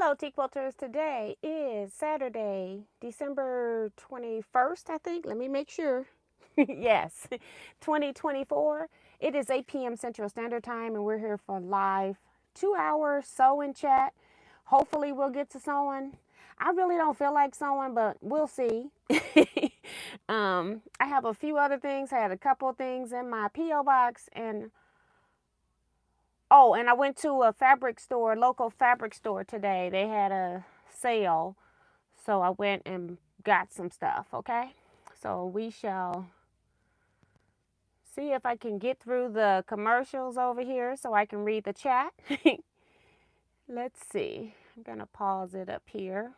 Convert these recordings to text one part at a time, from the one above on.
Hello, Teaquilters. Today is Saturday, December 21st, I think. Let me make sure. Yes, 2024. It is 8 p.m. Central Standard Time, and we're here for live 2 hour sewing chat. Hopefully, we'll get to sewing. I really don't feel like sewing, but we'll see. I have a few other things. I had a couple of things in my P.O. box, and oh, and I went to a fabric store, local fabric store today. They had a sale, so I went and got some stuff, okay? So we shall see if I can get through the commercials over here so I can read the chat. Let's see. I'm going to pause it up here.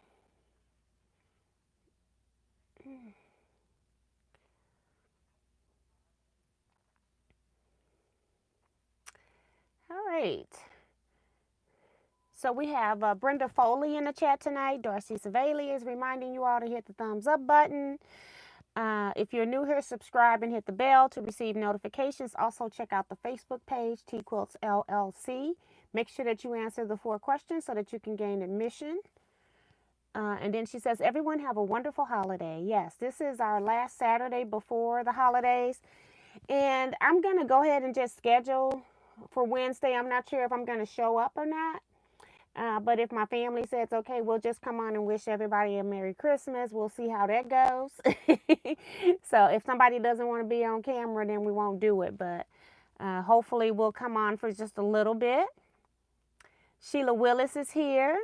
All right. So we have Brenda Foley in the chat tonight. Darcy Savali is reminding you all to hit the thumbs up button. If you're new here, subscribe and hit the bell to receive notifications. Also, check out the Facebook page, Teaquilts LLC. Make sure that you answer the 4 questions so that you can gain admission. And then she says, everyone have a wonderful holiday. Yes, this is our last Saturday before the holidays. And I'm going to go ahead and just schedule for Wednesday. I'm not sure if I'm going to show up or not. But if my family says, okay, we'll just come on and wish everybody a Merry Christmas. We'll see how that goes. So if somebody doesn't want to be on camera, then we won't do it. But hopefully we'll come on for just a little bit. Sheila Willis is here.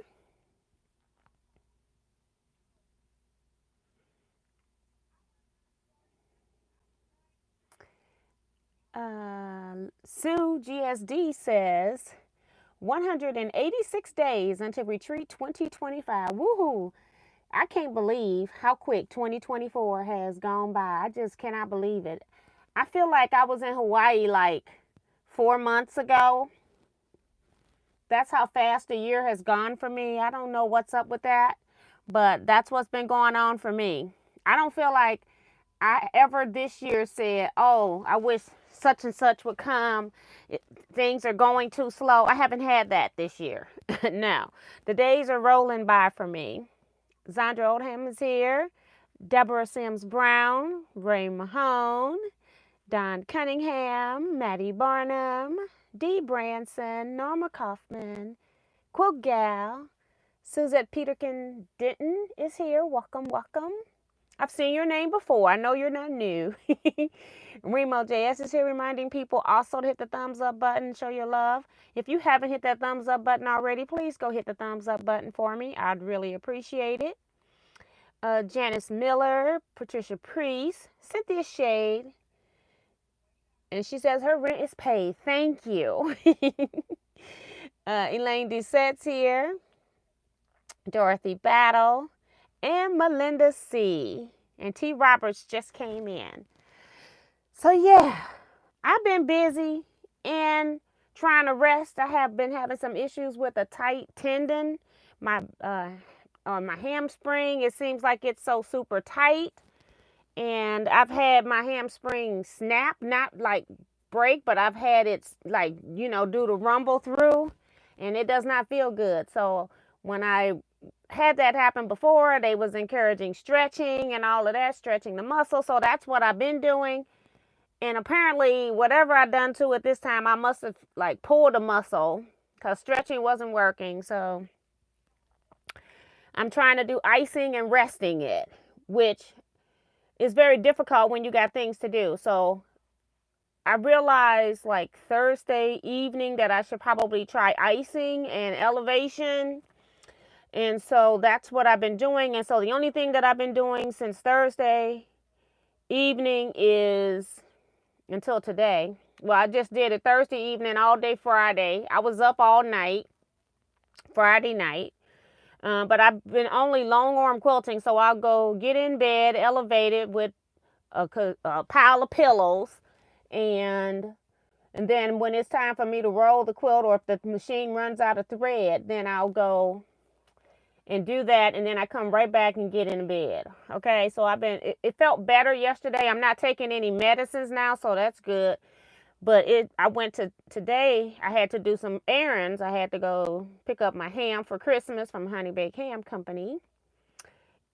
Sue GSD says, 186 days until Retreat 2025. Woohoo! I can't believe how quick 2024 has gone by. I just cannot believe it. I feel like I was in Hawaii like 4 months ago. That's how fast the year has gone for me. I don't know what's up with that, but that's what's been going on for me. I don't feel like I ever this year said, oh, I wish such and such would come. Things are going too slow. I haven't had that this year. No, the days are rolling by for me. Zandra Oldham is here. Deborah Sims Brown, Ray Mahone, Don Cunningham, Maddie Barnum, Dee Branson, Norma Kaufman, Quill Gal, Suzette Peterkin Denton is here. Welcome, welcome. I've seen your name before. I know you're not new. Remo JS is here reminding people also to hit the thumbs up button, show your love. If you haven't hit that thumbs up button already, please go hit the thumbs up button for me. I'd really appreciate it. Janice Miller, Patricia Priest, Cynthia Shade, and she says her rent is paid. Thank you. Elaine Doucette's here. Dorothy Battle. And Melinda C. And T. Roberts just came in. So yeah, I've been busy and trying to rest. I have been having some issues with a tight tendon. My hamstring, it seems like it's so super tight. And I've had my hamstring snap, not like break, but I've had it like, do the rumble through. And it does not feel good. So when I had that happen before, they was encouraging stretching and all of that, stretching the muscle. So that's what I've been doing. And apparently whatever I done to it this time, I must have like pulled a muscle because stretching wasn't working. So I'm trying to do icing and resting it, which is very difficult when you got things to do. So I realized like Thursday evening that I should probably try icing and elevation. And so that's what I've been doing. And so the only thing that I've been doing since Thursday evening is until today. Well, I just did it Thursday evening, all day Friday. I was up all night, Friday night. But I've been only long arm quilting. So I'll go get in bed, elevated with a pile of pillows. And then when it's time for me to roll the quilt, or if the machine runs out of thread, then I'll go and do that, and then I come right back and get in bed. Okay, so it felt better yesterday. I'm not taking any medicines now, so that's good. But I went to today. I had to do some errands. I had to go pick up my ham for Christmas from Honey Baked Ham Company.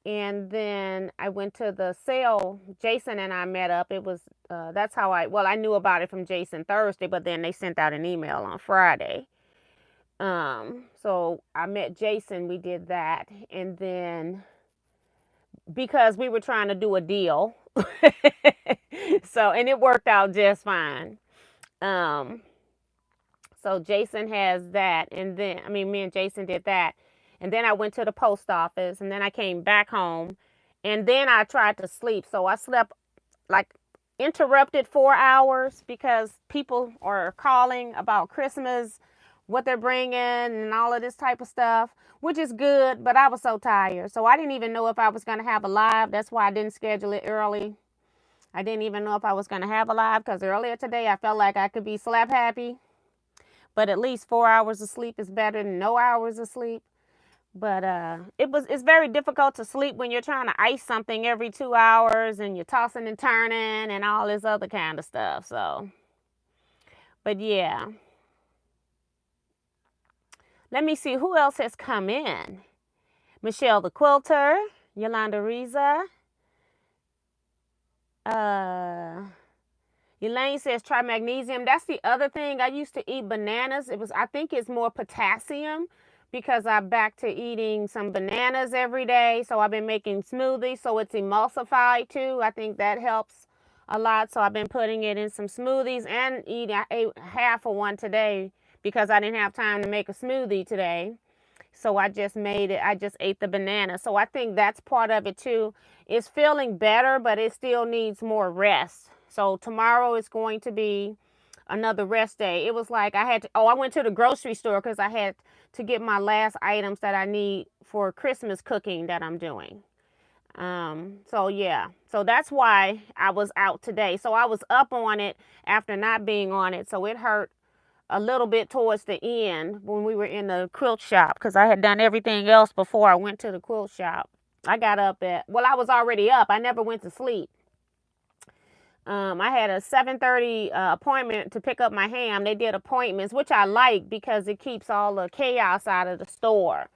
And then I went to the sale. Jason and I met up. It was that's how I knew about it from Jason Thursday, but then they sent out an email on Friday. So I met Jason. We did that, and then because we were trying to do a deal, so and it worked out just fine. Um, so Jason has that, and then me and Jason did that, and then I went to the post office, and then I came back home, and then I tried to sleep. So I slept like interrupted 4 hours because people are calling about Christmas, what they're bringing, and all of this type of stuff, which is good. But I was so tired, so I didn't even know if I was going to have a live. That's why I didn't schedule it early. I didn't even know if I was going to have a live because earlier today I felt like I could be slap happy. But at least 4 hours of sleep is better than no hours of sleep. But it's very difficult to sleep when you're trying to ice something every 2 hours and you're tossing and turning and all this other kind of stuff. So, but yeah. Let me see who else has come in. Michelle the Quilter, Yolanda Riza. Elaine says try magnesium. That's the other thing. I used to eat bananas. I think it's more potassium because I'm back to eating some bananas every day. So I've been making smoothies. So it's emulsified too. I think that helps a lot. So I've been putting it in some smoothies and I ate half of one today because I didn't have time to make a smoothie today. So I just made it. I just ate the banana. So I think that's part of it too. It's feeling better, but it still needs more rest. So tomorrow is going to be another rest day. It was like I went to the grocery store because I had to get my last items that I need for Christmas cooking that I'm doing. So yeah, so that's why I was out today. So I was up on it after not being on it. So it hurt a little bit towards the end when we were in the quilt shop because I had done everything else before I went to the quilt shop. I got up I was already up. I never went to sleep. I had a 7:30 appointment to pick up my ham. They did appointments, which I like because it keeps all the chaos out of the store.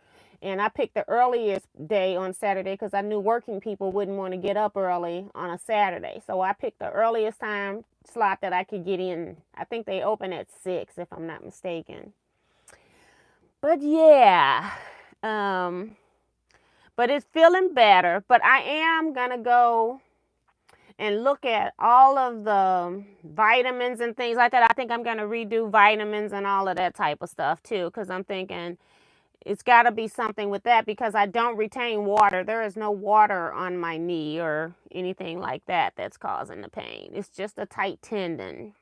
And I picked the earliest day on Saturday because I knew working people wouldn't want to get up early on a Saturday. So I picked the earliest time slot that I could get in. I think they open at 6 if I'm not mistaken. But yeah, but it's feeling better. But I am going to go and look at all of the vitamins and things like that. I think I'm going to redo vitamins and all of that type of stuff too because I'm thinking it's got to be something with that because I don't retain water. There is no water on my knee or anything like that that's causing the pain. It's just a tight tendon.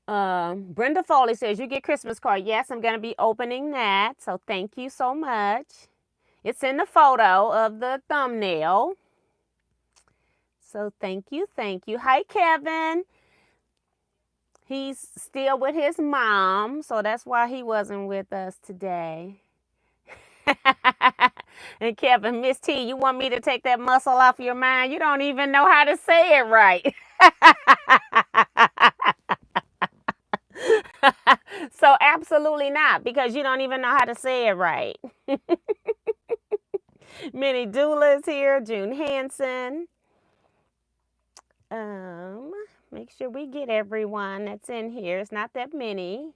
Brenda Foley says, you get Christmas card. Yes, I'm going to be opening that. So thank you so much. It's in the photo of the thumbnail. So thank you. Thank you. Hi, Kevin. He's still with his mom, so that's why he wasn't with us today. And Kevin, Miss T, you want me to take that muscle off your mind? You don't even know how to say it right. So absolutely not, because you don't even know how to say it right. Minnie Doula is here, June Hansen. Make sure we get everyone that's in here. It's not that many.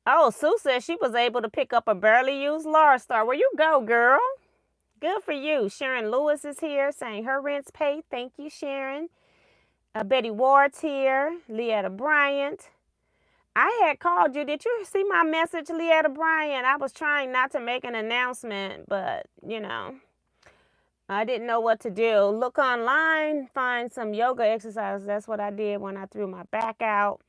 Oh, Sue says she was able to pick up a barely used Laura Star. Where you go, girl? Good for you. Sharon Lewis is here saying her rent's paid. Thank you, Sharon. Betty Ward's here. Leetta Bryant. I had called you. Did you see my message, Leetta Bryant? I was trying not to make an announcement, but, I didn't know what to do. Look online, find some yoga exercises. That's what I did when I threw my back out.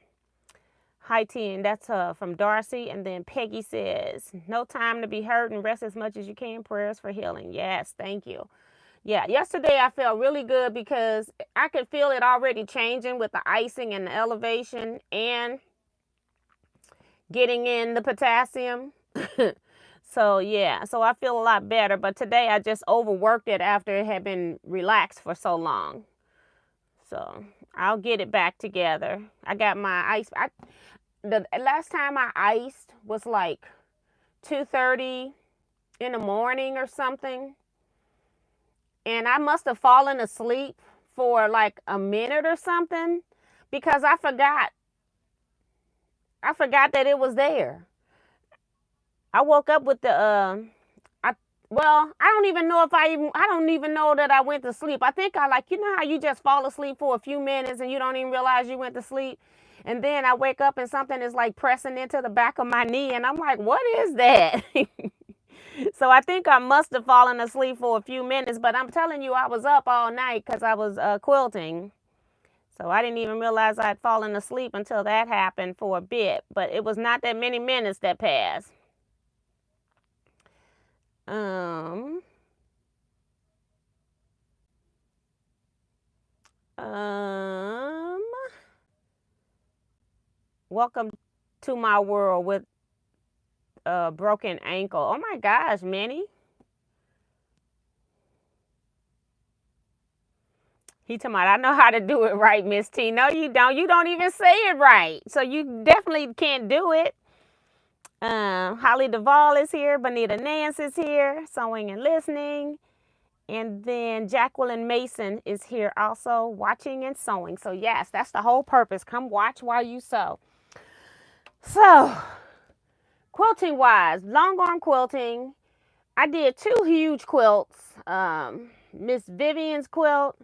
Hi, T, and that's from Darcy. And then Peggy says, no time to be hurt and rest as much as you can. Prayers for healing. Yes, thank you. Yeah, yesterday I felt really good because I could feel it already changing with the icing and the elevation and getting in the potassium. So yeah, so I feel a lot better. But today I just overworked it after it had been relaxed for so long. So I'll get it back together. I got my ice. The last time I iced was like 2:30 in the morning or something, and I must have fallen asleep for like a minute or something because I forgot that it was there. I woke up with the I well, I don't even know if I don't even know that I went to sleep. I think I like, you know how you just fall asleep for a few minutes and you don't even realize you went to sleep. And then I wake up and something is like pressing into the back of my knee and I'm like, what is that? So I think I must have fallen asleep for a few minutes, but I'm telling you, I was up all night because I was quilting. So I didn't even realize I had fallen asleep until that happened for a bit, but it was not that many minutes that passed. Um, um, Welcome to my world with a broken ankle. Oh my gosh, Minnie. He talking about, I know how to do it right, Miss T. No, you don't. You don't even say it right. So you definitely can't do it. Holly Duvall is here. Bonita Nance is here. Sewing and listening. And then Jacqueline Mason is here also watching and sewing. So yes, that's the whole purpose. Come watch while you sew. So quilting wise, long arm quilting. I did two huge quilts. Miss Vivian's quilt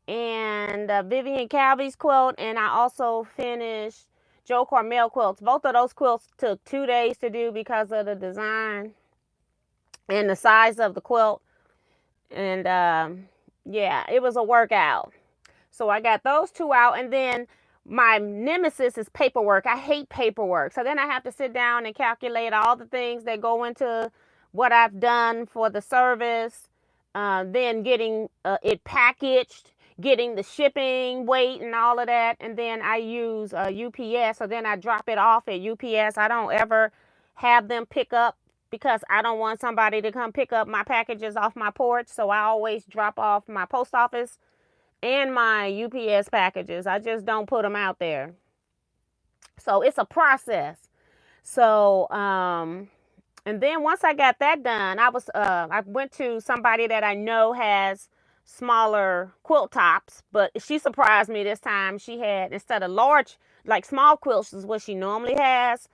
and Vivian Calvy's quilt. And I also finished Joe Carmel quilts. Both of those quilts took 2 days to do because of the design and the size of the quilt. And yeah, it was a workout. So I got those two out. And then my nemesis is paperwork. I hate paperwork. So then I have to sit down and calculate all the things that go into what I've done for the service, then getting it packaged, getting the shipping weight and all of that. And then I use UPS. So then I drop it off at UPS. I don't ever have them pick up because I don't want somebody to come pick up my packages off my porch. So I always drop off my post office and my UPS packages. I just don't put them out there. So it's a process. So and then once I got that done, I went to somebody that I know has smaller quilt tops, but she surprised me this time. She had, instead of large, like small quilts is what she normally has,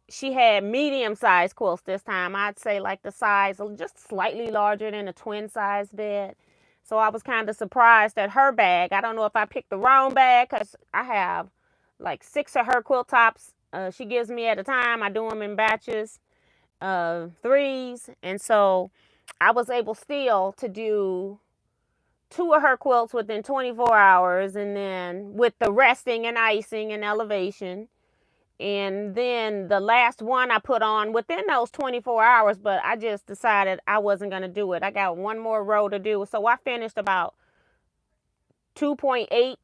she had medium-sized quilts this time. I'd say like the size just slightly larger than a twin size bed. So I was kind of surprised at her bag. I don't know if I picked the wrong bag because I have like 6 of her quilt tops she gives me at a time. I do them in batches of 3s. And so I was able still to do 2 of her quilts within 24 hours. And then with the resting and icing and elevation. And then the last one I put on within those 24 hours, but I just decided I wasn't going to do it. I got one more row to do. So I finished about 2.8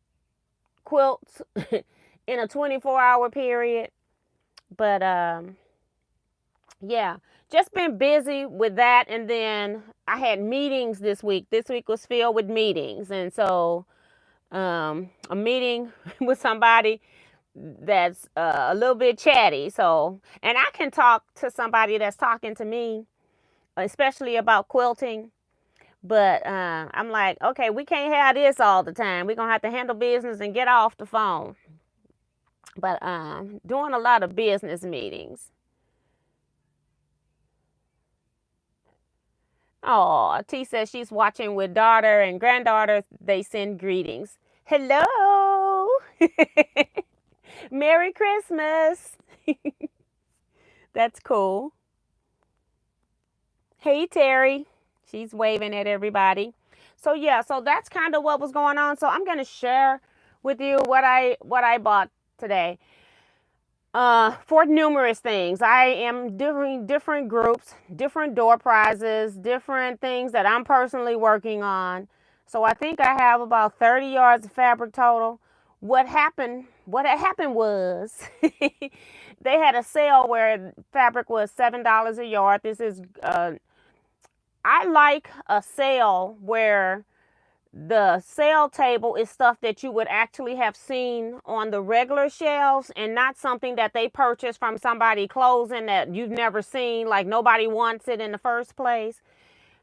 quilts in a 24-hour period. But yeah, just been busy with that. And then I had meetings this week. This week was filled with meetings. And so a meeting with somebody that's a little bit chatty. So, and I can talk to somebody that's talking to me, especially about quilting. But I'm like, okay, we can't have this all the time. We're going to have to handle business and get off the phone. But doing a lot of business meetings. Oh, T says she's watching with daughter and granddaughter. They send greetings. Hello. Merry Christmas. That's cool. Hey, Terry. She's waving at everybody. So yeah, so that's kind of what was going on. So I'm going to share with you what I bought today. For numerous things. I am doing different groups, different door prizes, different things that I'm personally working on. So I think I have about 30 yards of fabric total. what happened was they had a sale where fabric was $7 a yard. This is I like a sale where the sale table is stuff that you would actually have seen on the regular shelves and not something that they purchased from somebody clothing that you've never seen, like nobody wants it in the first place.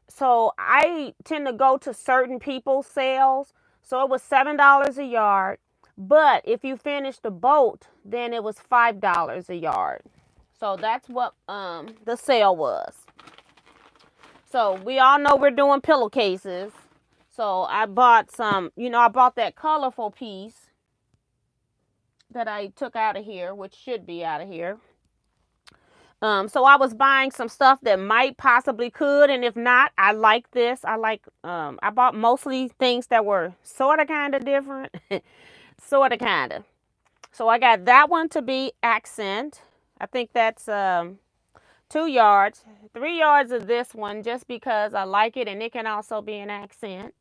So I tend to go to certain people's sales. So it was $7 a yard. But if you finish the boat, then it was $5 a yard. So that's what the sale was. So we all know we're doing pillowcases. So I bought some, I bought that colorful piece that I took out of here, which should be out of here. So I was buying some stuff that might possibly could, and if not, I like this. I bought mostly things that were sort of kind of different, sort of kind of. So I got that one to be accent. I think that's 2 yards, 3 yards of this one just because I like it, and it can also be an accent.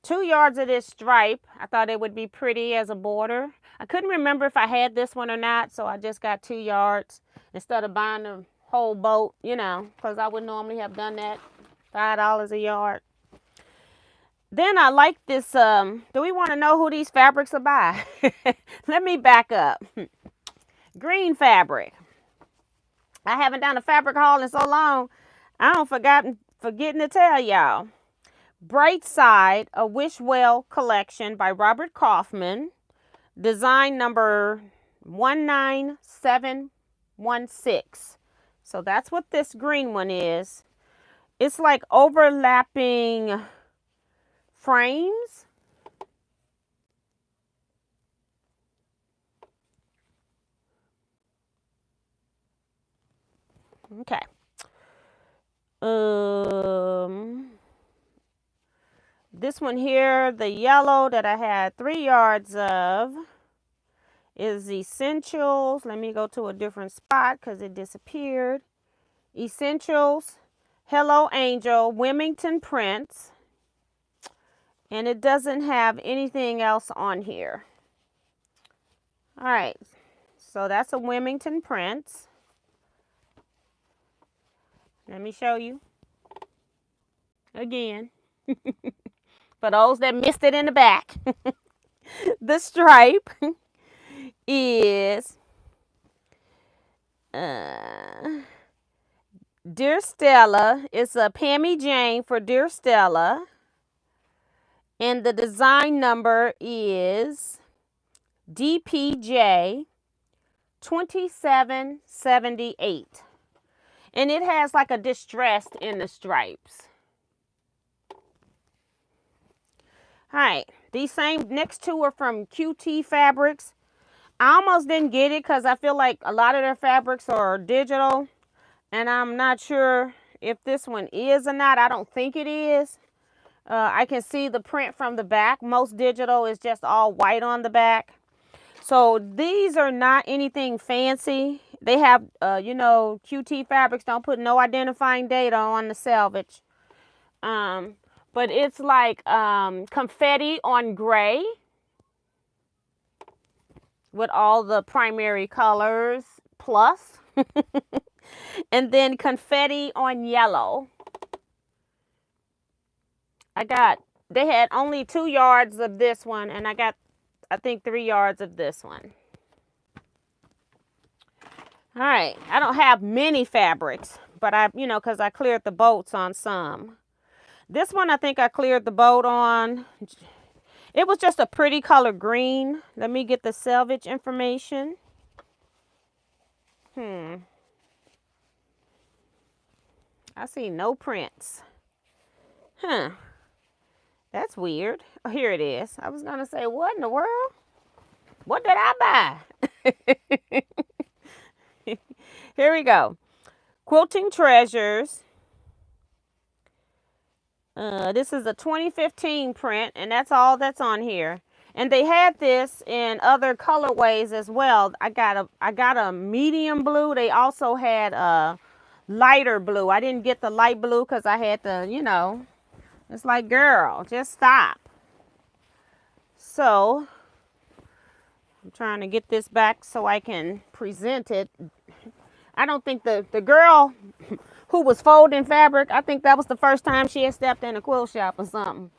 2 yards of this stripe. I thought it would be pretty as a border. I couldn't remember if I had this one or not, so I just got 2 yards instead of buying the whole boat, because I would normally have done that. $5 a yard. Then I like this. Do we want to know who these fabrics are by? Let me back up. Green fabric. I haven't done a fabric haul in so long. I don't forgetting to tell y'all. Bright Side, a Wishwell collection by Robert Kaufman. Design number 19716. So that's what this green one is. It's like overlapping frames. Okay. This one here, the yellow that I had 3 yards of, is Essentials. Let me go to a different spot because it disappeared. Essentials, Hello Angel, Wilmington prints. And it doesn't have anything else on here. All right, so that's a Wilmington prints. Let me show you again. For those that missed it in the back. The stripe is Dear Stella. It's a Pammy Jane for Dear Stella. And the design number is DPJ 2778. And it has like a distressed in the stripes. All right, these same next two are from QT Fabrics. I almost didn't get it because I feel like a lot of their fabrics are digital. And I'm not sure if this one is or not. I don't think it is. I can see the print from the back. Most digital is just all white on the back. So these are not anything fancy. They have, QT Fabrics don't put no identifying data on the selvage. But it's like confetti on gray with all the primary colors plus. And then confetti on yellow. They had only 2 yards of this one, and I got, I think, 3 yards of this one. All right, I don't have many fabrics, but because I cleared the boats on some. This one, I think I cleared the boat on. It was just a pretty color green. Let me get the selvage information. I see no prints. That's weird. Oh, here it is. I was going to say, what in the world? What did I buy? Here we go. Quilting Treasures. This is a 2015 print, and that's all that's on here. And they had this in other colorways as well. I got a medium blue. They also had a lighter blue. I didn't get the light blue because I had to, it's like, girl, just stop. So I'm trying to get this back so I can present it. I don't think the girl who was folding fabric, I think that was the first time she had stepped in a quilt shop or something.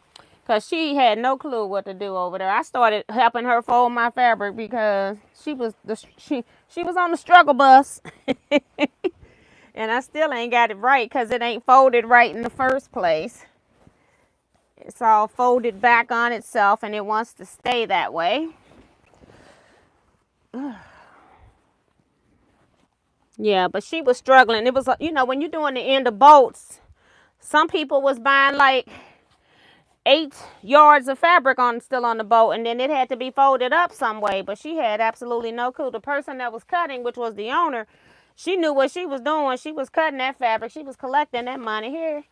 Because she had no clue what to do over there. I started helping her fold my fabric because she was on the struggle bus. And I still ain't got it right because it ain't folded right in the first place. It's all folded back on itself and it wants to stay that way. Yeah, but she was struggling. It was, you know, when you're doing the end of boats, some people was buying like 8 yards of fabric still on the boat, and then it had to be folded up some way. But she had absolutely no clue. The person that was cutting, which was the owner, she knew what she was doing. She was cutting that fabric. She was collecting that money here.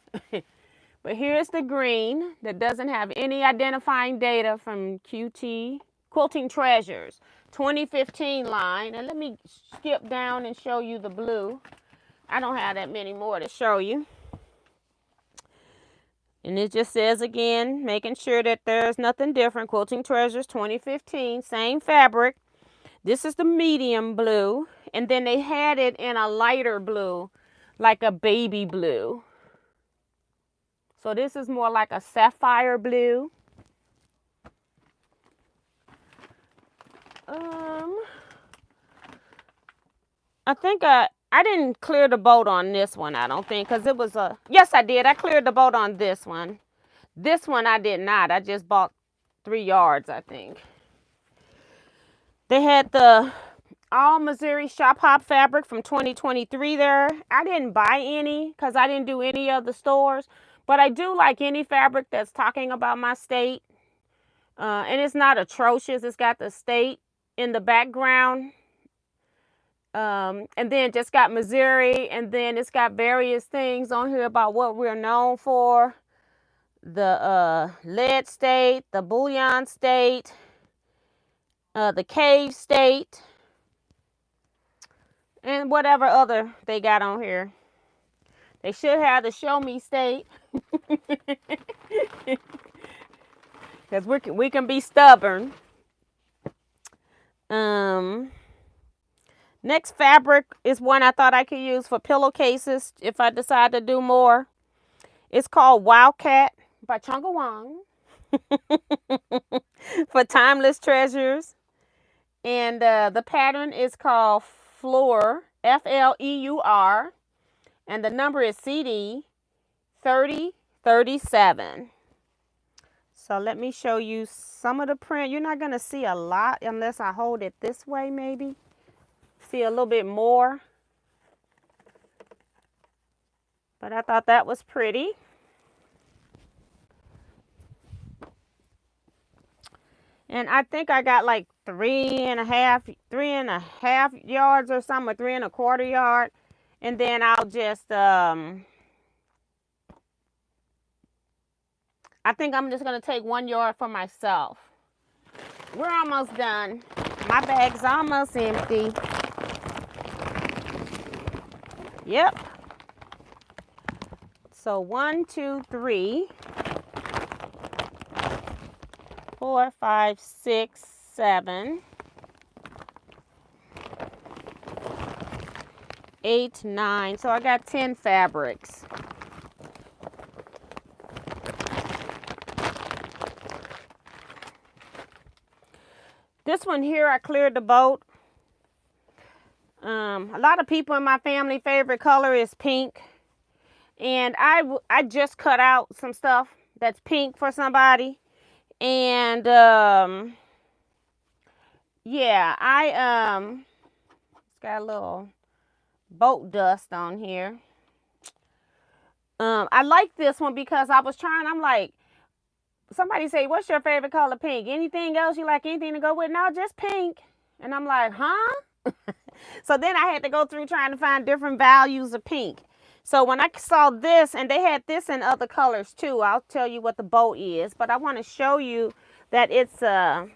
But here's the green that doesn't have any identifying data from QT Quilting Treasures 2015 line. And let me skip down and show you the blue. I don't have that many more to show you. And it just says again, making sure that there's nothing different. Quilting Treasures 2015, same fabric. This is the medium blue. And then they had it in a lighter blue, like a baby blue. So this is more like a sapphire blue. I think I didn't clear the boat on this one, I don't think, because it was a... Yes, I did. I cleared the boat on this one. This one I did not. I just bought 3 yards, I think. They had the all Missouri Shop Hop fabric from 2023 there. I didn't buy any because I didn't do any of the stores. But I do like any fabric that's talking about my state. And it's not atrocious. It's got the state in the background. And then just got Missouri. And then it's got various things on here about what we're known for. The lead state, the bullion state, the cave state, and whatever other they got on here. They should have the show me state. Because we can be stubborn. Next fabric is one I thought I could use for pillowcases if I decide to do more. It's called Wildcat by Chunga Wong. For timeless treasures. And the pattern is called Fleur, Fleur. And the number is CD 3037. So let me show you some of the print. You're not going to see a lot unless I hold it this way maybe. See a little bit more. But I thought that was pretty. And I think I got like 3.5 yards or something, or 3.25 yards. And then I'll just, I think I'm just going to take 1 yard for myself. We're almost done. My bag's almost empty. Yep. So 1, 2, 3, 4, 5, 6, 7, 8, 9. So I got 10 fabrics. This one here, I cleared the boat. A lot of people in my family favorite color is pink. And I just cut out some stuff that's pink for somebody. And yeah, it's got a little boat dust on here. I like this one because I'm like, somebody say, what's your favorite color? Pink. Anything else you like? Anything to go with? No, just pink. And I'm like, huh? So then I had to go through trying to find different values of pink. So when I saw this, and they had this in other colors too, I'll tell you what the bow is. But I want to show you that it's a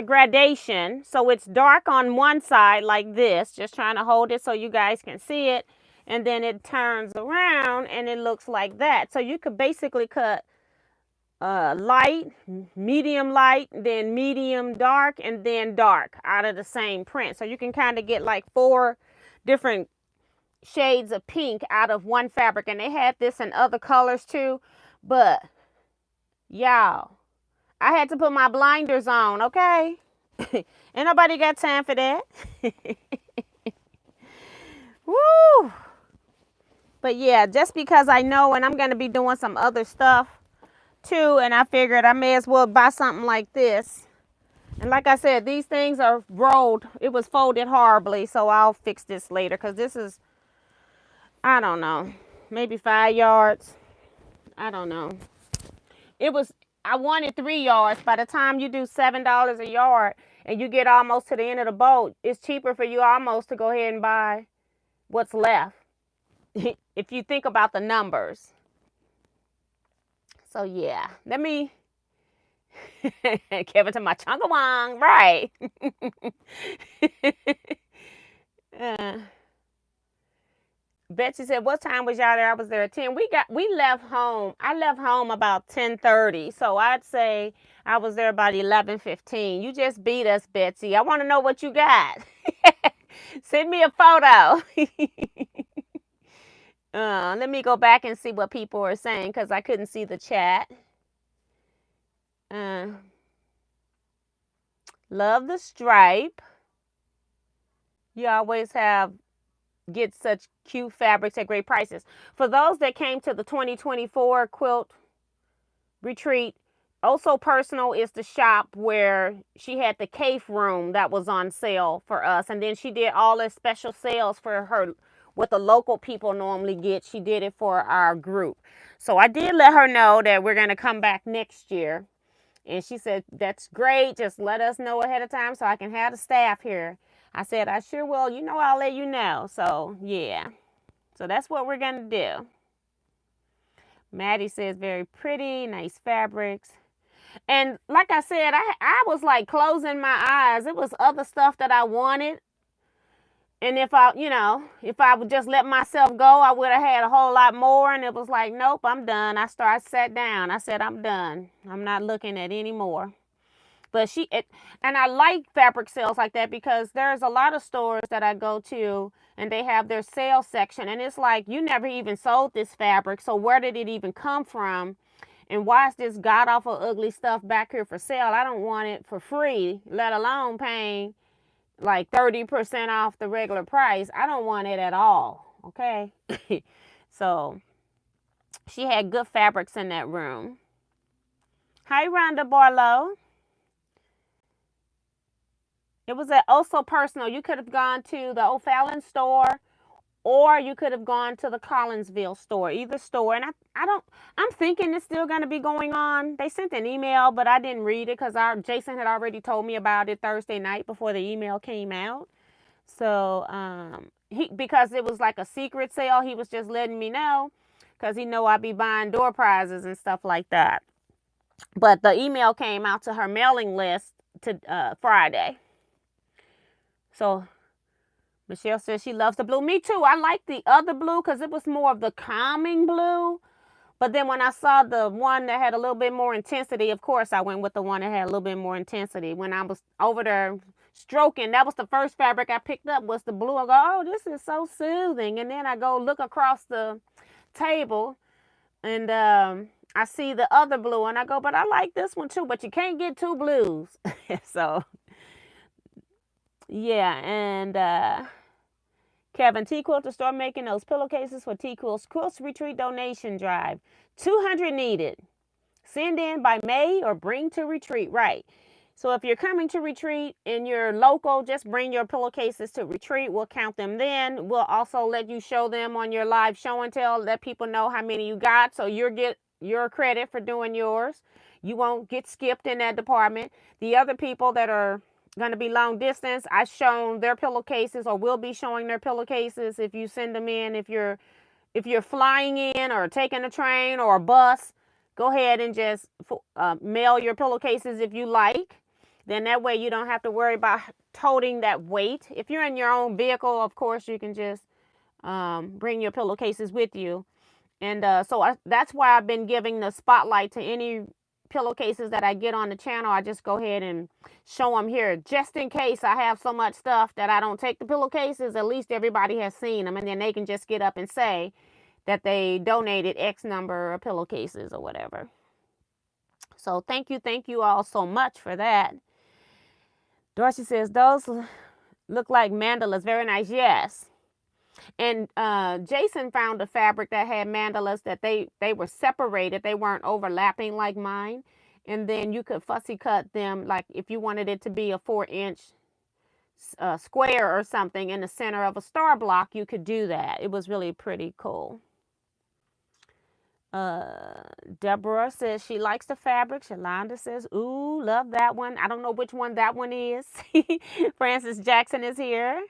gradation. So it's dark on one side like this. Just trying to hold it so you guys can see it. And then it turns around and it looks like that. So you could basically cut light, medium light, then medium dark, and then dark out of the same print. So you can kind of get like 4 different shades of pink out of one fabric. And they had this in other colors too. But y'all, I had to put my blinders on, okay? Ain't nobody got time for that. Woo! But yeah, just because I know, and I'm going to be doing some other stuff too, and I figured I may as well buy something like this. And like I said, these things are rolled. It was folded horribly, so I'll fix this later because this is, I don't know, maybe 5 yards. I don't know. I wanted 3 yards. By the time you do $7 a yard and you get almost to the end of the boat, it's cheaper for you almost to go ahead and buy what's left. If you think about the numbers. So yeah, let me Kevin to my chungawang, right? uh, Betsy said, "What time was y'all there?" I was there at 10. We left home. I left home about 10:30, so I'd say I was there about 11:15. You just beat us, Betsy. I want to know what you got. Send me a photo. Let me go back and see what people are saying because I couldn't see the chat. Love the stripe. You always get such cute fabrics at great prices. For those that came to the 2024 quilt retreat, Also Personal is the shop where she had the cave room that was on sale for us. And then she did all the special sales for her, what the local people normally get. She did it for our group. So I did let her know that we're going to come back next year. And she said, that's great. Just let us know ahead of time so I can have the staff here. I said, I sure will. You know, I'll let you know. So, yeah. So that's what we're going to do. Maddie says, very pretty, nice fabrics. And like I said, I was like closing my eyes. It was other stuff that I wanted. And if I would just let myself go, I would have had a whole lot more. And it was like, nope, I'm done. I sat down. I said, I'm done. I'm not looking at any more. But and I like fabric sales like that because there's a lot of stores that I go to and they have their sales section. And it's like, you never even sold this fabric. So where did it even come from? And why is this god awful ugly stuff back here for sale? I don't want it for free, let alone paying like 30% off the regular price. I don't want it at all. Okay. So she had good fabrics in that room. Hi, Rhonda Barlow. It was at Also Personal. You could have gone to the O'Fallon store or you could have gone to the Collinsville store, either store. And I'm thinking it's still going to be going on. They sent an email, but I didn't read it because Jason had already told me about it Thursday night before the email came out. So, because it was like a secret sale, he was just letting me know because he know I'd be buying door prizes and stuff like that. But the email came out to her mailing list to Friday. So Michelle says she loves the blue. Me too. I like the other blue because it was more of the calming blue. But then when I saw the one that had a little bit more intensity, of course, I went with the one that had a little bit more intensity. When I was over there stroking, that was the first fabric I picked up was the blue. I go, oh, this is so soothing. And then I go look across the table and I see the other blue and I go, but I like this one too. But you can't get two blues. So, yeah. And Kevin, Teaquilts to start making those pillowcases for Teaquilts Quilts Retreat donation drive. 200 needed. Send in by May or bring to retreat. Right. So if you're coming to retreat and you're local, just bring your pillowcases to retreat. We'll count them then. We'll also let you show them on your live show and tell. Let people know how many you got. So you'll get your credit for doing yours. You won't get skipped in that department. The other people that are going to be long distance, I've shown their pillowcases or will be showing their pillowcases if you send them in. If you're flying in or taking a train or a bus, go ahead and just mail your pillowcases if you like. Then that way you don't have to worry about toting that weight. If you're in your own vehicle, of course, you can just bring your pillowcases with you. And so that's why I've been giving the spotlight to any pillowcases that I get on the channel, I just go ahead and show them here. Just in case I have so much stuff that I don't take the pillowcases, at least everybody has seen them. And then they can just get up and say that they donated X number of pillowcases or whatever. So thank you all so much for that. Dorsey says, those look like mandalas. Very nice. Yes. And Jason found a fabric that had mandalas that they were separated. They weren't overlapping like mine. And then you could fussy cut them, like if you wanted it to be a 4-inch square or something in the center of a star block, you could do that. It was really pretty cool. Deborah says she likes the fabric. Shalonda says, ooh, love that one. I don't know which one that one is. Francis Jackson is here.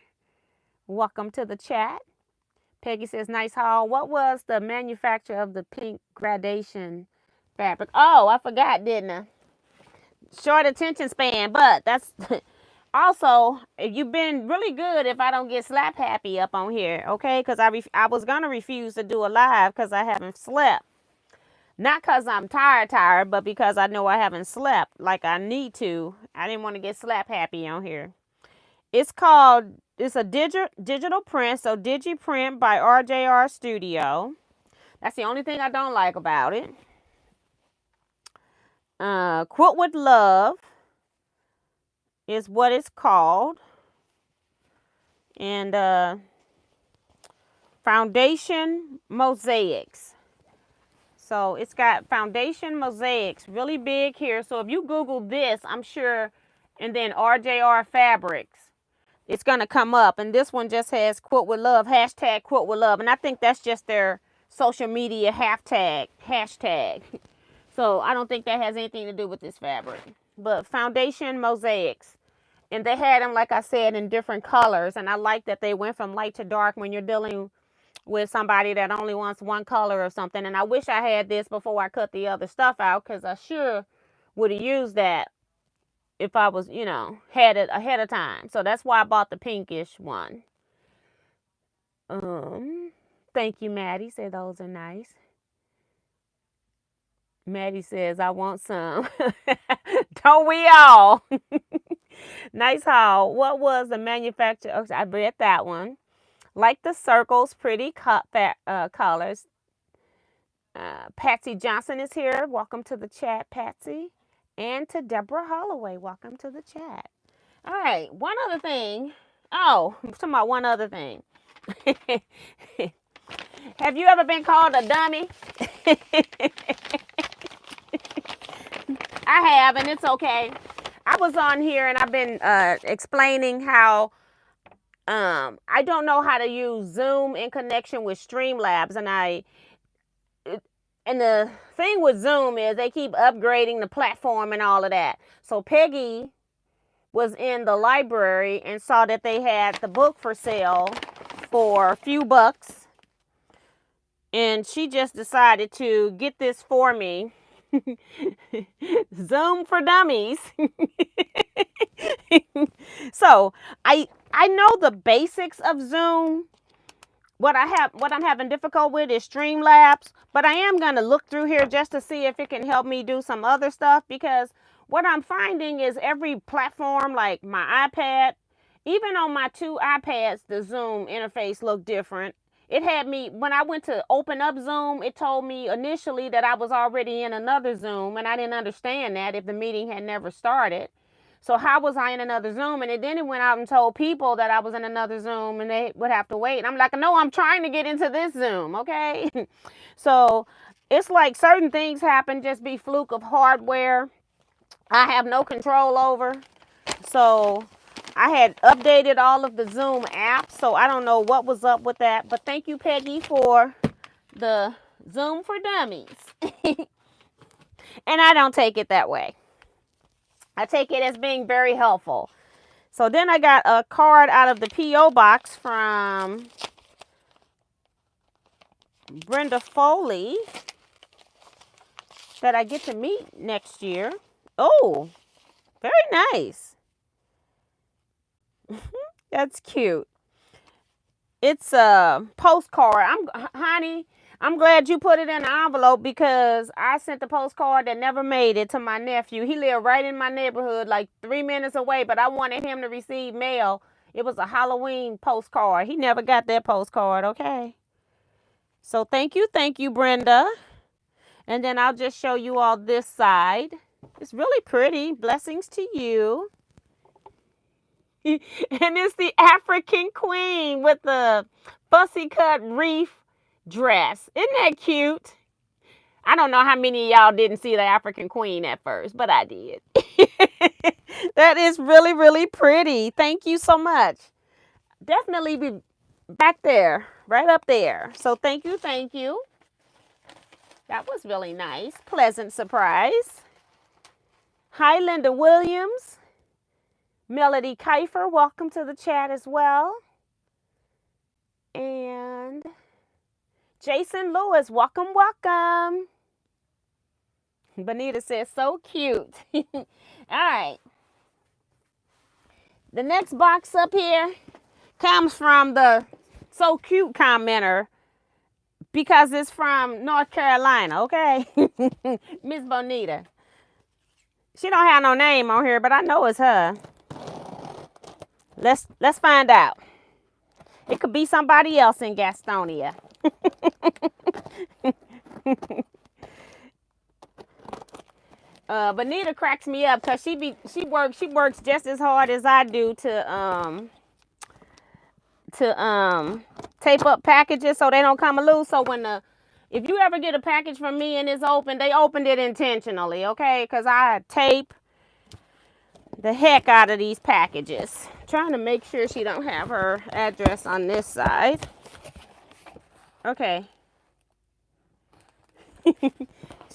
Welcome to the chat. Peggy says, nice haul. What was the manufacturer of the pink gradation fabric? Oh, I forgot, didn't I? Short attention span, but that's also, you've been really good if I don't get slap happy up on here, okay? Because I was going to refuse to do a live because I haven't slept. Not because I'm tired, but because I know I haven't slept like I need to. I didn't want to get slap happy on here. It's a digital print, so DigiPrint by RJR Studio. That's the only thing I don't like about it. Quilt with Love is what it's called. And Foundation Mosaics. So it's got Foundation Mosaics, really big here. So if you Google this, I'm sure, and then RJR Fabrics, it's going to come up. And this one just has Quilt with Love, hashtag Quilt with Love. And I think that's just their social media hashtag. So I don't think that has anything to do with this fabric. But Foundation Mosaics. And they had them, like I said, in different colors. And I like that they went from light to dark when you're dealing with somebody that only wants one color or something. And I wish I had this before I cut the other stuff out, because I sure would have used that if I was, had it ahead of time. So that's why I bought the pinkish one. Thank you, Maddie. Say those are nice. Maddie says, I want some. Don't we all? Nice haul. What was the manufacturer? Oh, I read that one. Like the circles, pretty colors. Patsy Johnson is here. Welcome to the chat, Patsy. And to Deborah Holloway. Welcome to the chat. All right. One other thing. Oh, I'm talking about one other thing. Have you ever been called a dummy? I have, and it's okay. I was on here and I've been explaining how I don't know how to use Zoom in connection with Streamlabs, and the thing with Zoom is they keep upgrading the platform and all of that. So Peggy was in the library and saw that they had the book for sale for a few bucks, and she just decided to get this for me. Zoom for Dummies. So I know the basics of Zoom. What I'm having difficult with is Streamlabs, but I am going to look through here just to see if it can help me do some other stuff, because what I'm finding is every platform, like my iPad, even on my 2 iPads, the Zoom interface looked different. It had me, when I went to open up Zoom, it told me initially that I was already in another Zoom, and I didn't understand that if the meeting had never started. So how was I in another Zoom? And then it went out and told people that I was in another Zoom and they would have to wait. And I'm like, no, I'm trying to get into this Zoom, okay? So it's like certain things happen, just be fluke of hardware I have no control over. So I had updated all of the Zoom apps, so I don't know what was up with that. But thank you, Peggy, for the Zoom for Dummies. And I don't take it that way. I take it as being very helpful. So then I got a card out of the P.O. box from Brenda Foley that I get to meet next year. Oh, very nice. That's cute. It's a postcard. Honey, I'm glad you put it in the envelope because I sent the postcard that never made it to my nephew. He lived right in my neighborhood, like 3 minutes away, but I wanted him to receive mail. It was a Halloween postcard. He never got that postcard, okay? So thank you, Brenda. And then I'll just show you all this side. It's really pretty. Blessings to you. And it's the African Queen with the fussy cut reef dress. Isn't that cute? I don't know how many of y'all didn't see the African Queen at first, but I did. That is really, really pretty. Thank you so much. Definitely be back there, right up there. So thank you, thank you. That was really nice. Pleasant surprise. Hi, Linda Williams. Melody Kiefer, welcome to the chat as well. And Jason Lewis, welcome, welcome. Bonita says, so cute. All right. The next box up here comes from the so cute commenter because it's from North Carolina, okay? Miss Bonita. She don't have no name on here, but I know it's her. Let's find out. It could be somebody else in Gastonia. Bonita cracks me up because she works just as hard as I do to tape up packages so they don't come loose. So if you ever get a package from me and it's open, they opened it intentionally, okay? Because I tape the heck out of these packages. Trying to make sure she don't have her address on this side. Okay.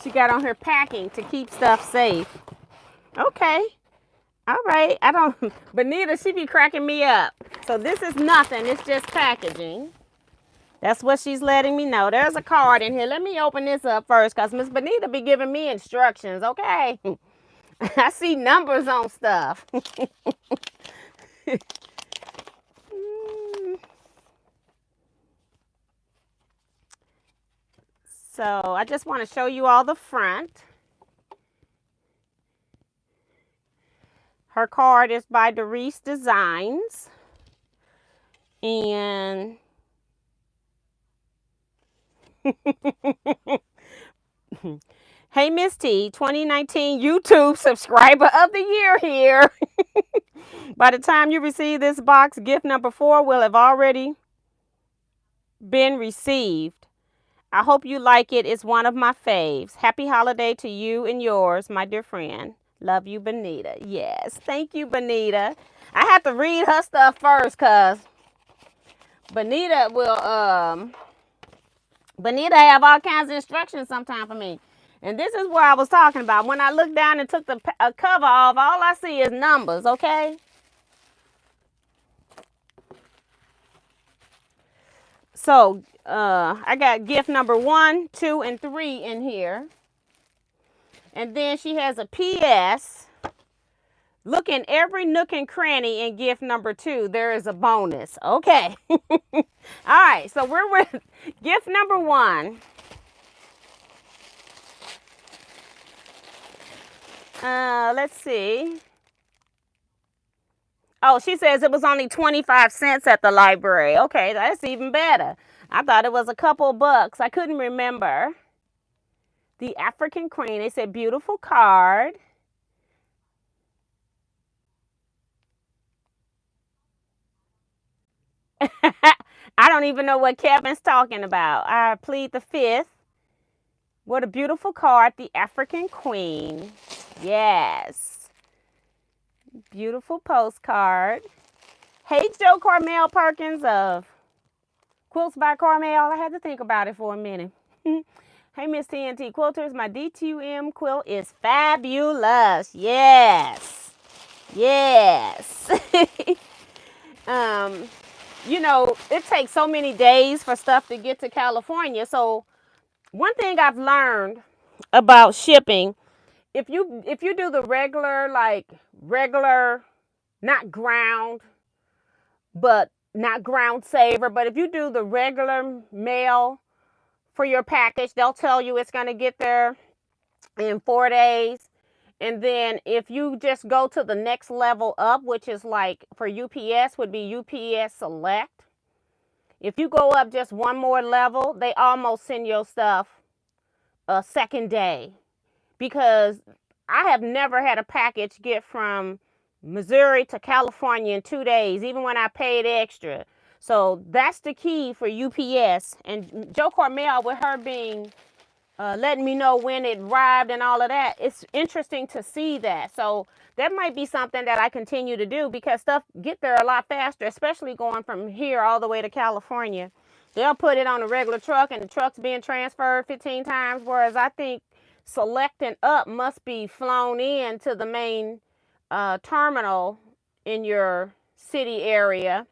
She got on her packing to keep stuff safe. Okay. All right. Bonita, she be cracking me up. So this is nothing. It's just packaging. That's what she's letting me know. There's a card in here. Let me open this up first because Miss Bonita be giving me instructions, okay? I see numbers on stuff. So I just want to show you all the front. Her card is by Doris Designs. And hey, Miss T, 2019 YouTube Subscriber of the Year here. By the time you receive this box, gift number 4 will have already been received. I hope you like it. It's one of my faves. Happy holiday to you and yours, my dear friend. Love you, Bonita. Yes, thank you, Bonita. I have to read her stuff first because Bonita have all kinds of instructions sometimes for me. And this is what I was talking about. When I looked down and took the cover off, all I see is numbers, okay? So, I got gift number 1, 2, and 3 in here. And then she has a PS. Look in every nook and cranny in gift number 2. There is a bonus. Okay. All right. So we're with gift number 1. Let's see. Oh, she says it was only 25 cents at the library. Okay, that's even better. I thought it was a couple bucks. I couldn't remember. The African Queen. They said beautiful card. I don't even know what Kevin's talking about. I plead the 5th. What a beautiful card. The African Queen. Yes. Beautiful postcard. Hey, Joe Carmel Perkins of Quilts by Carmel. I had to think about it for a minute. Hey, Miss TNT Quilters. My D2M quilt is fabulous. Yes. Yes. You know, it takes so many days for stuff to get to California. So one thing I've learned about shipping, if you do the regular, not ground, but not ground saver, but if you do the regular mail for your package. They'll tell you it's going to get there in 4 days. And then if you just go to the next level up, which is like for UPS would be UPS Select. If you go up just one more level, they almost send your stuff a second day, because I have never had a package get from Missouri to California in 2 days, even when I paid extra. So that's the key for UPS. And Joe Cormel, with her being letting me know when it arrived and all of that, it's interesting to see that. So that might be something that I continue to do, because stuff get there a lot faster, especially going from here all the way to California. They'll put it on a regular truck and the truck's being transferred 15 times, whereas I think selecting up must be flown in to the main terminal in your city area,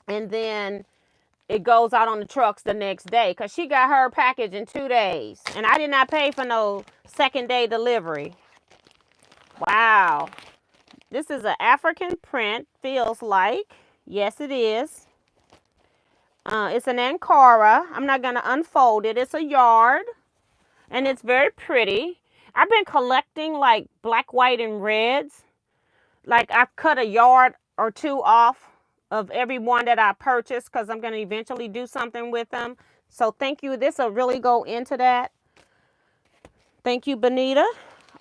and then it goes out on the trucks the next day, because she got her package in 2 days. And I did not pay for no second day delivery. Wow. This is an African print, feels like. Yes, it is. It's an Ankara. I'm not going to unfold it. It's a yard. And it's very pretty. I've been collecting like black, white, and reds. Like I've cut a yard or two off of every one that I purchased, because I'm going to eventually do something with them. So thank you. This will really go into that. Thank you, Benita.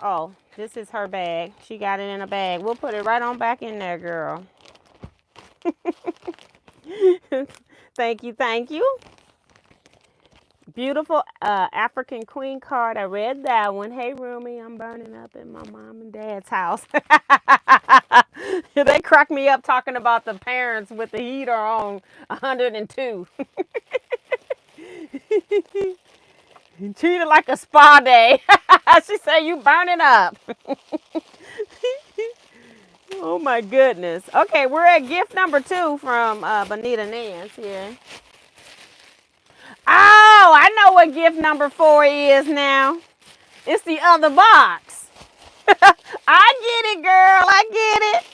Oh, this is her bag. She got it in a bag. We'll put it right on back in there, girl. Thank you. Thank you. Beautiful African Queen card. I read that one. Hey, Rumi, I'm burning up in my mom and dad's house. They crack me up talking about the parents with the heater on 102. Treated like a spa day. She said, you burning up. Oh, my goodness. Okay, we're at gift number 2 from Bonita Nance here. Oh, I know what gift number 4 is now. It's the other box. I get it, girl. I get it.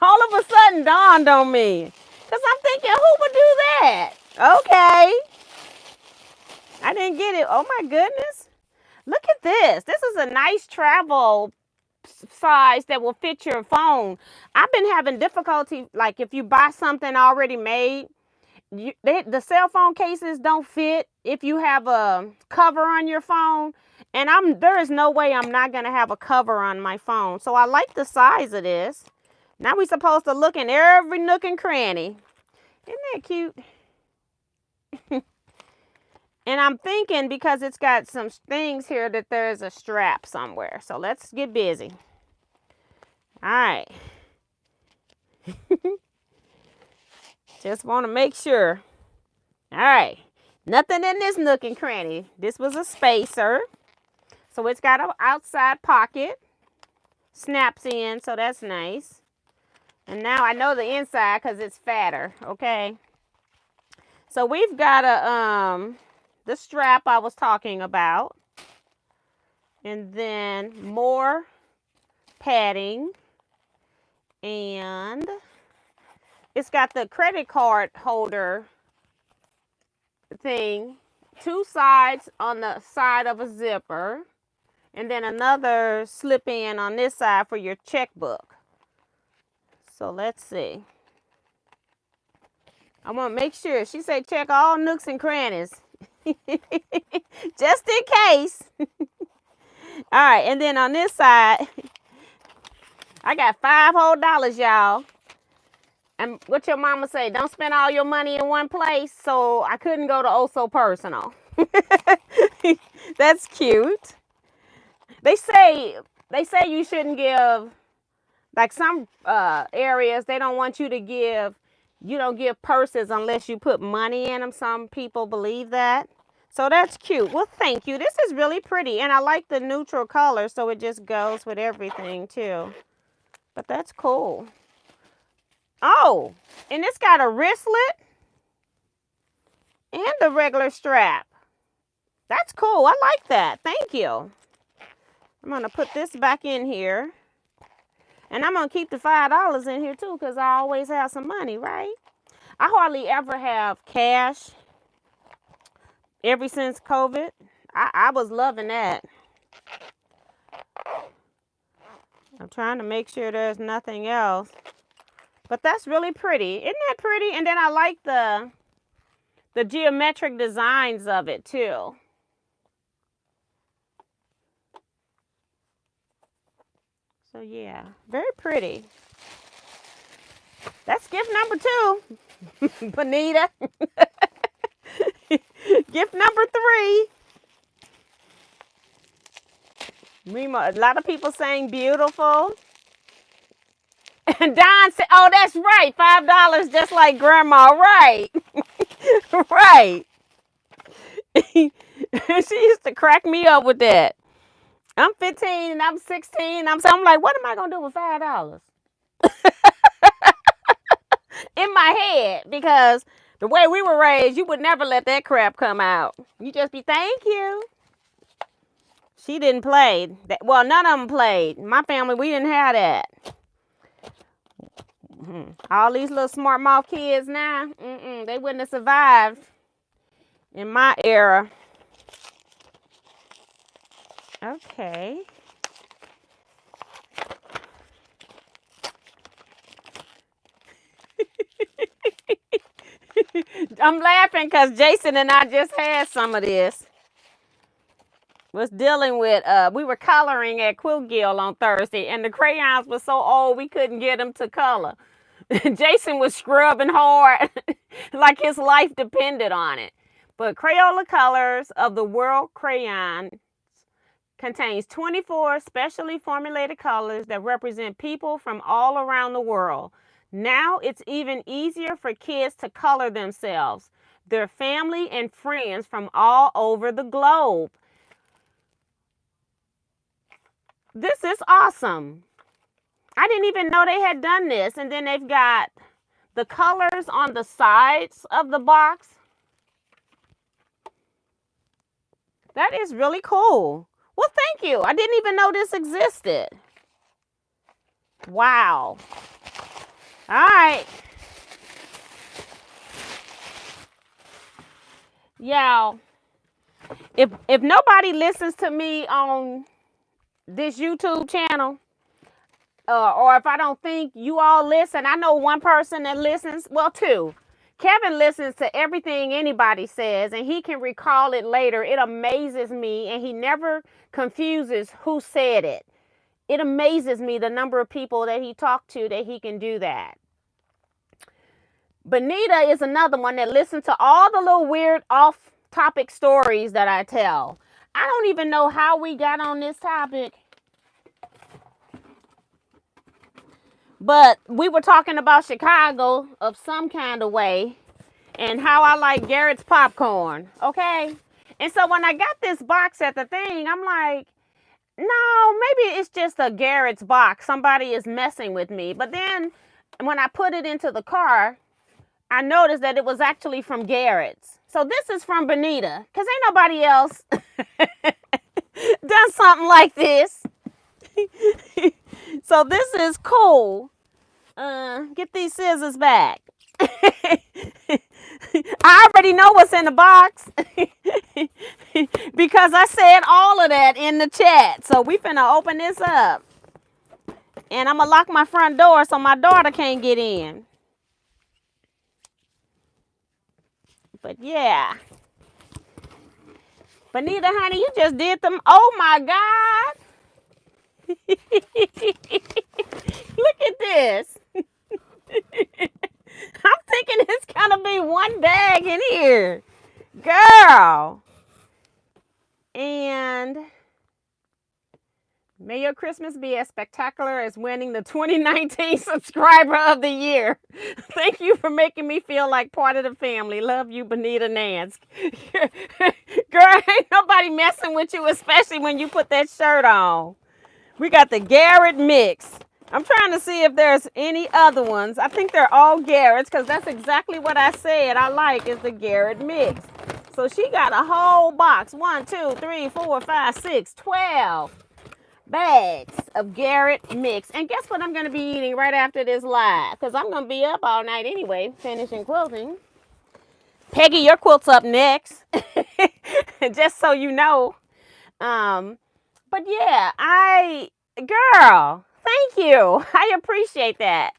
All of a sudden dawned on me, because I'm thinking, who would do that? Okay. I didn't get it. Oh, my goodness. Look at this. This is a nice travel size that will fit your phone. I've been having difficulty, like if you buy something already made, the cell phone cases don't fit if you have a cover on your phone, and there is no way I'm not going to have a cover on my phone. So I like the size of this. Now we're supposed to look in every nook and cranny. Isn't that cute? And I'm thinking, because it's got some things here, that there's a strap somewhere. So let's get busy. All right. Just want to make sure. All right. Nothing in this nook and cranny. This was a spacer. So it's got an outside pocket. Snaps in, so that's nice. And now I know the inside because it's fatter. Okay. So we've got the strap I was talking about. And then more padding. And it's got the credit card holder thing. 2 sides on the side of a zipper. And then another slip in on this side for your checkbook. So let's see. I want to make sure. She said check all nooks and crannies. Just in case. All right. And then on this side, I got $5 whole, y'all. And what your mama say, don't spend all your money in one place. So I couldn't go to Oh So Personal. That's cute. They say you shouldn't give, like some areas, they don't want you to give, you don't give purses unless you put money in them. Some people believe that. So that's cute. Well, thank you. This is really pretty. And I like the neutral color, so it just goes with everything too. But that's cool. Oh, and it's got a wristlet and the regular strap. That's cool. I like that. Thank you. I'm going to put this back in here. And I'm going to keep the $5 in here too, because I always have some money, right? I hardly ever have cash ever since COVID. I was loving that. I'm trying to make sure there's nothing else. But that's really pretty. Isn't that pretty? And then I like the geometric designs of it too. So yeah, very pretty. That's gift number 2, Bonita. Gift number 3. A lot of people saying beautiful. And Don said, oh, that's right. $5 just like grandma. Right. Right. She used to crack me up with that. I'm 15 and I'm 16. I'm like, what am I going to do with $5? In my head, because the way we were raised, you would never let that crap come out. You just be, thank you. She didn't play. Well, none of them played. My family, we didn't have that. All these little smart mouth kids now, they wouldn't have survived in my era. Okay. I'm laughing because Jason and I just had some of this. Was dealing with, we were coloring at Quill Gill on Thursday, and the crayons were so old we couldn't get them to color. Jason was scrubbing hard like his life depended on it. But Crayola Colors of the World Crayon contains 24 specially formulated colors that represent people from all around the world. Now it's even easier for kids to color themselves, their family and friends from all over the globe. This is awesome. I didn't even know they had done this. And then they've got the colors on the sides of the box. That is really cool. Well, thank you. I didn't even know this existed. Wow. All right. Y'all, if nobody listens to me on this YouTube channel, or if I don't think you all listen, I know one person that listens, well, 2. Kevin listens to everything anybody says, and he can recall it later. It amazes me, and he never confuses who said it. It amazes me the number of people that he talked to that he can do that. Bonita is another one that listens to all the little weird off-topic stories that I tell. I don't even know how we got on this topic. But we were talking about Chicago of some kind of way and how I like Garrett's popcorn, okay? And so when I got this box at the thing, I'm like, no, maybe it's just a Garrett's box. Somebody is messing with me. But then when I put it into the car, I noticed that it was actually from Garrett's. So this is from Bonita, because ain't nobody else done something like this. So this is cool. Get these scissors back. I already know what's in the box because I said all of that in the chat. So we finna open this up. And I'm gonna lock my front door so my daughter can't get in. But yeah. Bonita, honey, you just did them. Oh my God. Look at this. I'm thinking it's gonna be one bag in here. Girl. And may your Christmas be as spectacular as winning the 2019 Subscriber of the Year. Thank you for making me feel like part of the family. Love you, Bonita Nance. Girl, ain't nobody messing with you, especially when you put that shirt on. We got the Garrett mix. I'm trying to see if there's any other ones. I think they're all Garrett's because that's exactly what I said I like is the Garrett mix. So she got a whole box. 1, 2, 3, 4, 5, 6, 12 bags of Garrett mix. And guess what I'm going to be eating right after this live? Because I'm going to be up all night anyway, finishing quilting. Peggy, your quilt's up next. Just so you know. But yeah, girl, thank you. I appreciate that.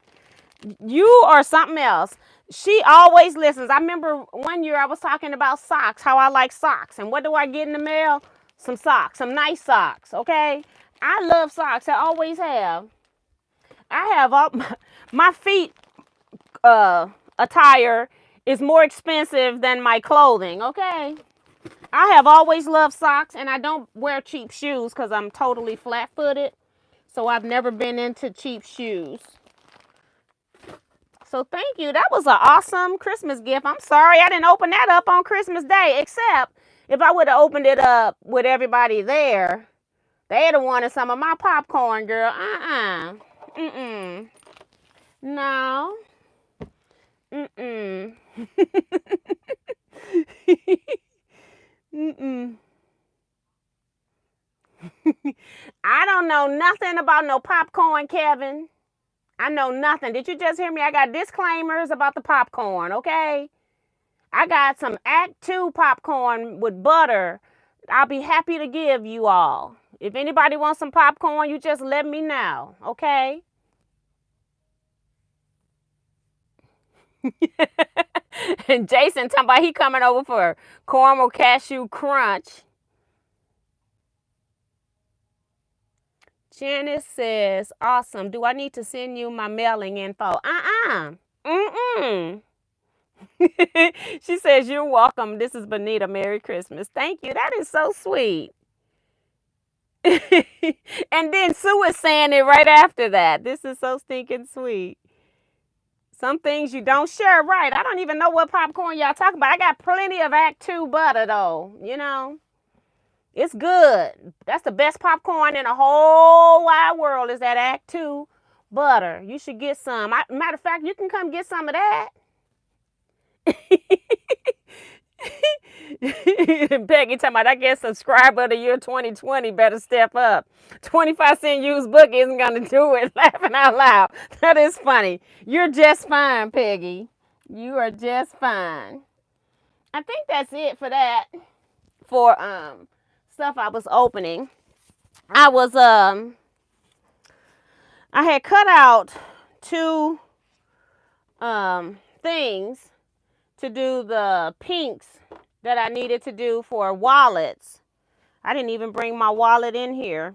You are something else. She always listens. I remember one year I was talking about socks, how I like socks. And what do I get in the mail? Some socks, some nice socks, okay? I love socks. I always have. I have all my feet attire is more expensive than my clothing, okay? I have always loved socks, and I don't wear cheap shoes because I'm totally flat-footed. So I've never been into cheap shoes. So thank you. That was an awesome Christmas gift. I'm sorry I didn't open that up on Christmas Day, except if I would have opened it up with everybody there, they'd have wanted some of my popcorn, girl. Mm-mm. No. Mm-mm. Mm-mm. I don't know nothing about no popcorn, Kevin. I know nothing. Did you just hear me? I got disclaimers about the popcorn, okay? I got some Act 2 popcorn with butter. I'll be happy to give you all. If anybody wants some popcorn, you just let me know, okay? And Jason talking about he coming over for caramel cashew crunch. Janice says, awesome. Do I need to send you my mailing info? Mm-mm. She says, you're welcome. This is Bonita. Merry Christmas. Thank you. That is so sweet. And then Sue is saying it right after that. This is so stinking sweet. Some things you don't share, right? I don't even know what popcorn y'all talking about. I got plenty of Act 2 butter, though. You know, it's good. That's the best popcorn in the whole wide world is that Act 2 butter. You should get some. Matter of fact, you can come get some of that. Peggy talking about, I guess subscriber of the year 2020 better step up. 25-cent used book isn't going to do it. Laughing out loud. That is funny. You're just fine, Peggy. You are just fine. I think that's it for that. For stuff I was opening. I had cut out 2 things to do the pinks that I needed to do for wallets. I didn't even bring my wallet in here.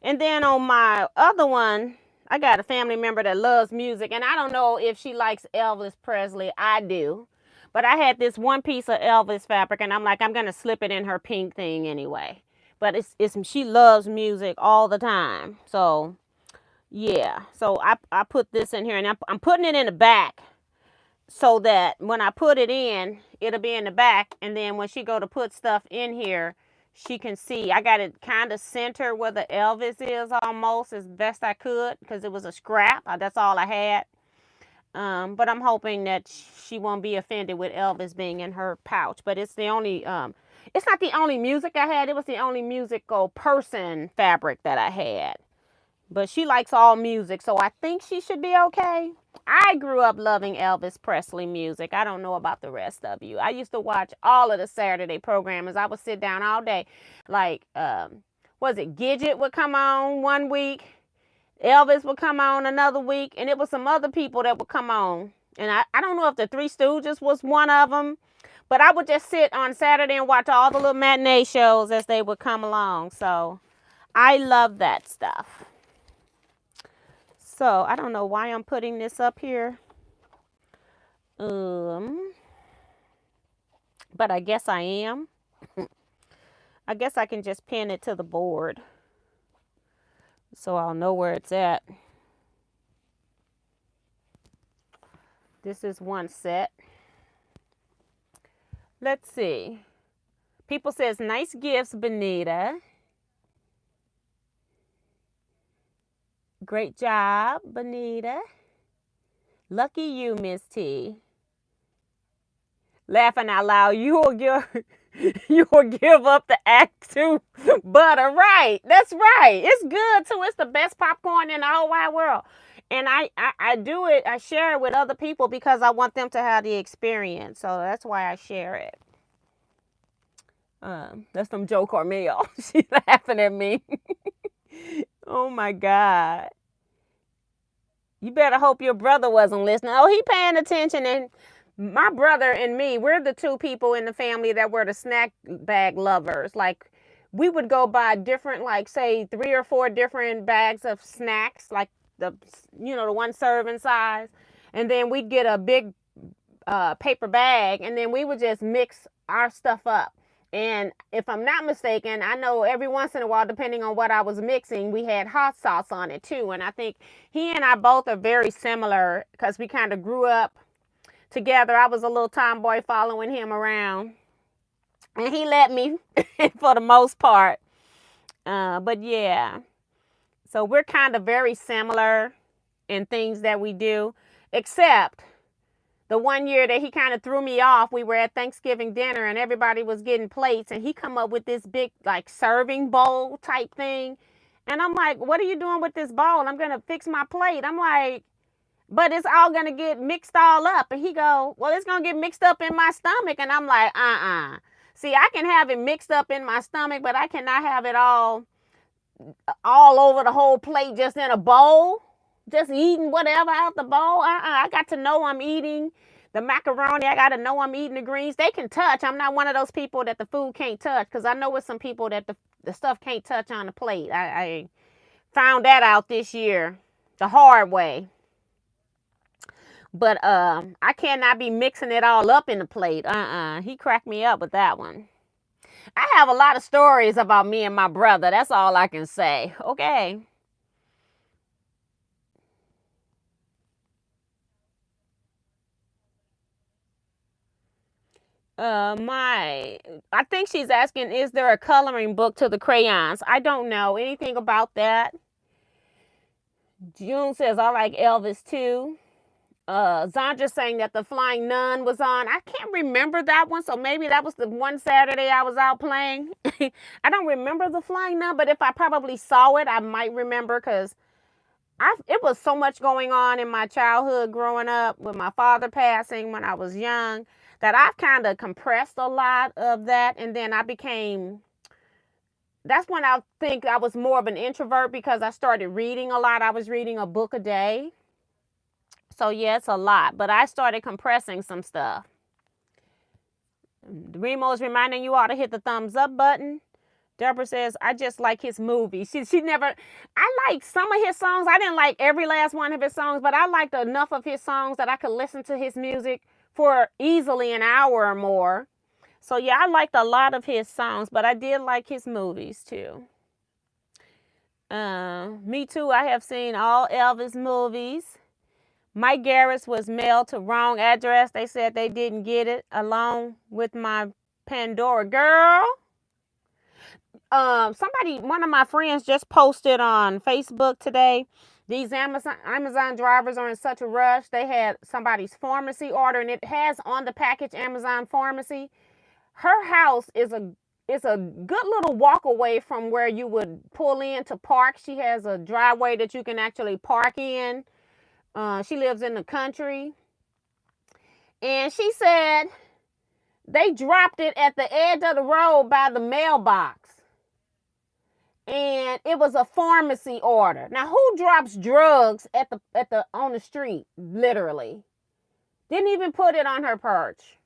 And then on my other one, I got a family member that loves music, and I don't know if she likes Elvis Presley. I do. But I had this one piece of Elvis fabric, and I'm like, I'm going to slip it in her pink thing anyway. But she loves music all the time. So, yeah. So I put this in here, and I'm putting it in the back so that when I put it in, it'll be in the back. And then when she go to put stuff in here, she can see. I got it kind of center where the Elvis is almost as best I could because it was a scrap. That's all I had. But I'm hoping that she won't be offended with Elvis being in her pouch. But it's the only, it's not the only music I had. It was the only musical person fabric that I had. But she likes all music, so I think she should be okay. I grew up loving Elvis Presley music. I don't know about the rest of you. I used to watch all of the Saturday programs. I would sit down all day. Like, was it Gidget would come on one week? Elvis would come on another week. And it was some other people that would come on. And I don't know if the Three Stooges was one of them. But I would just sit on Saturday and watch all the little matinee shows as they would come along. So I love that stuff. So, I don't know why I'm putting this up here. But I guess I am. I guess I can just pin it to the board. So I'll know where it's at. This is one set. Let's see. People says, nice gifts, Bonita. Great job, Bonita. Lucky you, Miss T. Laughing out loud, you will give up the Act 2 butter. Right. That's right. It's good too. It's the best popcorn in the whole wide world. And I do it, I share it with other people because I want them to have the experience. So that's why I share it. That's from Joe Cormel. She's laughing at me. Oh my God. You better hope your brother wasn't listening. Oh, he paying attention. And my brother and me, we're the two people in the family that were the snack bag lovers. Like, we would go buy different, like, say, 3 or 4 different bags of snacks, like the one serving size. And then we'd get a big paper bag, and then we would just mix our stuff up. And if I'm not mistaken, I know every once in a while, depending on what I was mixing, we had hot sauce on it too. And I think he and I both are very similar because we kind of grew up together. I was a little tomboy following him around, and he let me for the most part. But yeah, so we're kind of very similar in things that we do, except the one year that he kind of threw me off. We were at Thanksgiving dinner and everybody was getting plates, and he come up with this big like serving bowl type thing. And I'm like, what are you doing with this bowl? I'm going to fix my plate. I'm like, but it's all going to get mixed all up. And he go, well, it's going to get mixed up in my stomach. And I'm like, See, I can have it mixed up in my stomach, but I cannot have it all over the whole plate just in a bowl. Just eating whatever out the bowl. I got to know I'm eating the macaroni. I got to know I'm eating the greens. They can touch. I'm not one of those people that the food can't touch, because I know with some people that the stuff can't touch on the plate. I found that out this year the hard way. But I cannot be mixing it all up in the plate. He cracked me up with that one. I have a lot of stories about me and my brother. That's all I can say. Okay. I think she's asking, is there a coloring book to the crayons? I don't know anything about that. June says, I like Elvis too. Zandra saying that the Flying Nun was on. I can't remember that one, so maybe that was the one Saturday I was out playing. I don't remember the Flying Nun, but if I probably saw it, I might remember, because it was so much going on in my childhood growing up with my father passing when I was young, that I've kind of compressed a lot of that. And then that's when I think I was more of an introvert, because I started reading a lot. I was reading a book a day. So yeah, it's a lot, but I started compressing some stuff. Remo is reminding you all to hit the thumbs up button. Deborah says, I just like his movies. She never, I like some of his songs. I didn't like every last one of his songs, but I liked enough of his songs that I could listen to his music for easily an hour or more. So yeah, I liked a lot of his songs, but I did like his movies too. Me too. I have seen all Elvis movies. Mike Garris was mailed to wrong address. They said they didn't get it, along with my Pandora. Girl, one of my friends just posted on Facebook today. These Amazon drivers are in such a rush. They had somebody's pharmacy order, and it has on the package Amazon pharmacy. Her house is a good little walk away from where you would pull in to park. She has a driveway that you can actually park in. She lives in the country. And she said they dropped it at the edge of the road by the mailbox. And it was a pharmacy order. Now, who drops drugs on the street? Literally. Didn't even put it on her perch.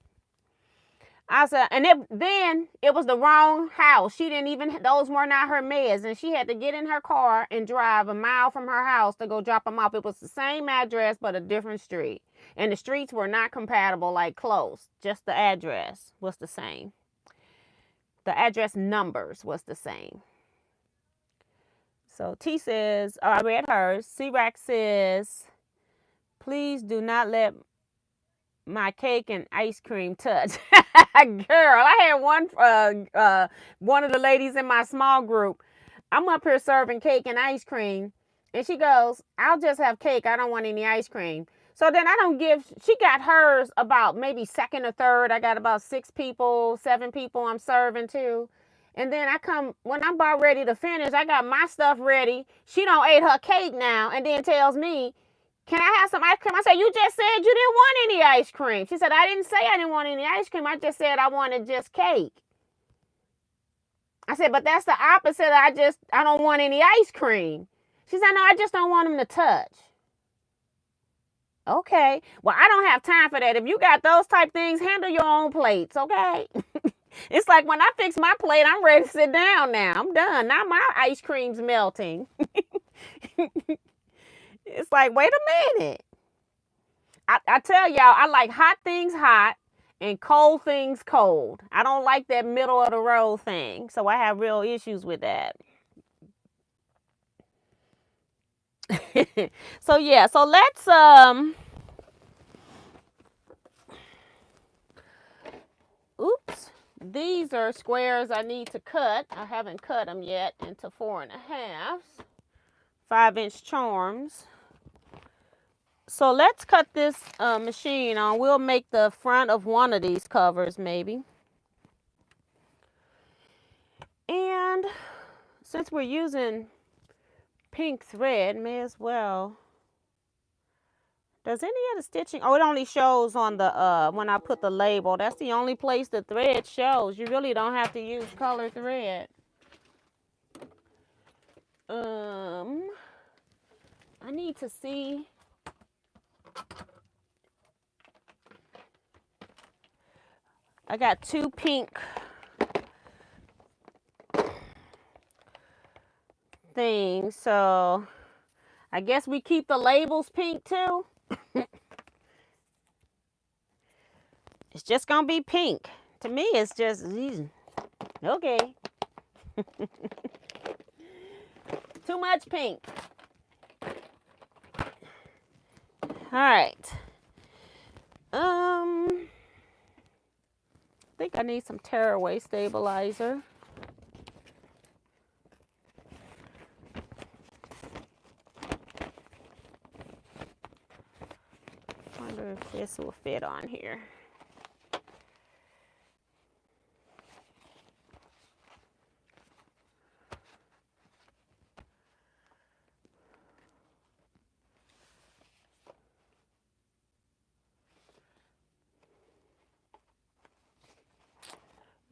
I said, and then it was the wrong house. Those were not her meds. And she had to get in her car and drive a mile from her house to go drop them off. It was the same address, but a different street. And the streets were not compatible, like close. Just the address was the same. The address numbers was the same. So T says, I read hers. C-Rack says, please do not let my cake and ice cream touch. Girl, I had one of the ladies in my small group. I'm up here serving cake and ice cream, and she goes, I'll just have cake. I don't want any ice cream. So then she got hers about maybe second or third. I got about 6 people, 7 people I'm serving to. And then when I'm about ready to finish, I got my stuff ready. She don't ate her cake now, and then tells me, can I have some ice cream? I said, you just said you didn't want any ice cream. She said, I didn't say I didn't want any ice cream. I just said I wanted just cake. I said, but that's the opposite. I don't want any ice cream. She said, no, I just don't want them to touch. Okay. Well, I don't have time for that. If you got those type things, handle your own plates, okay? It's like when I fix my plate, I'm ready to sit down now. I'm done. Now my ice cream's melting. It's like, wait a minute. I tell y'all, I like hot things hot and cold things cold. I don't like that middle of the road thing. So I have real issues with that. So yeah, so let's oops. These are squares I need to cut. I haven't cut them yet into 4.5, 5-inch charms. So let's cut this machine on. We'll make the front of one of these covers maybe. And since we're using pink thread, may as well. Does any of the stitching? Oh, it only shows on the when I put the label. That's the only place the thread shows. You really don't have to use color thread. I need to see. I got 2 pink things, so I guess we keep the labels pink too. It's just gonna be pink. To me, it's just okay. Too much pink. All right. I think I need some tearaway stabilizer. Wonder if this will fit on here.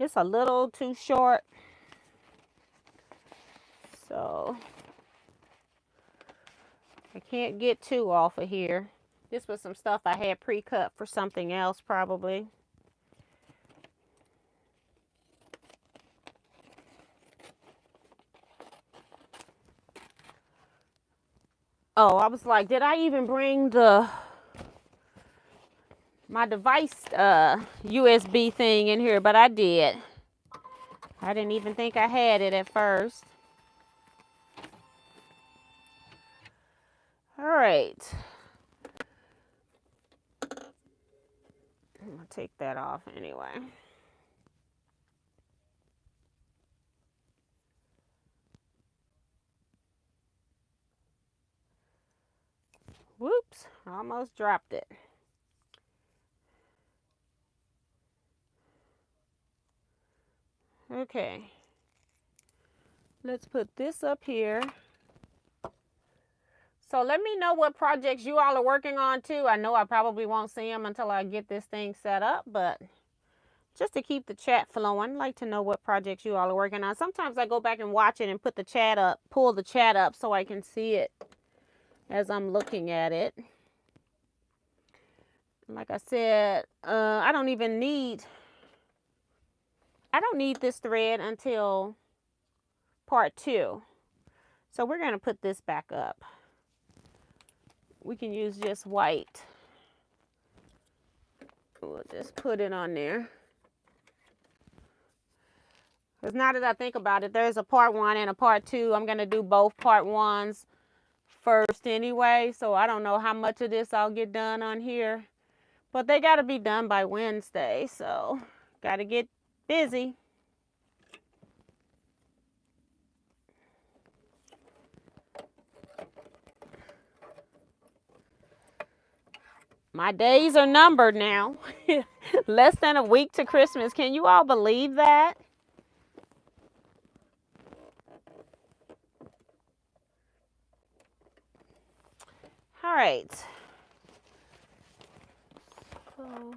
It's a little too short, so I can't get 2 off of here. This was some stuff I had pre-cut for something else probably. Oh, I was like, did I even bring my device USB thing in here? But I did. I didn't even think I had it at first. All right. I'm gonna take that off anyway. Whoops, I almost dropped it. Okay. Let's put this up here. So let me know what projects you all are working on too. I know I probably won't see them until I get this thing set up, but just to keep the chat flowing, I'd like to know what projects you all are working on. Sometimes I go back and watch it and put the chat up, pull the chat up so I can see it as I'm looking at it. Like I said, I don't need this thread until part 2. So we're going to put this back up. We can use just white. We'll just put it on there. Because now that I think about it, there's a part 1 and a part 2. I'm going to do both part 1s first anyway. So I don't know how much of this I'll get done on here. But they got to be done by Wednesday. So got to get busy. My days are numbered now. Less than a week to Christmas. Can you all believe that? All right. So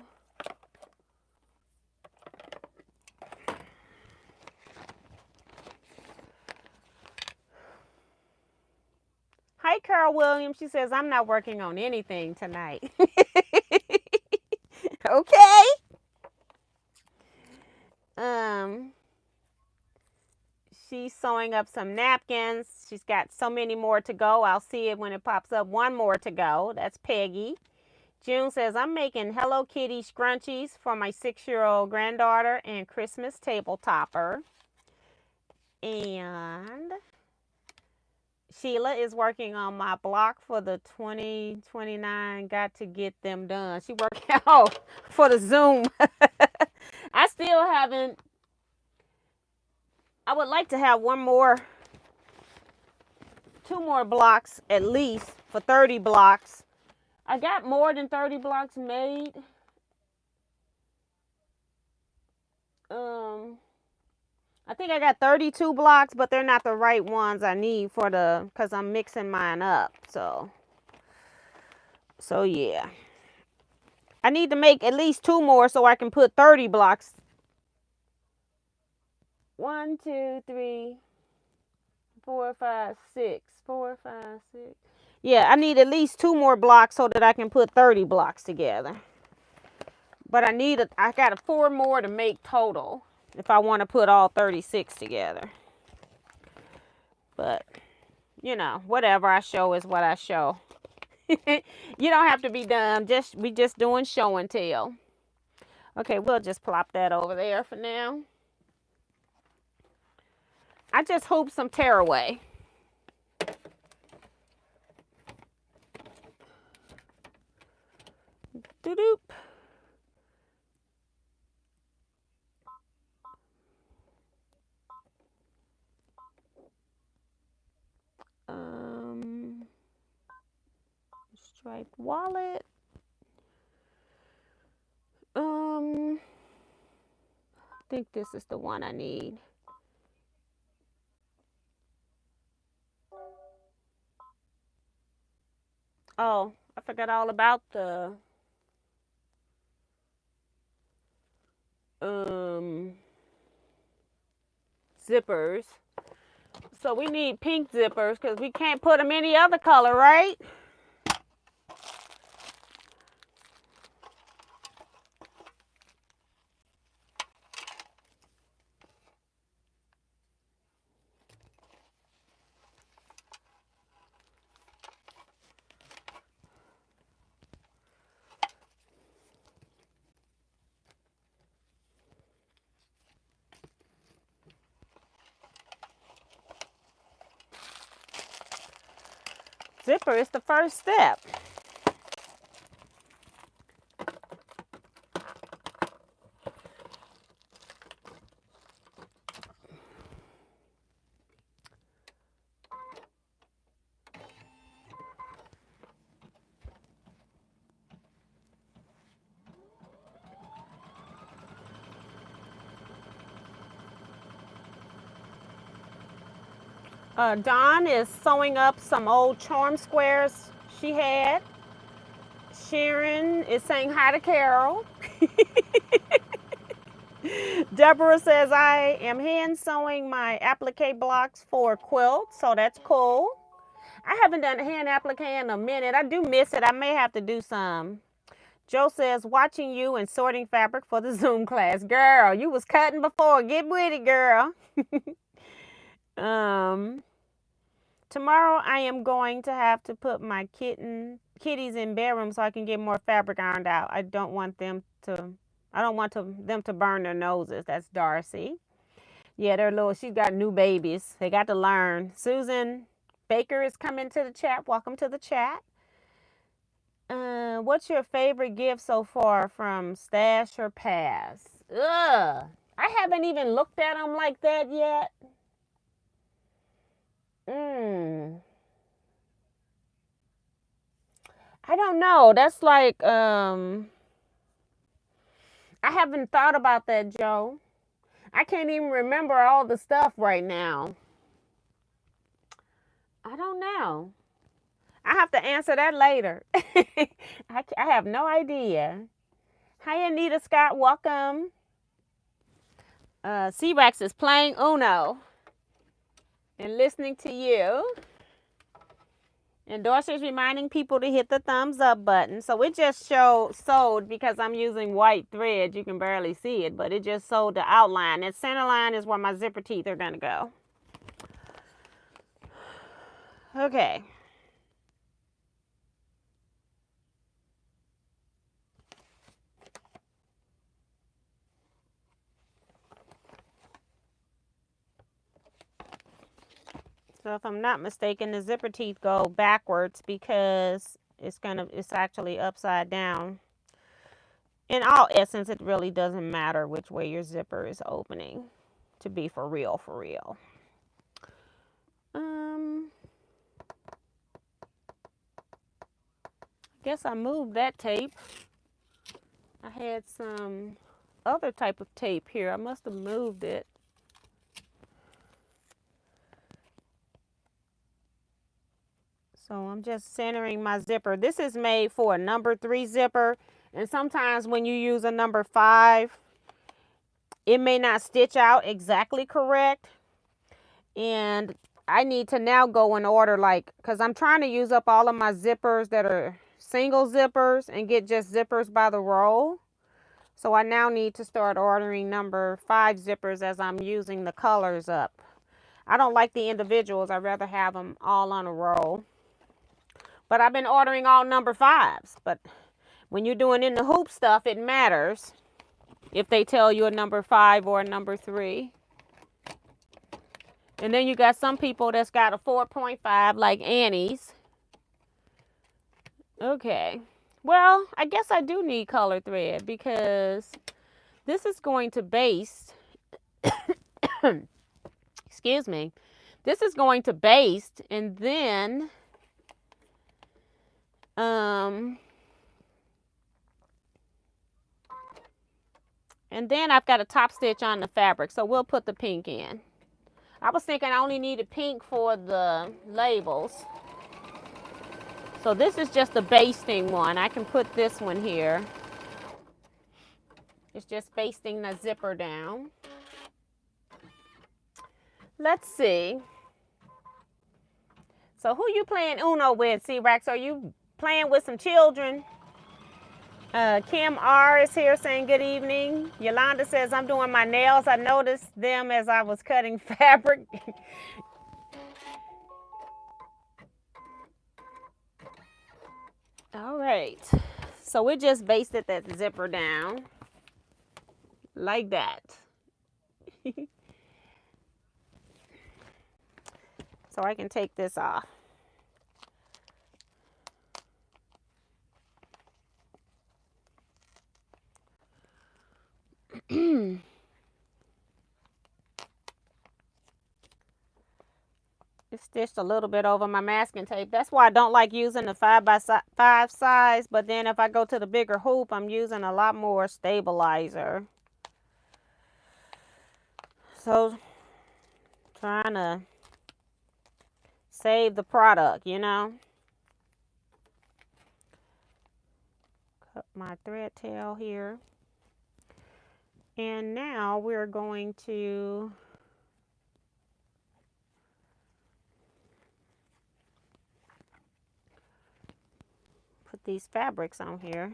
Carol Williams, she says, I'm not working on anything tonight. Okay. Um, she's sewing up some napkins. She's got so many more to go. I'll see it when it pops up. One more to go. That's Peggy. June says, I'm making Hello Kitty scrunchies for my 6-year-old granddaughter and Christmas table topper. And Sheila is working on my block for the 2029. Got to get them done. She working out for the Zoom. I still haven't. I would like to have two more blocks at least for 30 blocks. I got more than 30 blocks made. I think I got 32 blocks, but they're not the right ones I need because I'm mixing mine up. So yeah. I need to make at least 2 more so I can put 30 blocks. 1, 2, 3, 4, 5, 6. 4, 5, 6. Yeah, I need at least 2 more blocks so that I can put 30 blocks together. But I got 4 more to make total if I want to put all 36 together. But, whatever I show is what I show. You don't have to be done. We just doing show and tell. Okay, we'll just plop that over there for now. I just hooped some tearaway. Doop. Striped wallet. I think this is the one I need. Oh, I forgot all about the zippers. So we need pink zippers because we can't put them any other color, right? Zipper is the first step. Dawn is sewing up some old charm squares she had. Sharon is saying hi to Carol. Deborah says, I am hand sewing my applique blocks for quilts, so that's cool. I haven't done a hand applique in a minute. I do miss it. I may have to do some. Joe says, watching you and sorting fabric for the Zoom class. Girl, you was cutting before. Get with it, girl. Tomorrow I am going to have to put my kitties in bedroom so I can get more fabric ironed out. I don't want them to burn their noses. That's Darcy. Yeah, they're little. She's got new babies. They got to learn. Susan Baker is coming to the chat. Welcome to the chat. What's your favorite gift so far from Stash or Pass? I haven't even looked at them like that yet. I don't know. That's like, I haven't thought about that, Joe. I can't even remember all the stuff right now. I don't know. I have to answer that later. I have no idea. Hi, Anita Scott. Welcome. C-Rex is playing Uno and listening to you. Endorser's reminding people to hit the thumbs up button. So it just sewed because I'm using white thread. You can barely see it, but it just sewed the outline. That center line is where my zipper teeth are going to go. Okay. So if I'm not mistaken, the zipper teeth go backwards because it's actually upside down. In all essence, it really doesn't matter which way your zipper is opening, to be for real, for real. Guess I moved that tape. I had some other type of tape here. I must have moved it. So I'm just centering my zipper. This is made for a number 3 zipper. And sometimes when you use a number 5, it may not stitch out exactly correct. And I need to now go in order, like, because I'm trying to use up all of my zippers that are single zippers and get just zippers by the roll. So I now need to start ordering number 5 zippers as I'm using the colors up. I don't like the individuals. I'd rather have them all on a roll. But I've been ordering all number 5s. But when you're doing in the hoop stuff, it matters if they tell you a number 5 or a number 3. And then you got some people that's got a 4.5 like Annie's. Okay. Well, I guess I do need color thread because this is going to baste. Excuse me. This is going to baste and then I've got a top stitch on the fabric, so we'll put the pink in. I was thinking I only needed pink for the labels. So this is just a basting one. I can put this one here. It's just basting the zipper down. Let's see. So who you playing Uno with, C-Rex? Are you playing with some children? Kim R is here saying good evening. Yolanda says, I'm doing my nails. I noticed them as I was cutting fabric. All right. So we just basted that zipper down like that. So I can take this off. It's stitched a little bit over my masking tape. That's why I don't like using the 5x5 size. But then if I go to the bigger hoop, I'm using a lot more stabilizer. So trying to save the product, you know. Cut my thread tail here. And now we're going to put these fabrics on here.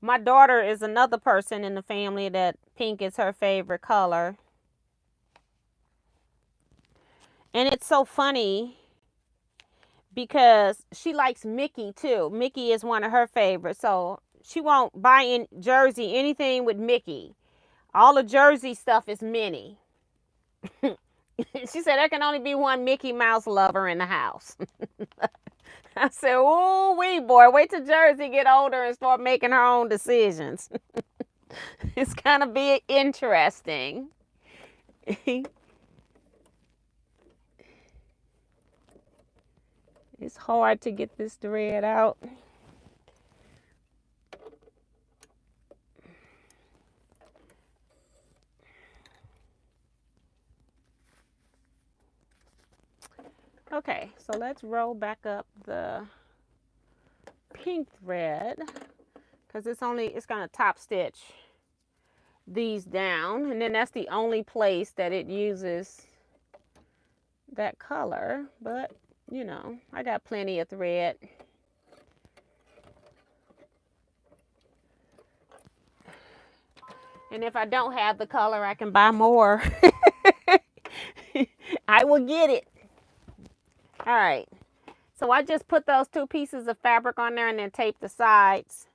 My daughter is another person in the family that pink is her favorite color. And it's so funny because she likes Mickey too. Mickey is one of her favorites. So she won't buy in Jersey anything with Mickey. All the Jersey stuff is Minnie. She said there can only be one Mickey Mouse lover in the house. I said, oh, wee boy, wait till Jersey get older and start making her own decisions. It's gonna be interesting. It's hard to get this thread out. Okay, so let's roll back up the pink thread because it's gonna top stitch these down, and then that's the only place that it uses that color, but you know, I got plenty of thread. And if I don't have the color, I can buy more. I will get it. All right. So I just put those 2 pieces of fabric on there and then tape the sides.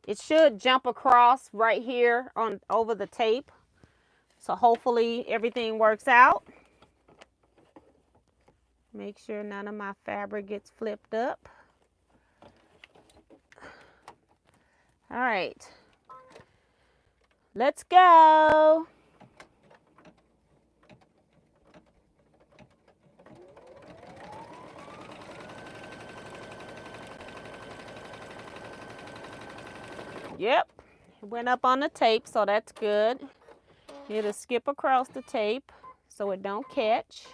It should jump across right here on over the tape. So hopefully everything works out. Make sure none of my fabric gets flipped up. All right. Let's go. Yep, it went up on the tape, so that's good. It'll skip across the tape so it don't catch.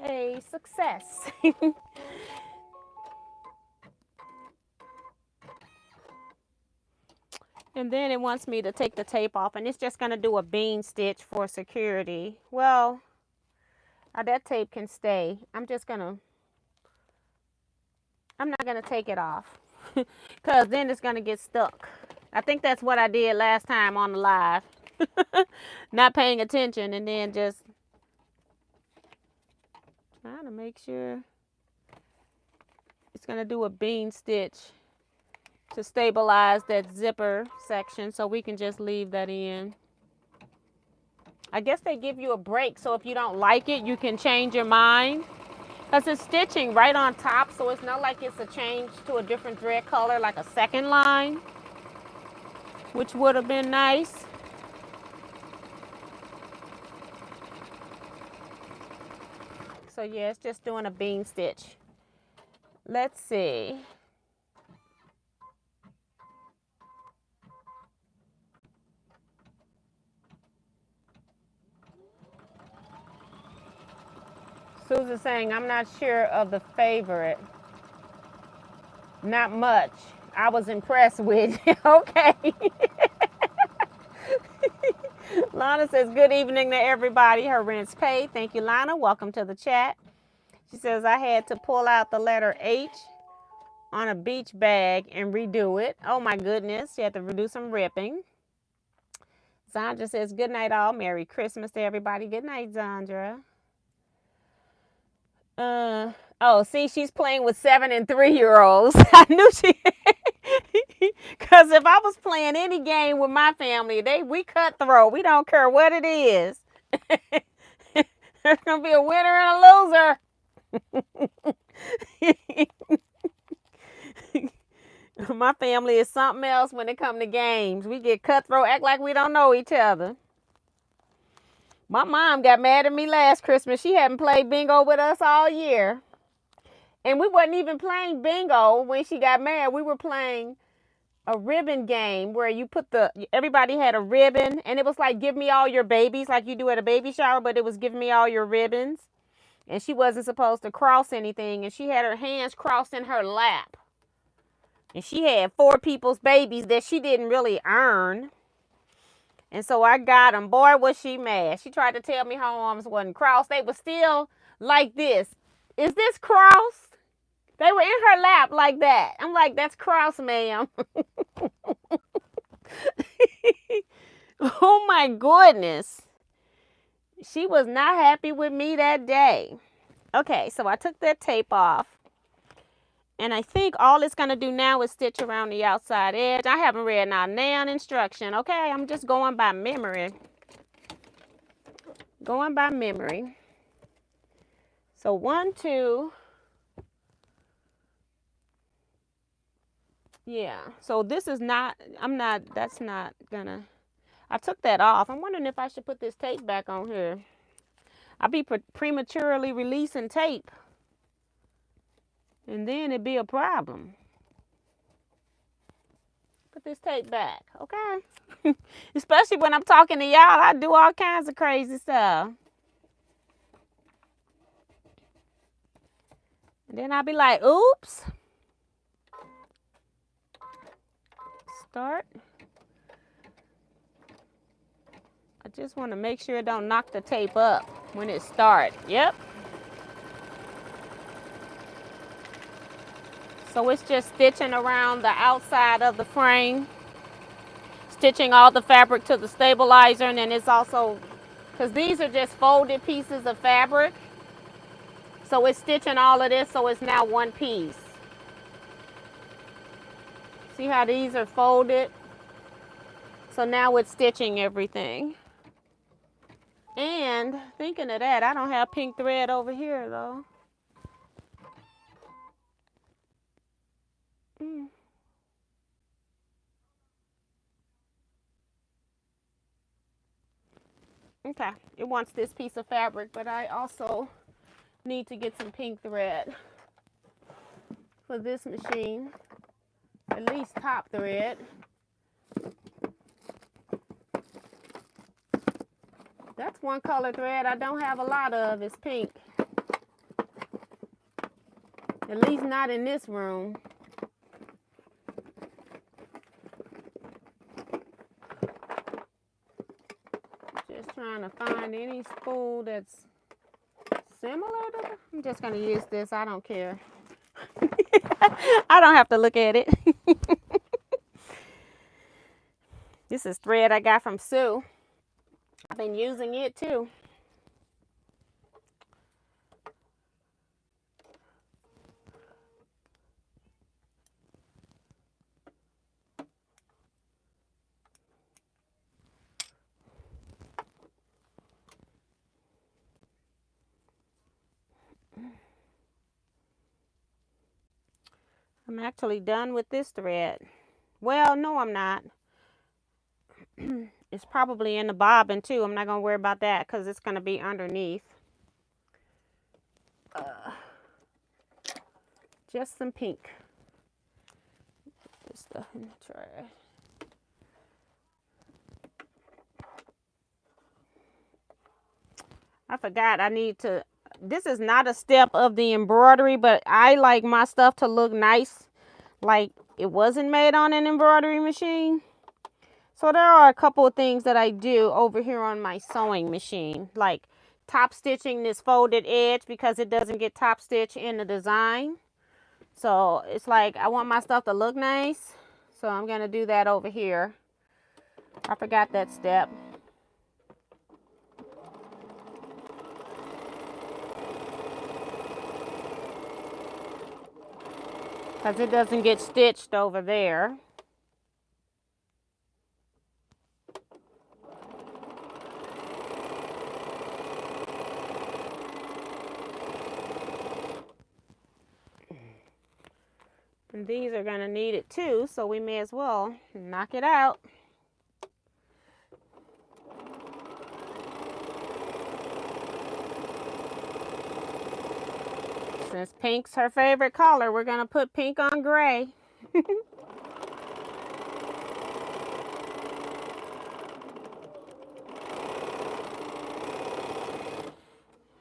Yay, success. And then it wants me to take the tape off, and it's just going to do a bean stitch for security. Well, that tape can stay. I'm not going to take it off because then it's going to get stuck. I think that's what I did last time on the live. Not paying attention and then just trying to make sure. It's going to do a bean stitch to stabilize that zipper section, so we can just leave that in. I guess they give you a break, so if you don't like it, you can change your mind. Because it's stitching right on top, so it's not like it's a change to a different thread color, like a second line, which would have been nice. So yeah, it's just doing a bean stitch. Let's see. Susan saying, I'm not sure of the favorite. Not much. I was impressed with you. Okay. Lana says, good evening to everybody. Her rent's paid. Thank you, Lana. Welcome to the chat. She says, I had to pull out the letter H on a beach bag and redo it. Oh my goodness. She had to redo some ripping. Zandra says, good night all. Merry Christmas to everybody. Good night, Zandra. Oh, see, she's playing with 7 and 3-year-olds. I knew she, because if I was playing any game with my family, we cutthroat. We don't care what it is. There's gonna be a winner and a loser. My family is something else when it comes to games. We get cutthroat, act like we don't know each other. My mom got mad at me last Christmas. She hadn't played bingo with us all year. And we wasn't even playing bingo when she got mad. We were playing a ribbon game where you put everybody had a ribbon, and it was like, give me all your babies, like you do at a baby shower, but it was give me all your ribbons. And she wasn't supposed to cross anything, and she had her hands crossed in her lap. And she had 4 people's babies that she didn't really earn. And so I got them. Boy, was she mad. She tried to tell me her arms wasn't crossed. They were still like this. Is this crossed? They were in her lap like that. I'm like, that's crossed, ma'am. Oh my goodness. She was not happy with me that day. Okay, so I took that tape off. And I think all it's going to do now is stitch around the outside edge. I haven't read now instruction. Okay, I'm just going by memory. Going by memory. So 1, 2. Yeah, so this is not, that's not gonna, I took that off. I'm wondering if I should put this tape back on here. I'll be prematurely releasing tape. And then it'd be a problem. Put this tape back, okay? Especially when I'm talking to y'all, I do all kinds of crazy stuff. And then I'll be like, oops. Start. I just want to make sure it don't knock the tape up when it starts. Yep. So it's just stitching around the outside of the frame, stitching all the fabric to the stabilizer, and then it's also, because these are just folded pieces of fabric, so it's stitching all of this so it's now one piece. See how these are folded? So now it's stitching everything. And thinking of that, I don't have pink thread over here though. Okay, it wants this piece of fabric, but I also need to get some pink thread for this machine, at least top thread. That's one color thread I don't have a lot of, is pink. At least not in this room. Just trying to find any spool that's similar to that. I'm just going to use this. I don't care. I don't have to look at it. This is thread I got from Sue. I've been using it too. I'm actually done with this thread. Well, no, I'm not. It's probably in the bobbin too. I'm not going to worry about that because it's going to be underneath. Just some pink. Put this stuff in the trash. I forgot I need to, this is not a step of the embroidery, but I like my stuff to look nice, like it wasn't made on an embroidery machine. So there are a couple of things that I do over here on my sewing machine, like top stitching this folded edge because it doesn't get top stitch in the design. So it's like I want my stuff to look nice, so I'm going to do that over here. I forgot that step. Because it doesn't get stitched over there. And these are going to need it too, so we may as well knock it out. Since pink's her favorite color, we're going to put pink on gray.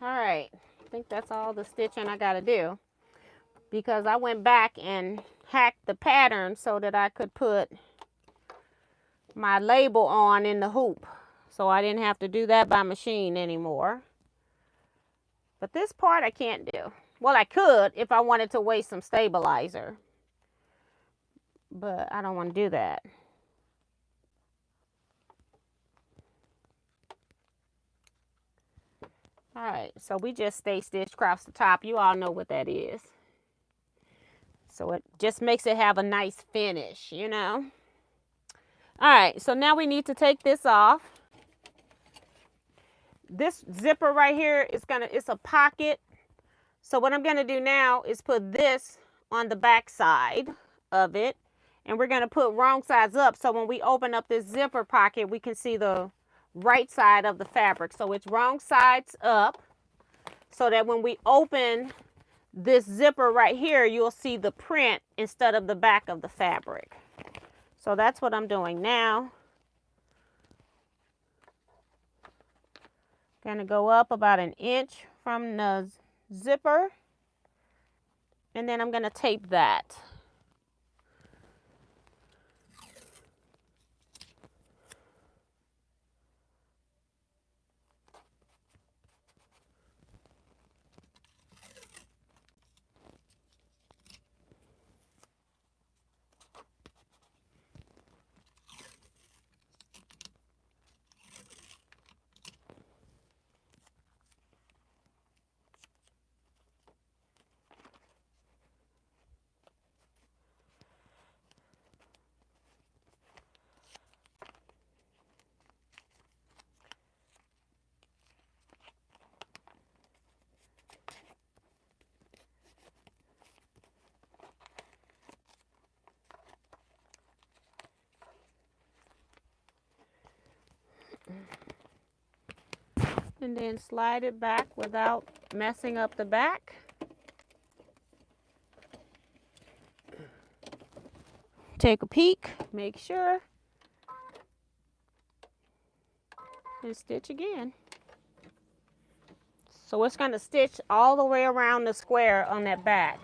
Alright, I think that's all the stitching I got to do. Because I went back and hacked the pattern so that I could put my label on in the hoop. So I didn't have to do that by machine anymore. But this part I can't do. Well, I could if I wanted to waste some stabilizer. But I don't want to do that. Alright, so we just stay stitched across the top. You all know what that is. So it just makes it have a nice finish, you know. Alright, so now we need to take this off. This zipper right here is it's a pocket. So what I'm gonna do now is put this on the back side of it. And we're gonna put wrong sides up. So when we open up this zipper pocket, we can see the right side of the fabric. So it's wrong sides up. So that when we open this zipper right here, you'll see the print instead of the back of the fabric. So that's what I'm doing now. Gonna go up about an inch from the zipper, and then I'm gonna tape that. And then slide it back without messing up the back. Take a peek, make sure, and stitch again. So it's going to stitch all the way around the square on that back.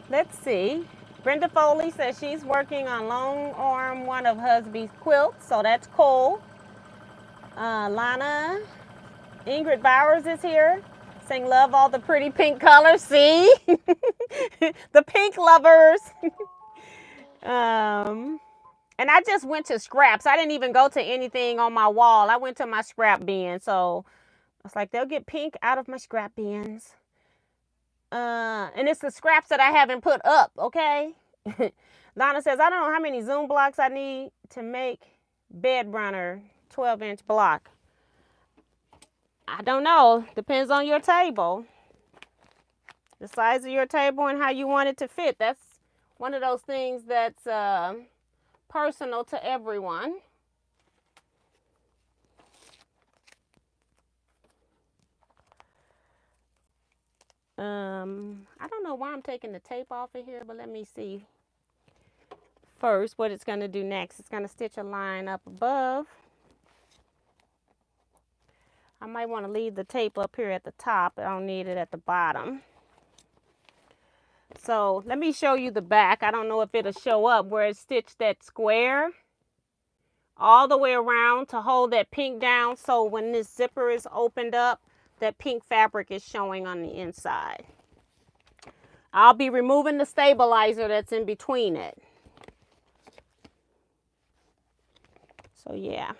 Let's see. Brenda Foley says she's working on long arm one of husband's quilts, so that's cool. Lana, Ingrid Bowers is here, saying love all the pretty pink colors. See? The pink lovers. And I just went to scraps. I didn't even go to anything on my wall. I went to my scrap bin. So I was like, they'll get pink out of my scrap bins. And it's the scraps that I haven't put up, okay? Lana says, I don't know how many Zoom blocks I need to make bed runner 12-inch block. I don't know. Depends on your table. The size of your table and how you want it to fit. That's one of those things that's personal to everyone. I don't know why I'm taking the tape off of here, but let me see first what it's going to do next. It's going to stitch a line up above. I might want to leave the tape up here at the top. I don't need it at the bottom. So let me show you the back. I don't know if it'll show up where it stitched that square all the way around to hold that pink down. So when this zipper is opened up, that pink fabric is showing on the inside. I'll be removing the stabilizer that's in between it. So yeah.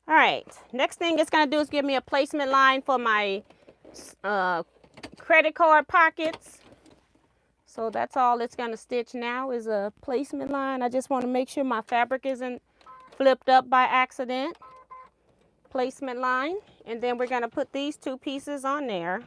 All right. Next thing it's going to do is give me a placement line for my credit card pockets. So that's all it's going to stitch now is a placement line. I just want to make sure my fabric isn't flipped up by accident. Placement line. And then we're going to put these two pieces on there.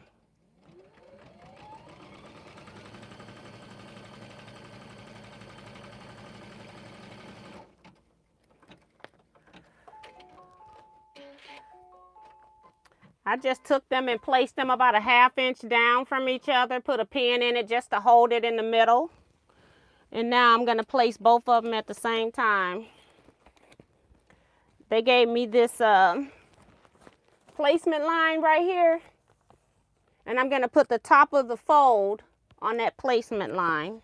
I just took them and placed them about a ½ inch down from each other, put a pin in it just to hold it in the middle. And now I'm going to place both of them at the same time. They gave me this placement line right here. And I'm going to put the top of the fold on that placement line.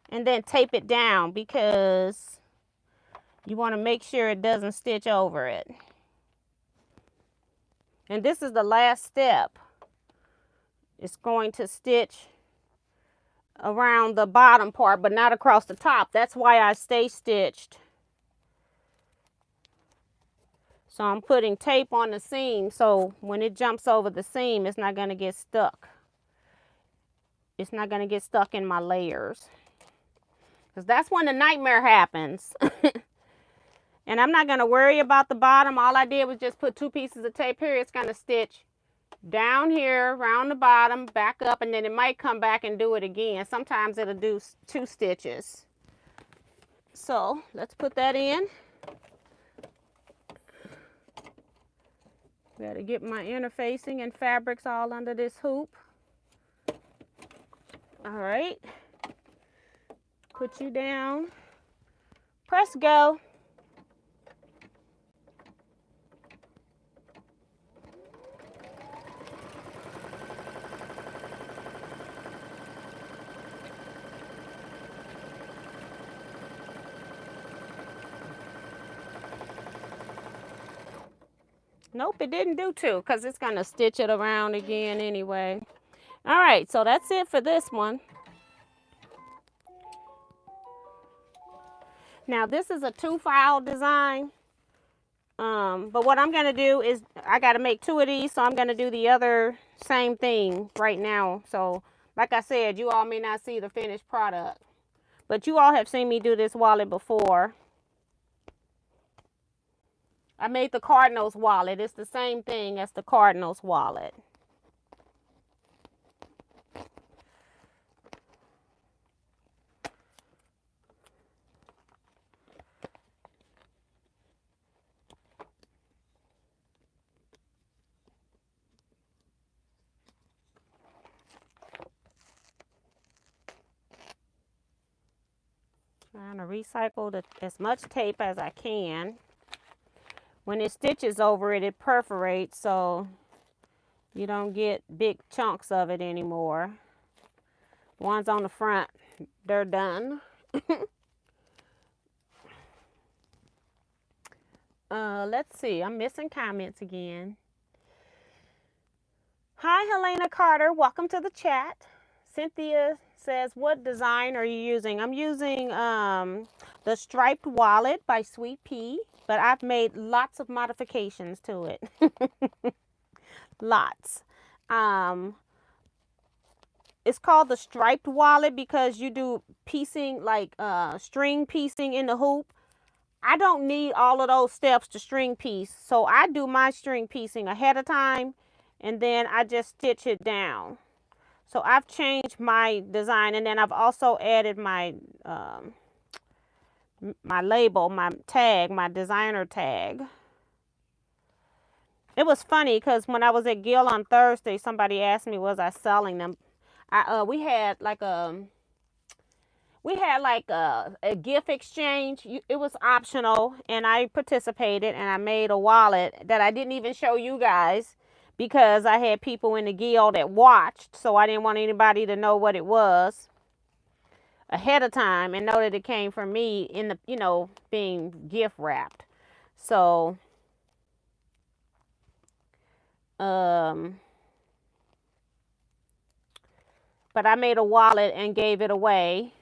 And then tape it down because you want to make sure it doesn't stitch over it. And this is the last step. It's going to stitch around the bottom part, but not across the top. That's why I stay stitched. So I'm putting tape on the seam so when it jumps over the seam, it's not going to get stuck. It's not going to get stuck in my layers. Because that's when the nightmare happens. And I'm not going to worry about the bottom. All I did was just put 2 pieces of tape here. It's going to stitch down here, around the bottom, back up, and then it might come back and do it again. Sometimes it'll do 2 stitches. So let's put that in. Got to get my interfacing and fabrics all under this hoop. All right. Put you down. Press go. Nope, it didn't do two because it's going to stitch it around again anyway. All right, so that's it for this one. Now, this is a 2-file design. But what I'm going to do is I got to make 2 of these, so I'm going to do the other same thing right now. So, like I said, you all may not see the finished product. But you all have seen me do this wallet before. I made the Cardinals wallet. It's the same thing as the Cardinals wallet. Trying to recycle as much tape as I can. When it stitches over it, it perforates, so you don't get big chunks of it anymore. Ones on the front, they're done. Let's see. I'm missing comments again. Hi, Helena Carter. Welcome to the chat. Cynthia says, what design are you using? I'm using the striped wallet by Sweet Pea, but I've made lots of modifications to it. Lots. It's called the striped wallet because you do piecing, like string piecing in the hoop. I don't need all of those steps to string piece, so I do my string piecing ahead of time, and then I just stitch it down. So I've changed my design, and then I've also added my my label, my tag, my designer tag. It was funny because when I was at Gill on Thursday, somebody asked me, was I selling them? We had like a gift exchange. It was optional, and I participated, and I made a wallet that I didn't even show you guys because I had people in the guild that watched, so I didn't want anybody to know what it was ahead of time and know that it came from me in the, being gift wrapped. So, but I made a wallet and gave it away.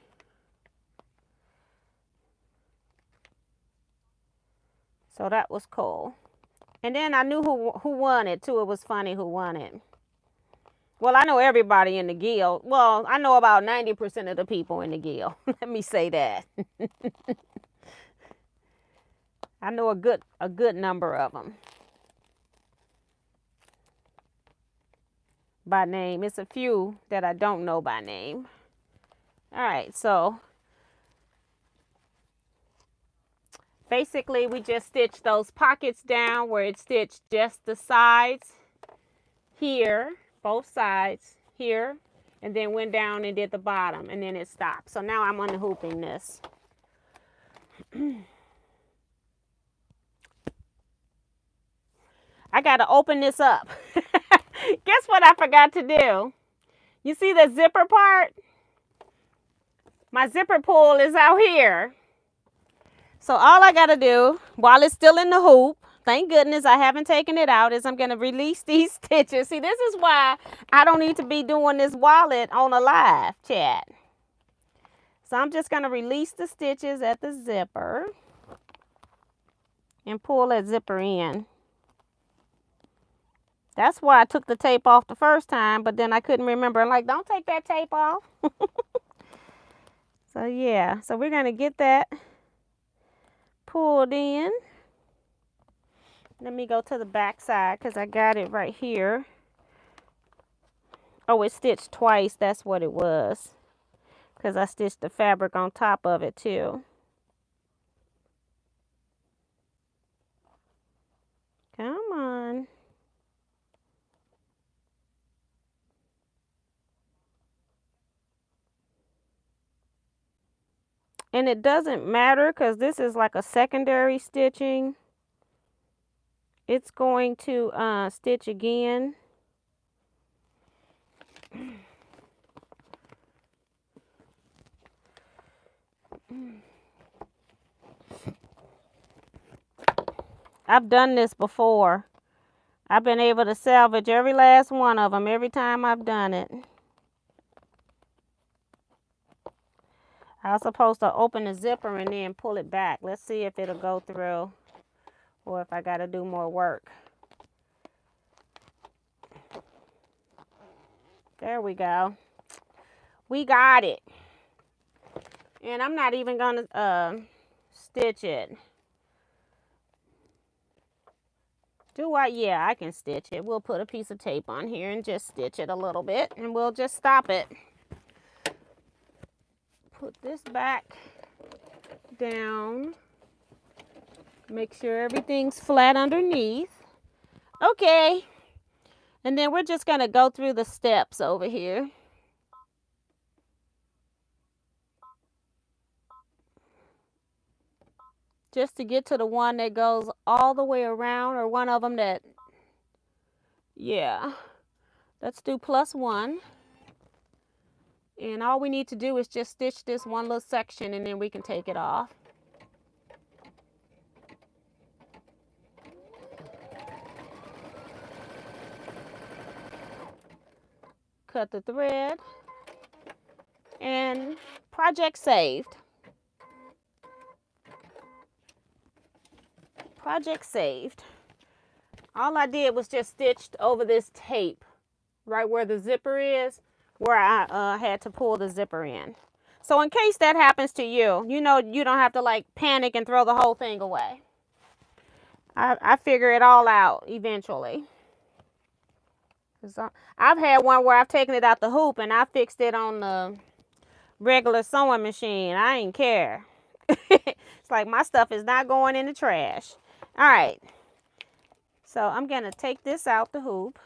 So that was cool. And then I knew who won it too. It was funny who won it. Well, I know everybody in the guild. Well, I know about 90% of the people in the guild. Let me say that. I know a good number of them by name. It's a few that I don't know by name. All right, so basically we just stitch those pockets down where it stitched just the sides here, both sides here, and then went down and did the bottom, and then it stopped. So now I'm unhooping this. I got to open this up. Guess what I forgot to do? You see the zipper part? My zipper pull is out here. So all I got to do while it's still in the hoop, thank goodness I haven't taken it out, is I'm going to release these stitches. See, this is why I don't need to be doing this wallet on a live chat. So I'm just going to release the stitches at the zipper and pull that zipper in. That's why I took the tape off the first time, but then I couldn't remember. I'm like, don't take that tape off. So yeah, so we're going to get that pulled in. Let me go to the back side because I got it right here. Oh, it stitched twice. That's what it was. Because I stitched the fabric on top of it too. Come on. And it doesn't matter because this is like a secondary stitching. It's going to stitch again. I've done this before. I've been able to salvage every last one of them every time I've done it. I was supposed to open the zipper and then pull it back. Let's see if it'll go through or if I got to do more work. There we go. We got it. And I'm not even going to stitch it. Do I? Yeah, I can stitch it. We'll put a piece of tape on here and just stitch it a little bit, and we'll just stop it. Put this back down. Make sure everything's flat underneath. Okay. And then we're just going to go through the steps over here. Just to get to the one that goes all the way around, or one of them that, yeah. Let's do +1. And all we need to do is just stitch this one little section and then we can take it off. Cut the thread. And project saved. Project saved. All I did was just stitched over this tape right where the zipper is, where I had to pull the zipper in. So in case that happens to you, you know, you don't have to like panic and throw the whole thing away. I figure it all out eventually. I've had one where I've taken it out the hoop and I fixed it on the regular sewing machine. I ain't care. It's like my stuff is not going in the trash. All right. So I'm going to take this out the hoop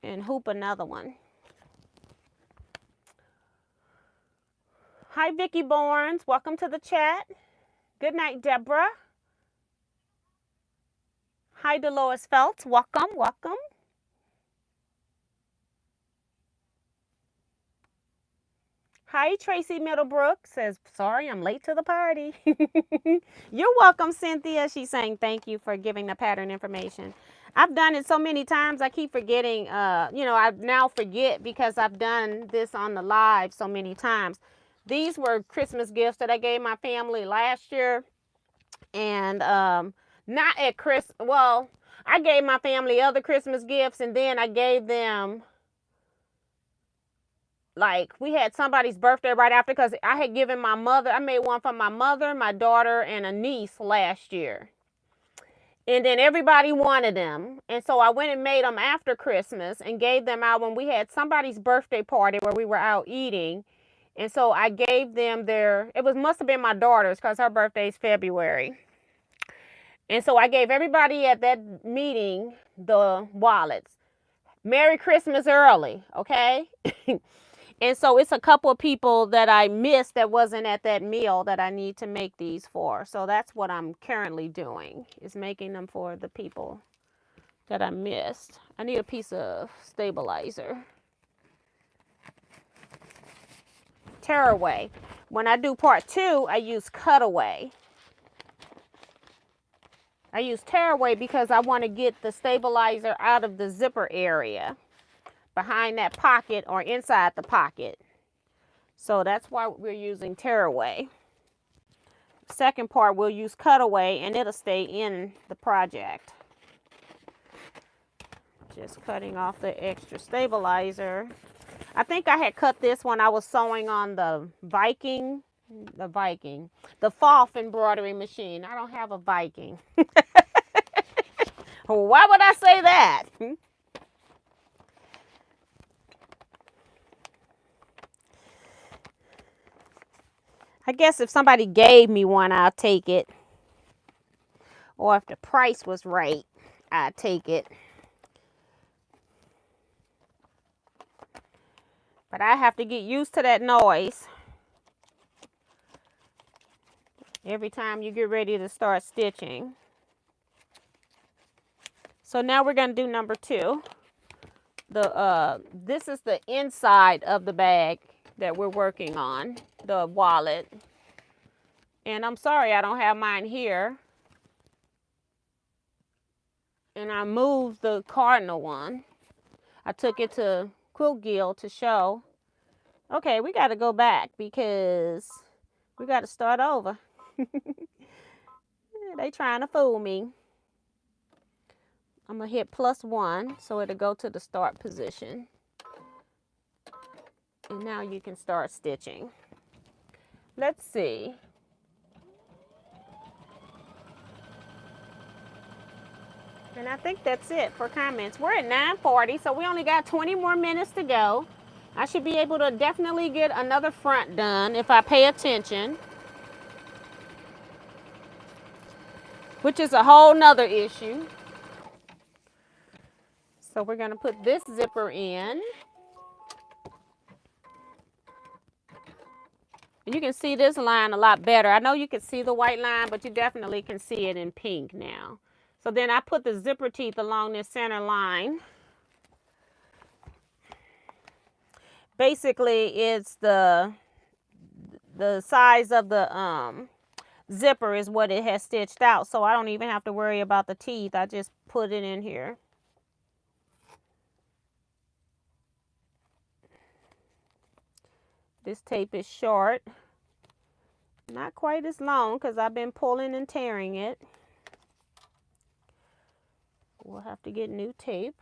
and hoop another one. Hi, Vicky Barnes. Welcome to the chat. Good night, Deborah. Hi, Dolores Feltz. Welcome, welcome. Hi, Tracy Middlebrook. Says, sorry, I'm late to the party. You're welcome, Cynthia. She's saying thank you for giving the pattern information. I've done it so many times, I keep forgetting. You know, I now forget because I've done this on the live so many times. These were Christmas gifts that I gave my family last year. And not at Christmas. Well, I gave my family other Christmas gifts, and then I gave them, like, we had somebody's birthday right after, because I had given my mother, I made one for my mother, my daughter, and a niece last year. And then everybody wanted them. And so I went and made them after Christmas and gave them out when we had somebody's birthday party where we were out eating. And so I gave them their, must have been my daughter's because her birthday's February. And so I gave everybody at that meeting the wallets. Merry Christmas early, okay? And so it's a couple of people that I missed that wasn't at that meal that I need to make these for. So that's what I'm currently doing, is making them for the people that I missed. I need a piece of stabilizer. Tearaway. When I do part 2, I use cutaway. I use tearaway because I want to get the stabilizer out of the zipper area, behind that pocket or inside the pocket. So that's why we're using tearaway. Second part, we'll use cutaway and it'll stay in the project. Just cutting off the extra stabilizer. I think I had cut this when I was sewing on the Falf embroidery machine. I don't have a Viking. Why would I say that? I guess if somebody gave me one, I'll take it. Or if the price was right, I'd take it. If But I have to get used to that noise every time you get ready to start stitching. So now we're going to do number 2. This is the inside of the bag that we're working on, the wallet. And I'm sorry I don't have mine here. And I moved the cardinal one. I took it to Quilt Guild to show. Okay, we got to go back because we got to start over. They trying to fool me. I'm going to hit +1 so it'll go to the start position. And now you can start stitching. Let's see. And I think that's it for comments. We're at 9:40, so we only got 20 more minutes to go. I should be able to definitely get another front done if I pay attention. Which is a whole nother issue. So we're going to put this zipper in. And you can see this line a lot better. I know you can see the white line, but you definitely can see it in pink now. So then I put the zipper teeth along this center line. Basically, it's the size of the zipper is what it has stitched out. So I don't even have to worry about the teeth. I just put it in here. This tape is short. Not quite as long because I've been pulling and tearing it. We'll have to get new tape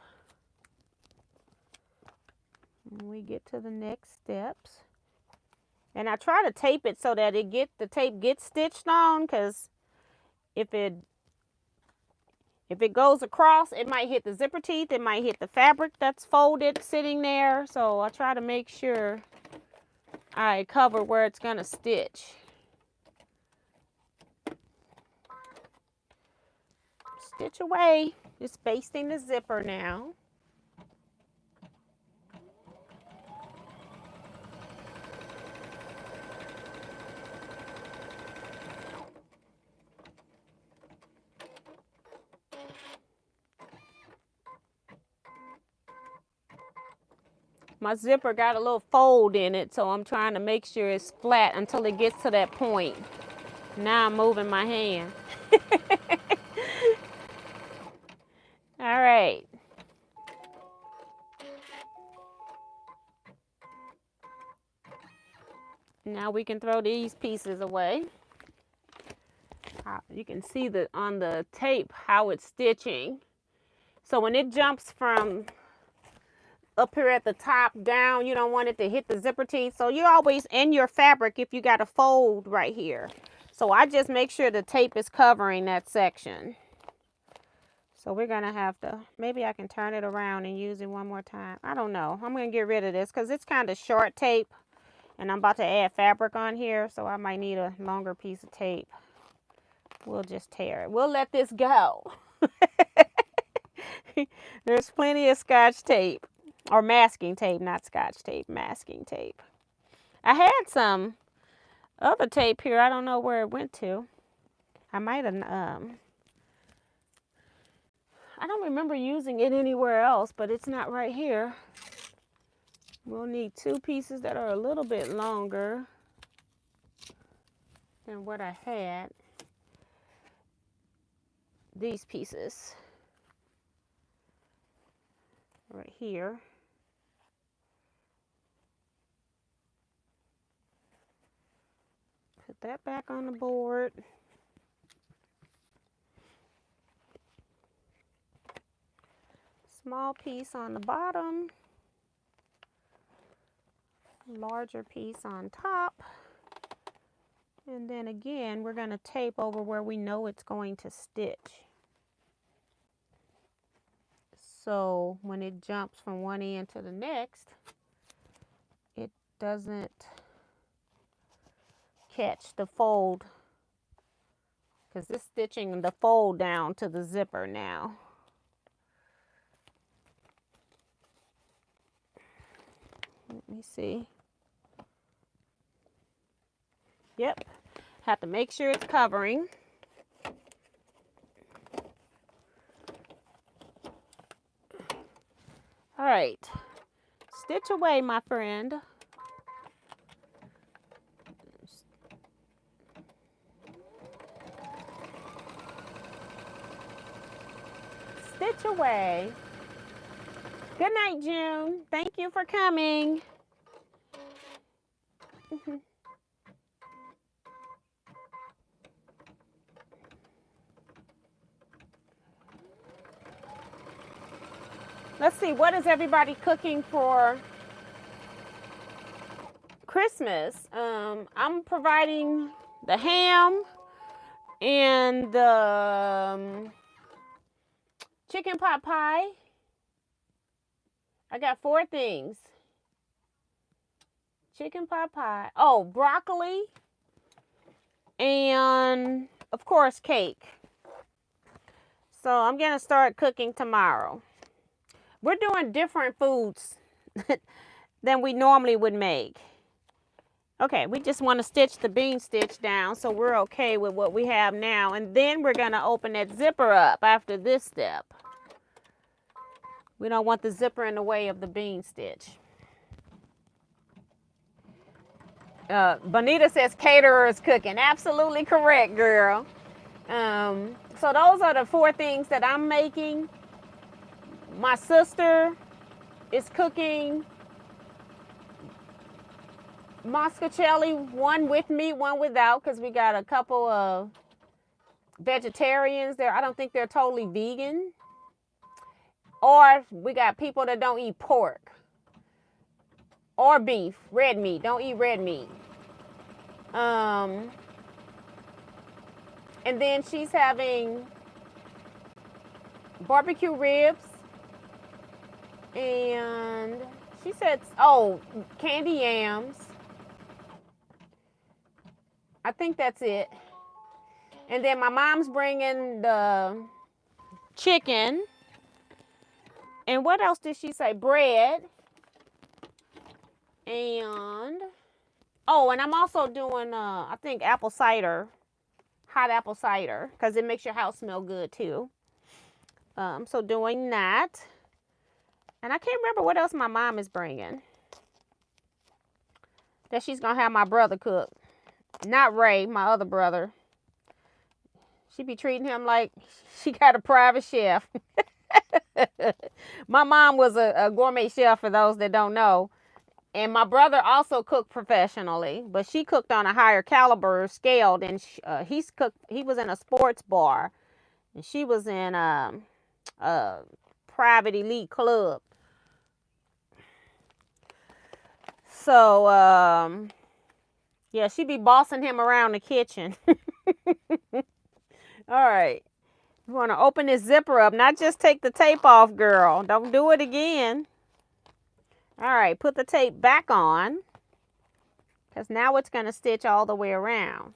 when we get to the next steps. And I try to tape it so that the tape gets stitched on, because if it goes across, it might hit the zipper teeth, it might hit the fabric that's folded sitting there. So I try to make sure I cover where it's going to stitch. Stitch away. Just basting the zipper now. My zipper got a little fold in it, so I'm trying to make sure it's flat until it gets to that point. Now I'm moving my hand. All right. Now we can throw these pieces away. You can see on the tape how it's stitching. So when it jumps from up here at the top down, you don't want it to hit the zipper teeth. So you're always in your fabric if you got a fold right here. So I just make sure the tape is covering that section. So we're going to have to, maybe I can turn it around and use it one more time. I don't know. I'm going to get rid of this because it's kind of short tape. And I'm about to add fabric on here. So I might need a longer piece of tape. We'll just tear it. We'll let this go. There's plenty of Scotch tape. Or masking tape, not Scotch tape. Masking tape. I had some other tape here. I don't know where it went to. I might have... I don't remember using it anywhere else, but it's not right here. We'll need 2 pieces that are a little bit longer than what I had. These pieces right here. Put that back on the board. Small piece on the bottom, larger piece on top, and then again we're going to tape over where we know it's going to stitch. So when it jumps from one end to the next, it doesn't catch the fold, because it's stitching the fold down to the zipper now. Let me see. Yep. Have to make sure it's covering. All right. Stitch away, my friend. Stitch away. Good night, June. Thank you for coming. Let's see, what is everybody cooking for Christmas? I'm providing the ham and the chicken pot pie. I got 4 things. Chicken pot pie. Oh, broccoli. And, of course, cake. So I'm going to start cooking tomorrow. We're doing different foods than we normally would make. Okay, we just want to stitch the bean stitch down so we're okay with what we have now. And then we're going to open that zipper up after this step. We don't want the zipper in the way of the bean stitch. Bonita says caterer is cooking. Absolutely correct, girl. So those are the 4 things that I'm making. My sister is cooking Moscacelli, one with meat, one without, because we got a couple of vegetarians there. I don't think they're totally vegan. Or we got people that don't eat pork or beef, red meat. Don't eat red meat. And then she's having barbecue ribs. And she said, oh, candy yams. I think that's it. And then my mom's bringing the chicken. And what else did she say? Bread. And, oh, and I'm also doing, I think, apple cider. Hot apple cider. Because it makes your house smell good, too. So doing that. And I can't remember what else my mom is bringing. That she's going to have my brother cook. Not Ray, my other brother. She be treating him like she got a private chef. My mom was a gourmet chef, for those that don't know. And my brother also cooked professionally. But she cooked on a higher caliber scale than he was in a sports bar. And she was in a private elite club. So, yeah, she be bossing him around the kitchen. All right. You want to open this zipper up. Not just take the tape off, girl. Don't do it again. All right. Put the tape back on. Because now it's going to stitch all the way around.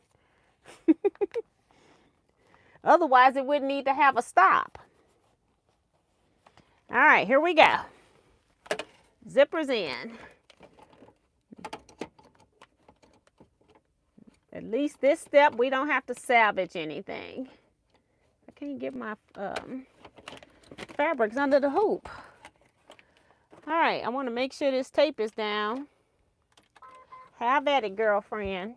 Otherwise, it wouldn't need to have a stop. All right. Here we go. Zipper's in. At least this step, we don't have to salvage anything. I can't get my fabrics under the hoop. All right, I want to make sure this tape is down. Have at it, girlfriend.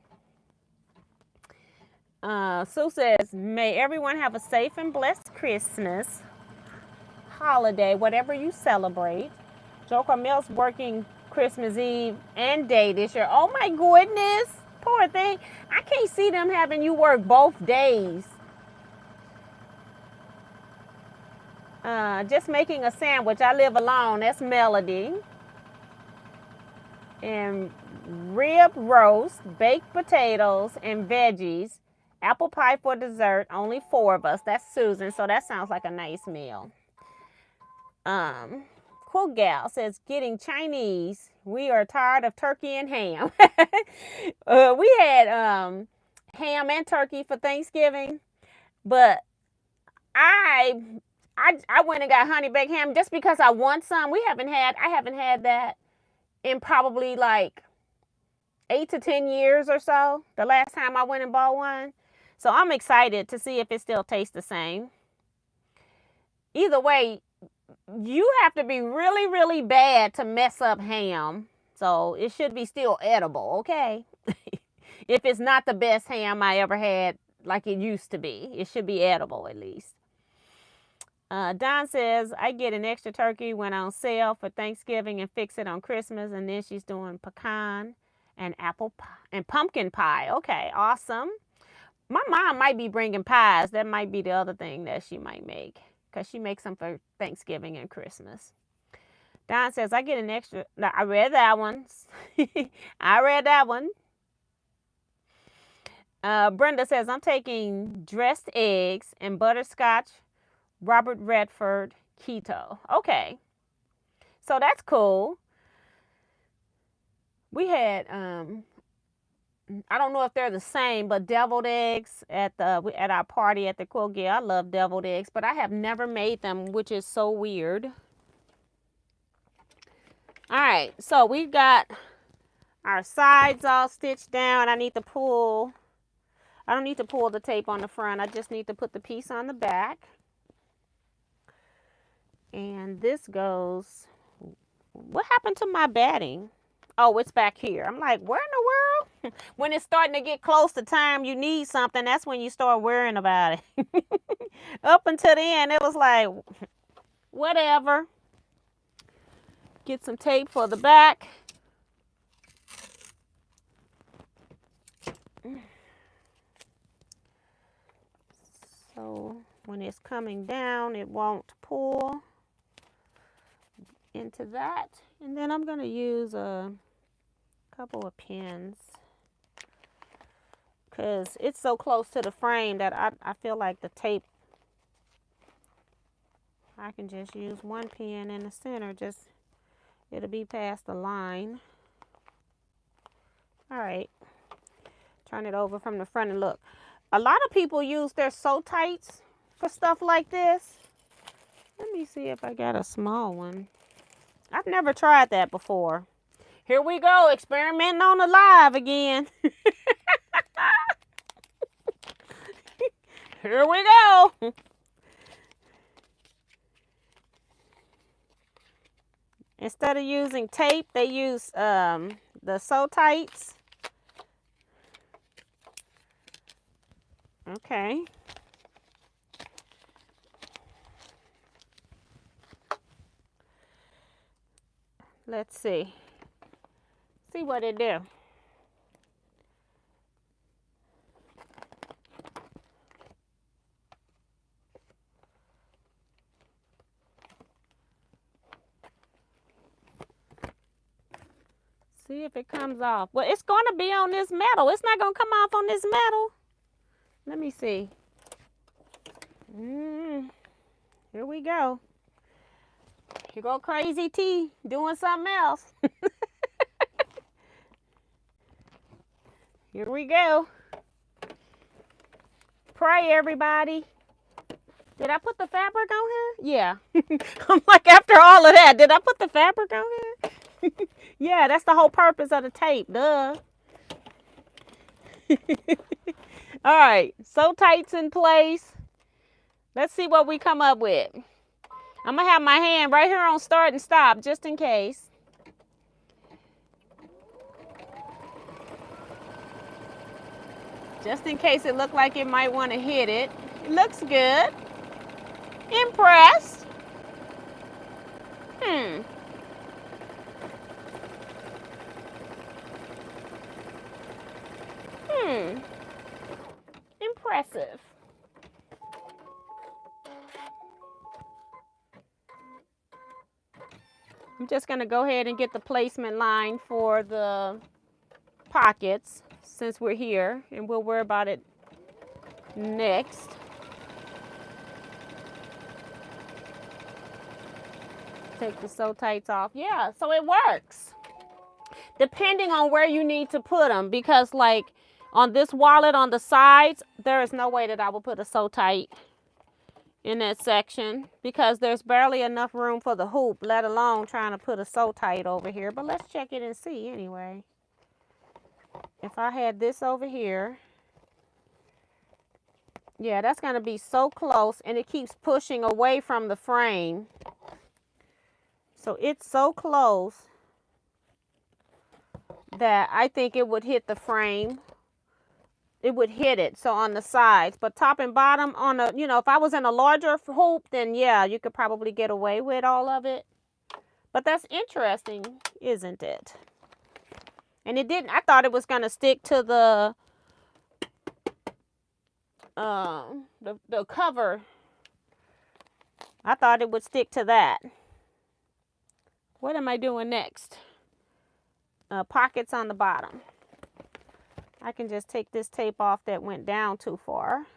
Sue says, may everyone have a safe and blessed Christmas, holiday, whatever you celebrate. Joe Carmel's working Christmas Eve and day this year. Oh my goodness. Poor thing. I can't see them having you work both days. Just making a sandwich. I live alone. That's Melody. And rib roast, baked potatoes, and veggies. Apple pie for dessert. Only 4 of us. That's Susan. So that sounds like a nice meal. Cool Gal says, getting Chinese. We are tired of turkey and ham. We had ham and turkey for Thanksgiving, but I went and got honey baked ham just because I want some. I haven't had that in probably like 8 to 10 years or so, the last time I went and bought one. So I'm excited to see if it still tastes the same. Either way, you have to be really, really bad to mess up ham. So it should be still edible, okay? If it's not the best ham I ever had like it used to be, it should be edible at least. Don says, I get an extra turkey when on sale for Thanksgiving and fix it on Christmas. And then she's doing pecan and apple pie and pumpkin pie. Okay, awesome. My mom might be bringing pies. That might be the other thing that she might make, because she makes them for Thanksgiving and Christmas. Don says, I get an extra. No, I read that one. I read that one. Brenda says, I'm taking dressed eggs and butterscotch Robert Redford keto. Okay. So that's cool. We had, I don't know if they're the same, but deviled eggs at our party at the Quilt. I love deviled eggs, but I have never made them, which is so weird. All right, so we've got our sides all stitched down. I don't need to pull the tape on the front. I just need to put the piece on the back. And this goes, what happened to my batting? Oh, it's back here. I'm like, where in the world? When it's starting to get close to time you need something, that's when you start worrying about it. Up until the end, it was like, whatever. Get some tape for the back. So when it's coming down, it won't pull into that. And then I'm going to use a couple of pins, because it's so close to the frame that I feel like the tape, I can just use one pin in the center. It'll be past the line. All right. Turn it over from the front and look. A lot of people use their So-Tights for stuff like this. Let me see if I got a small one. I've never tried that before. Here we go, experimenting on the live again. Here we go. Instead of using tape, they use the So-Tights. Okay. Let's see. See what it do. See if it comes off. Well, it's going to be on this metal. It's not going to come off on this metal. Let me see. Here we go. Here go Crazy T doing something else. Here we go. Pray, everybody. Did I put the fabric on here? Yeah. I'm like, after all of that, did I put the fabric on here? Yeah, that's the whole purpose of the tape. Duh. All right. So-Tights in place. Let's see what we come up with. I'm going to have my hand right here on start and stop just in case. Just in case it looked like it might want to hit it. It looks good. Impressed. Impressive. I'm just going to go ahead and get the placement line for the pockets since we're here, and we'll worry about it next. Take the So-Tights off. Yeah, so it works. Depending on where you need to put them, because like on this wallet on the sides, there is no way that I will put a So-Tight in that section because there's barely enough room for the hoop, let alone trying to put a sew tight over here. But let's check it and see anyway. If I had this over here, yeah, that's going to be so close, and it keeps pushing away from the frame. So it's so close that I think it would hit the frame. It would hit it, so on the sides. But top and bottom on a, you know, if I was in a larger hoop, then yeah, you could probably get away with all of it. But that's interesting, isn't it? And it didn't, I thought it was going to stick to the cover. I thought it would stick to that. What am I doing next? Pockets on the bottom. I can just take this tape off that went down too far.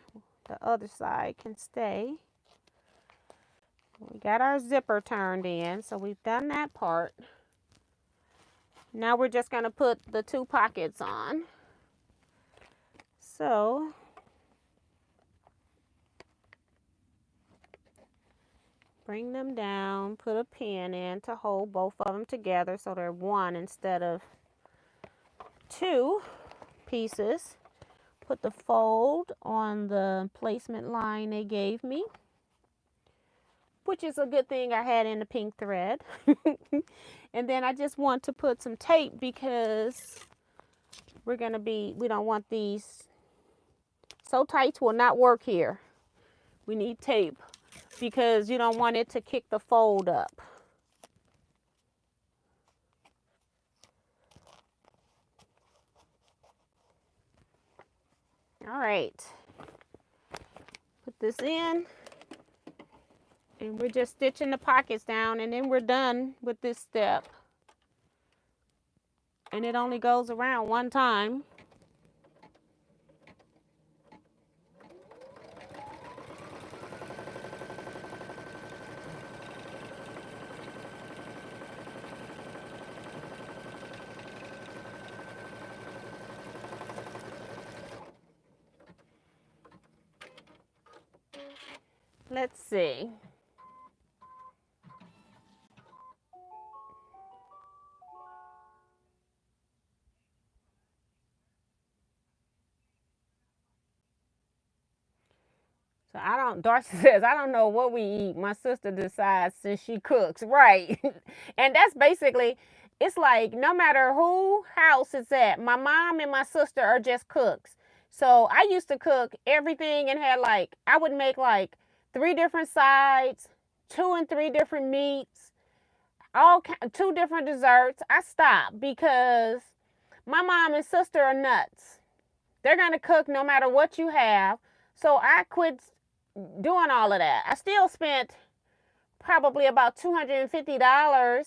The other side can stay. We got our zipper turned in, so we've done that part. Now we're just going to put the 2 pockets on. So bring them down, put a pin in to hold both of them together so they're 1 instead of 2 pieces. Put the fold on the placement line they gave me, which is a good thing I had in the pink thread. And then I just want to put some tape because we don't want these, sew tights will not work here. We need tape because you don't want it to kick the fold up. All right, put this in, and we're just stitching the pockets down, and then we're done with this step. And it only goes around 1 time. Let's see. So Darcy says, I don't know what we eat. My sister decides since she cooks. Right. And that's basically, it's like no matter who house it's at, my mom and my sister are just cooks. So I used to cook everything and had I would make 3 different sides, 2 and 3 different meats, 2 different desserts. I stopped because my mom and sister are nuts. They're going to cook no matter what you have. So I quit doing all of that. I still spent probably about $250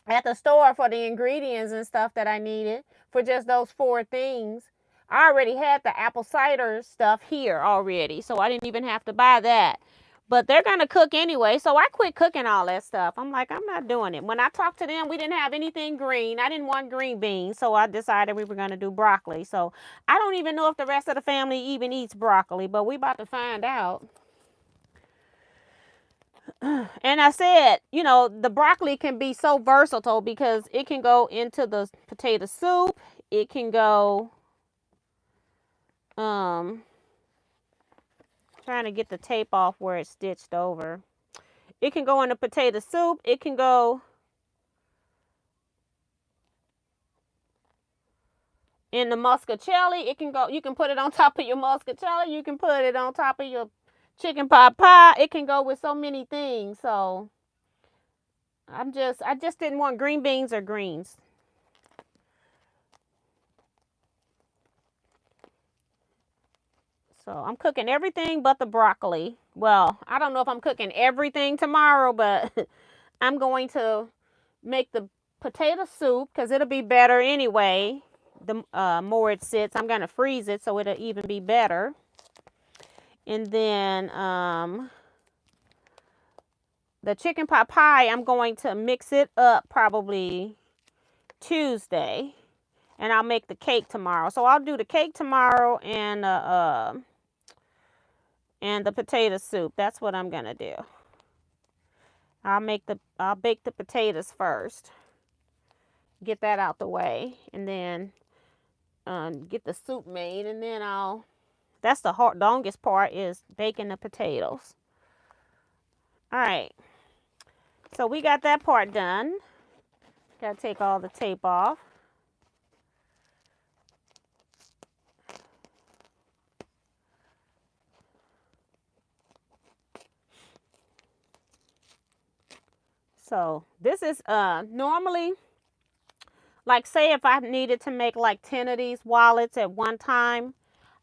at the store for the ingredients and stuff that I needed for just those 4 things. I already had the apple cider stuff here already, so I didn't even have to buy that. But they're going to cook anyway, so I quit cooking all that stuff. I'm like, I'm not doing it. When I talked to them, we didn't have anything green. I didn't want green beans, so I decided we were going to do broccoli. So I don't even know if the rest of the family even eats broccoli, but we about to find out. And I said, you know, the broccoli can be so versatile because it can go into the potato soup. It can go, trying to get the tape off where it's stitched over. It can go in the potato soup. It can go in the muscatelli. It can go, you can put it on top of your muscatelli. You can put it on top of your chicken pot pie. It can go with so many things. So I just didn't want green beans or greens. So I'm cooking everything but the broccoli. Well, I don't know if I'm cooking everything tomorrow, but I'm going to make the potato soup because it'll be better anyway. The more it sits, I'm going to freeze it so it'll even be better. And then the chicken pot pie, I'm going to mix it up probably Tuesday. And I'll make the cake tomorrow. So I'll do the cake tomorrow and and the potato soup. That's what I'm gonna do. I'll bake the potatoes first. Get that out the way, and then get the soup made, and then that's the longest part, is baking the potatoes. All right, so we got that part done. Gotta take all the tape off. So this is normally, like, say if I needed to make like 10 of these wallets at one time,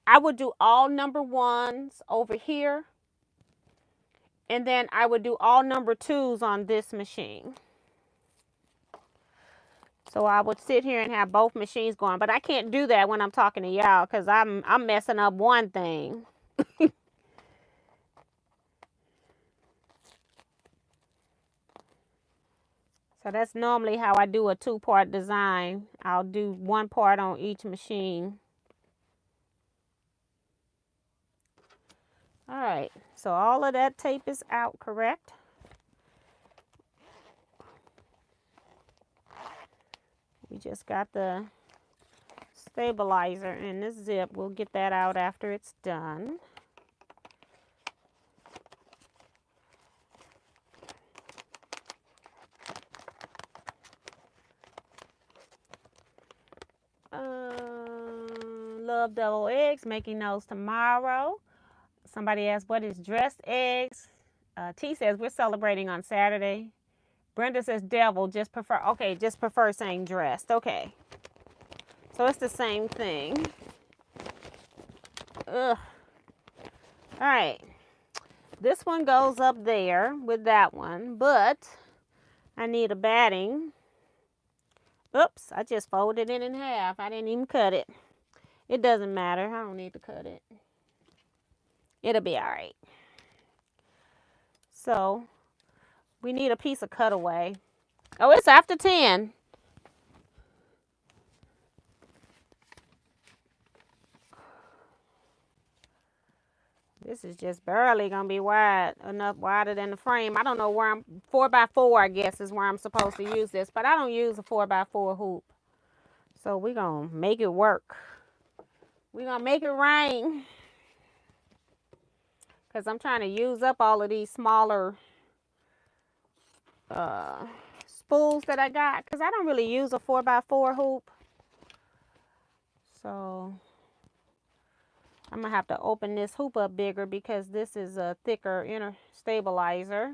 I would do all number ones over here, and then I would do all number twos on this machine. So I would sit here and have both machines going, but I can't do that when I'm talking to y'all because I'm messing up one thing. So that's normally how I do a two-part design. I'll do one part on each machine. All right, so all of that tape is out, correct? We just got the stabilizer and the zip. We'll get that out after it's done. Love double eggs, making those tomorrow. Somebody asked, what is dressed eggs? T says, we're celebrating on Saturday. Brenda says, devil, just prefer, okay, just prefer saying dressed. Okay. So it's the same thing. Ugh. All right. This one goes up there with that one, but I need a batting. Oops, I just folded it in half. I didn't even cut it. It doesn't matter. I don't need to cut it. It'll be all right. So we need a piece of cutaway. Oh, it's after 10. This is just barely gonna be wide enough, wider than the frame. I don't know where I'm, 4x4 I guess is where I'm supposed to use this, but I don't use a 4x4 hoop. So we're gonna make it work. We're gonna make it rain. Because I'm trying to use up all of these smaller spools that I got. Because I don't really use a 4x4 hoop. So I'm going to have to open this hoop up bigger because this is a thicker inner stabilizer.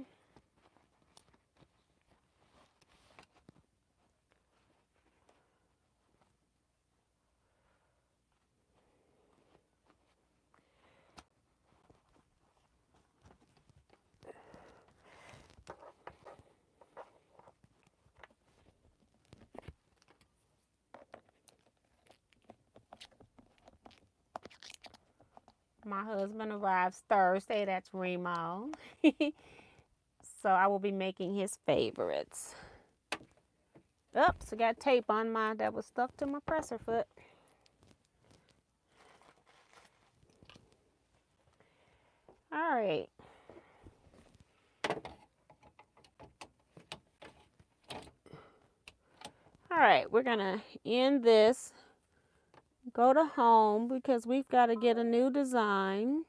My husband arrives Thursday. That's Remo. So I will be making his favorites. Oops, I got tape on mine that was stuck to my presser foot. All right. All right, we're going to end this. Go to home because we've got to get a new design.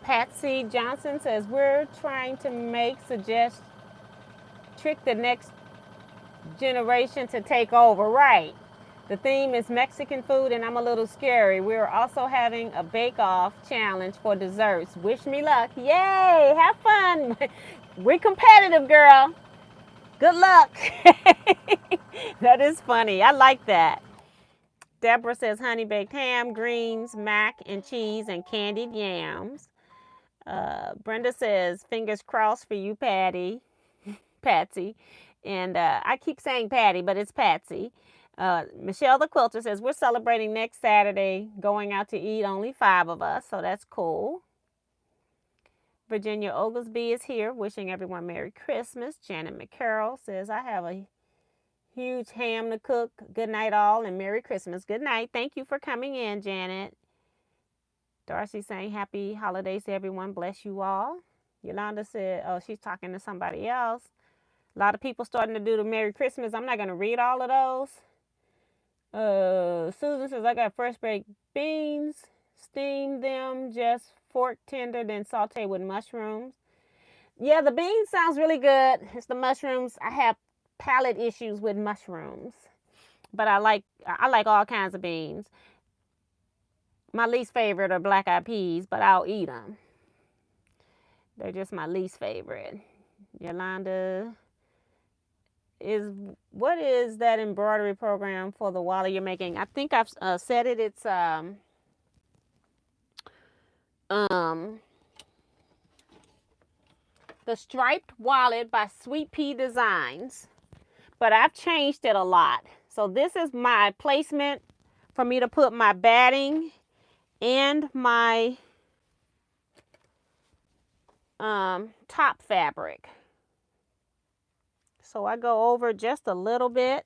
Patsy Johnson says, we're trying to trick the next generation to take over. Right. The theme is Mexican food and I'm a little scary. We're also having a bake-off challenge for desserts. Wish me luck. Yay, have fun. We're competitive, girl. Good luck. That is funny. I like that. Deborah says honey baked ham, greens, mac and cheese, and candied yams. Brenda says fingers crossed for you, Patsy. And I keep saying Patty, but it's Patsy. Michelle the Quilter says we're celebrating next Saturday, going out to eat, only 5 of us, so that's cool. Virginia Oglesby is here, wishing everyone Merry Christmas. Janet McCarroll says I have a huge ham to cook. Good night all and Merry Christmas. Good night. Thank you for coming in, Janet. Darcy saying happy holidays to everyone. Bless you all. Yolanda said, oh, she's talking to somebody else. A lot of people starting to do the Merry Christmas. I'm not going to read all of those. Susan says, I got fresh baked beans. Steam them, just fork tender, then saute with mushrooms. Yeah, the beans sounds really good. It's the mushrooms. I have palate issues with mushrooms. But I like all kinds of beans. My least favorite are black-eyed peas, but I'll eat them. They're just my least favorite. Yolanda what is that embroidery program for the wallet you're making? I think I've said it. It's the striped wallet by Sweet Pea Designs, but I've changed it a lot. So this is my placement for me to put my batting and my top fabric. So I go over just a little bit,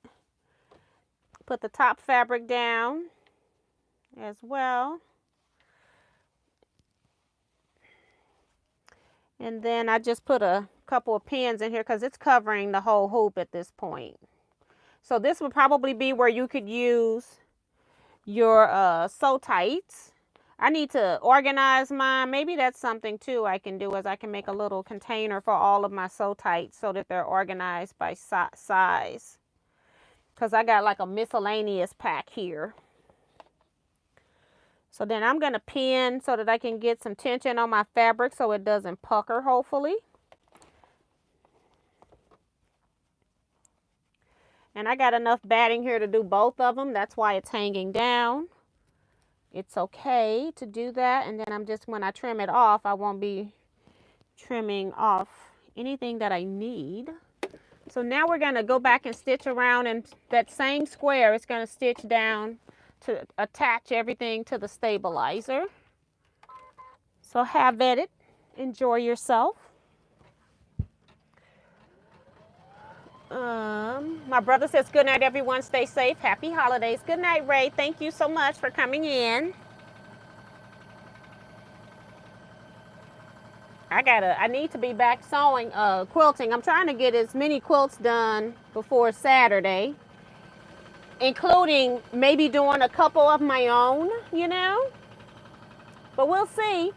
put the top fabric down as well. And then I just put a couple of pins in here because it's covering the whole hoop at this point. So this would probably be where you could use your sew tights. I need to organize mine. Maybe that's something too I can do, is I can make a little container for all of my sew tights so that they're organized by size. Because I got like a miscellaneous pack here. So then I'm going to pin so that I can get some tension on my fabric so it doesn't pucker, hopefully. And I got enough batting here to do both of them. That's why it's hanging down. It's okay to do that. And then I'm just, when I trim it off, I won't be trimming off anything that I need. So now we're going to go back and stitch around, and that same square is going to stitch down to attach everything to the stabilizer. So have at it. Enjoy yourself. My brother says good night everyone, stay safe, happy holidays. Good night, Ray. Thank you so much for coming in. I need to be back sewing, quilting. I'm trying to get as many quilts done before Saturday, including maybe doing a couple of my own, you know, but we'll see.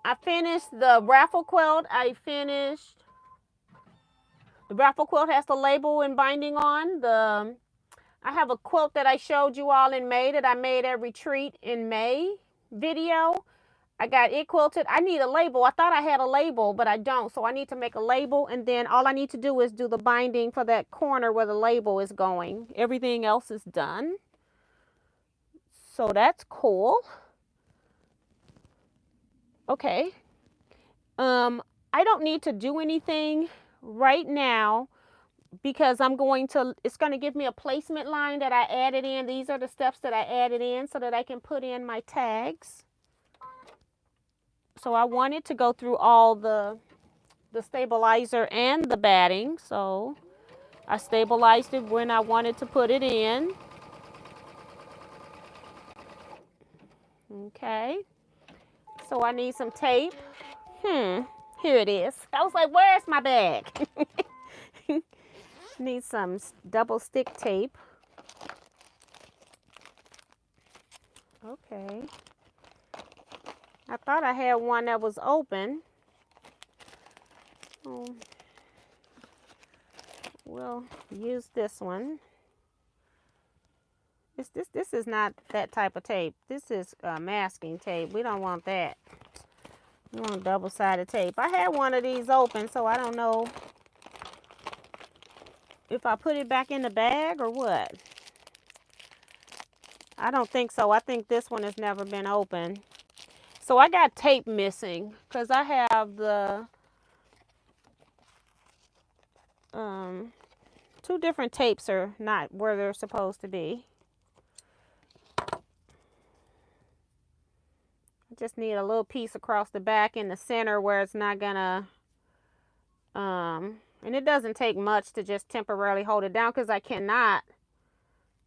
I finished the raffle quilt. The raffle quilt has the label and binding on. I have a quilt that I showed you all in May that I made at retreat in May video. I got it quilted. I need a label. I thought I had a label, but I don't. So I need to make a label, and then all I need to do is do the binding for that corner where the label is going. Everything else is done. So that's cool. Okay. I don't need to do anything right now because it's going to give me a placement line that I added in. These are the steps that I added in so that I can put in my tags. So I wanted to go through all the stabilizer and the batting. So I stabilized it when I wanted to put it in. Okay. So I need some tape. Here it is. I was like, where's my bag? Need some double stick tape. Okay. I thought I had one that was open. We'll use this one. This is not that type of tape. This is masking tape. We don't want that. We want double-sided tape. I had one of these open, so I don't know if I put it back in the bag or what. I don't think so. I think this one has never been opened. So I got tape missing because I have the two different tapes are not where they're supposed to be. I just need a little piece across the back in the center where it's not gonna and it doesn't take much to just temporarily hold it down because I cannot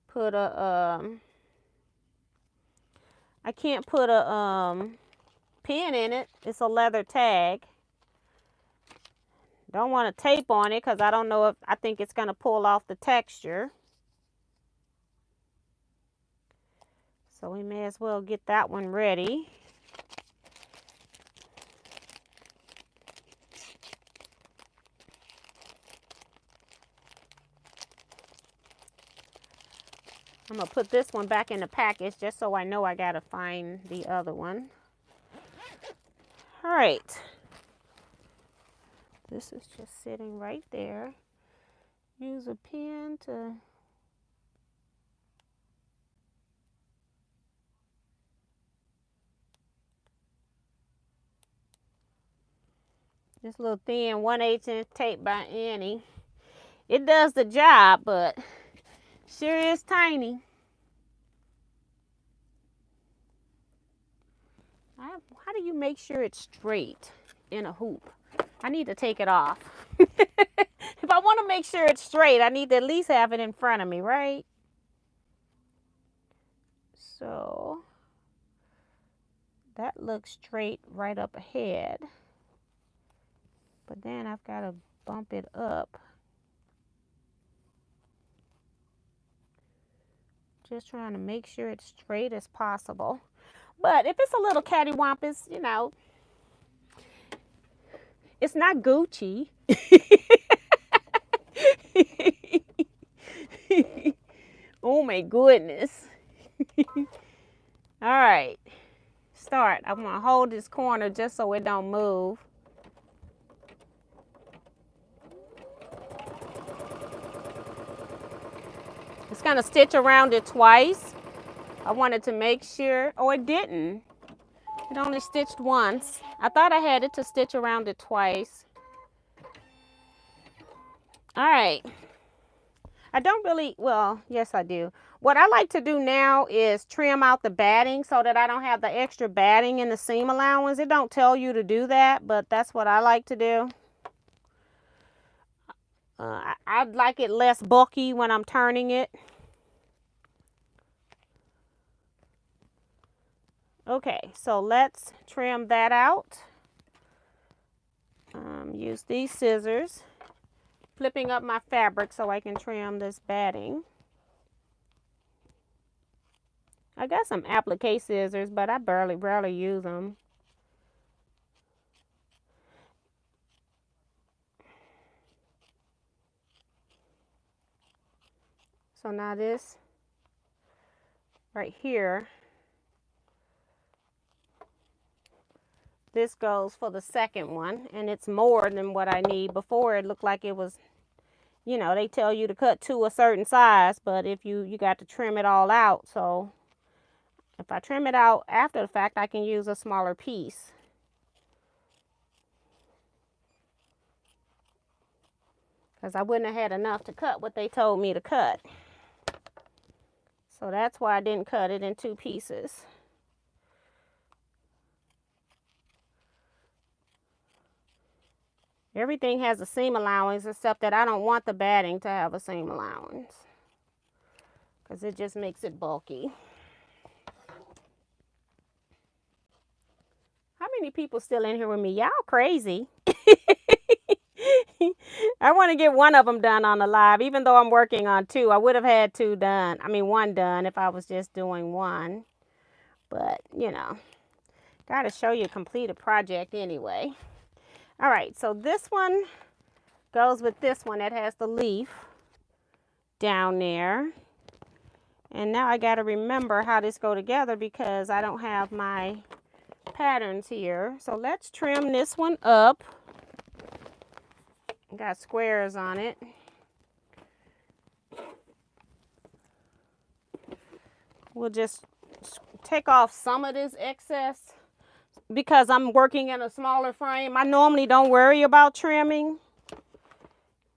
put a I can't put a pin in it. It's a leather tag. Don't want to tape on it because I don't know if I think it's going to pull off the texture. So we may as well get that one ready. I'm going to put this one back in the package just so I know I got to find the other one. All right. This is just sitting right there. Use a pin to this little thin 1/8 inch tape by Annie. It does the job, but sure is tiny. How do you make sure it's straight in a hoop? I need to take it off. If I want to make sure it's straight, I need to at least have it in front of me, right? So that looks straight right up ahead. But then I've got to bump it up. Just trying to make sure it's straight as possible. But if it's a little cattywampus, you know, it's not Gucci. Oh my goodness. All right, start. I'm gonna hold this corner just so it don't move. It's gonna stitch around it twice. I wanted to make sure, oh, it didn't. It only stitched once. I thought I had it to stitch around it twice. All right. I don't really, well, yes I do. What I like to do now is trim out the batting so that I don't have the extra batting in the seam allowance. It don't tell you to do that, but that's what I like to do. I'd like it less bulky when I'm turning it. Okay, so let's trim that out. Use these scissors. Flipping up my fabric so I can trim this batting. I got some applique scissors, but I barely use them. So now this right here, this goes for the second one, and it's more than what I need. Before it looked like it was, you know, they tell you to cut to a certain size, but if you got to trim it all out. So if I trim it out after the fact, I can use a smaller piece. Because I wouldn't have had enough to cut what they told me to cut. So that's why I didn't cut it in two pieces. Everything has a seam allowance except that I don't want the batting to have a seam allowance. Because it just makes it bulky. How many people still in here with me? Y'all crazy. I want to get one of them done on the live, even though I'm working on two. I would have had two done. I mean, one done if I was just doing one. But, you know, got to show you a completed project anyway. All right, so this one goes with this one that has the leaf down there. And now I got to remember how this go together because I don't have my patterns here. So let's trim this one up. Got squares on it. We'll just take off some of this excess because I'm working in a smaller frame. I normally don't worry about trimming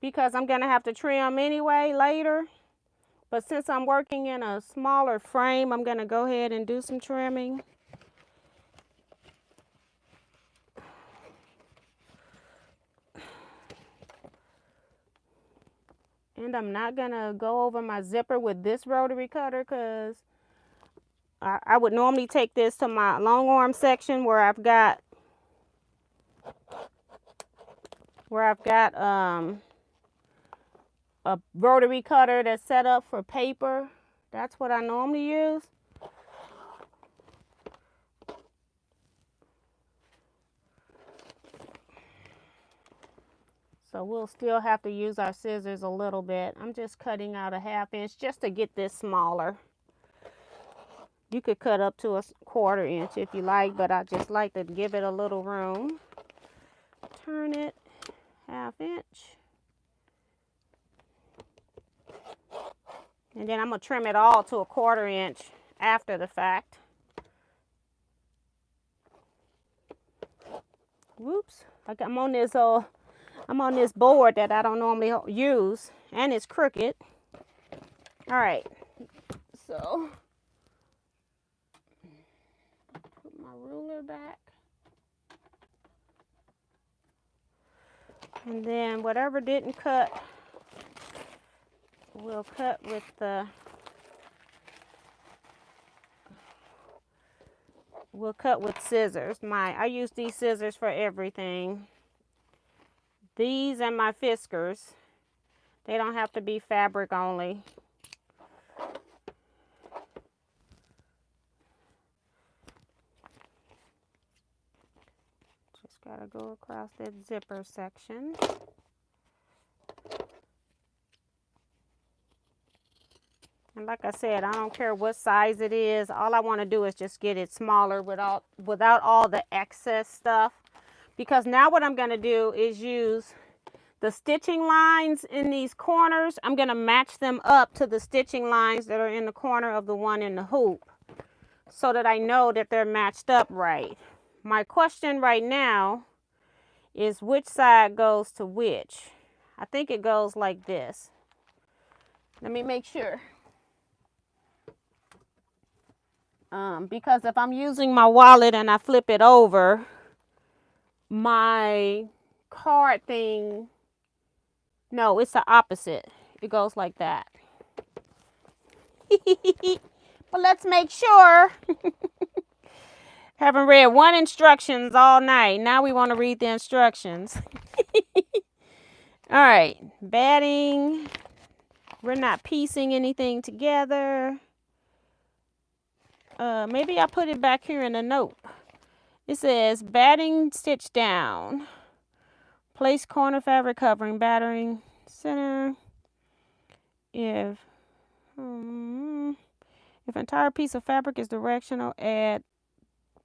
because I'm gonna have to trim anyway later. But since I'm working in a smaller frame, I'm gonna go ahead and do some trimming. And I'm not gonna go over my zipper with this rotary cutter because I would normally take this to my long arm section where I've got a rotary cutter that's set up for paper. That's what I normally use. So we'll still have to use our scissors a little bit. I'm just cutting out a 1/2 inch just to get this smaller. You could cut up to a 1/4 inch if you like, but I just like to give it a little room. Turn it 1/2 inch. And then I'm gonna trim it all to a 1/4 inch after the fact. Whoops, I'm on this board that I don't normally use, and it's crooked. All right, so put my ruler back. And then whatever didn't cut, we'll cut with scissors. I use these scissors for everything. These and my Fiskars. They don't have to be fabric only. Just gotta go across that zipper section. And like I said, I don't care what size it is. All I want to do is just get it smaller without all the excess stuff. Because now what I'm going to do is use the stitching lines in these corners. I'm going to match them up to the stitching lines that are in the corner of the one in the hoop, so that I know that they're matched up right. My question right now is which side goes to which. I think it goes like this. Let me make sure. Because if I'm using my wallet and I flip it over, my card thing, no, it's the opposite. It goes like that. But let's make sure. Haven't read one instructions all night. Now we want to read the instructions. All right, batting. We're not piecing anything together. Maybe I put it back here in a note. It says batting stitch down. Place corner fabric covering battering center. If entire piece of fabric is directional, add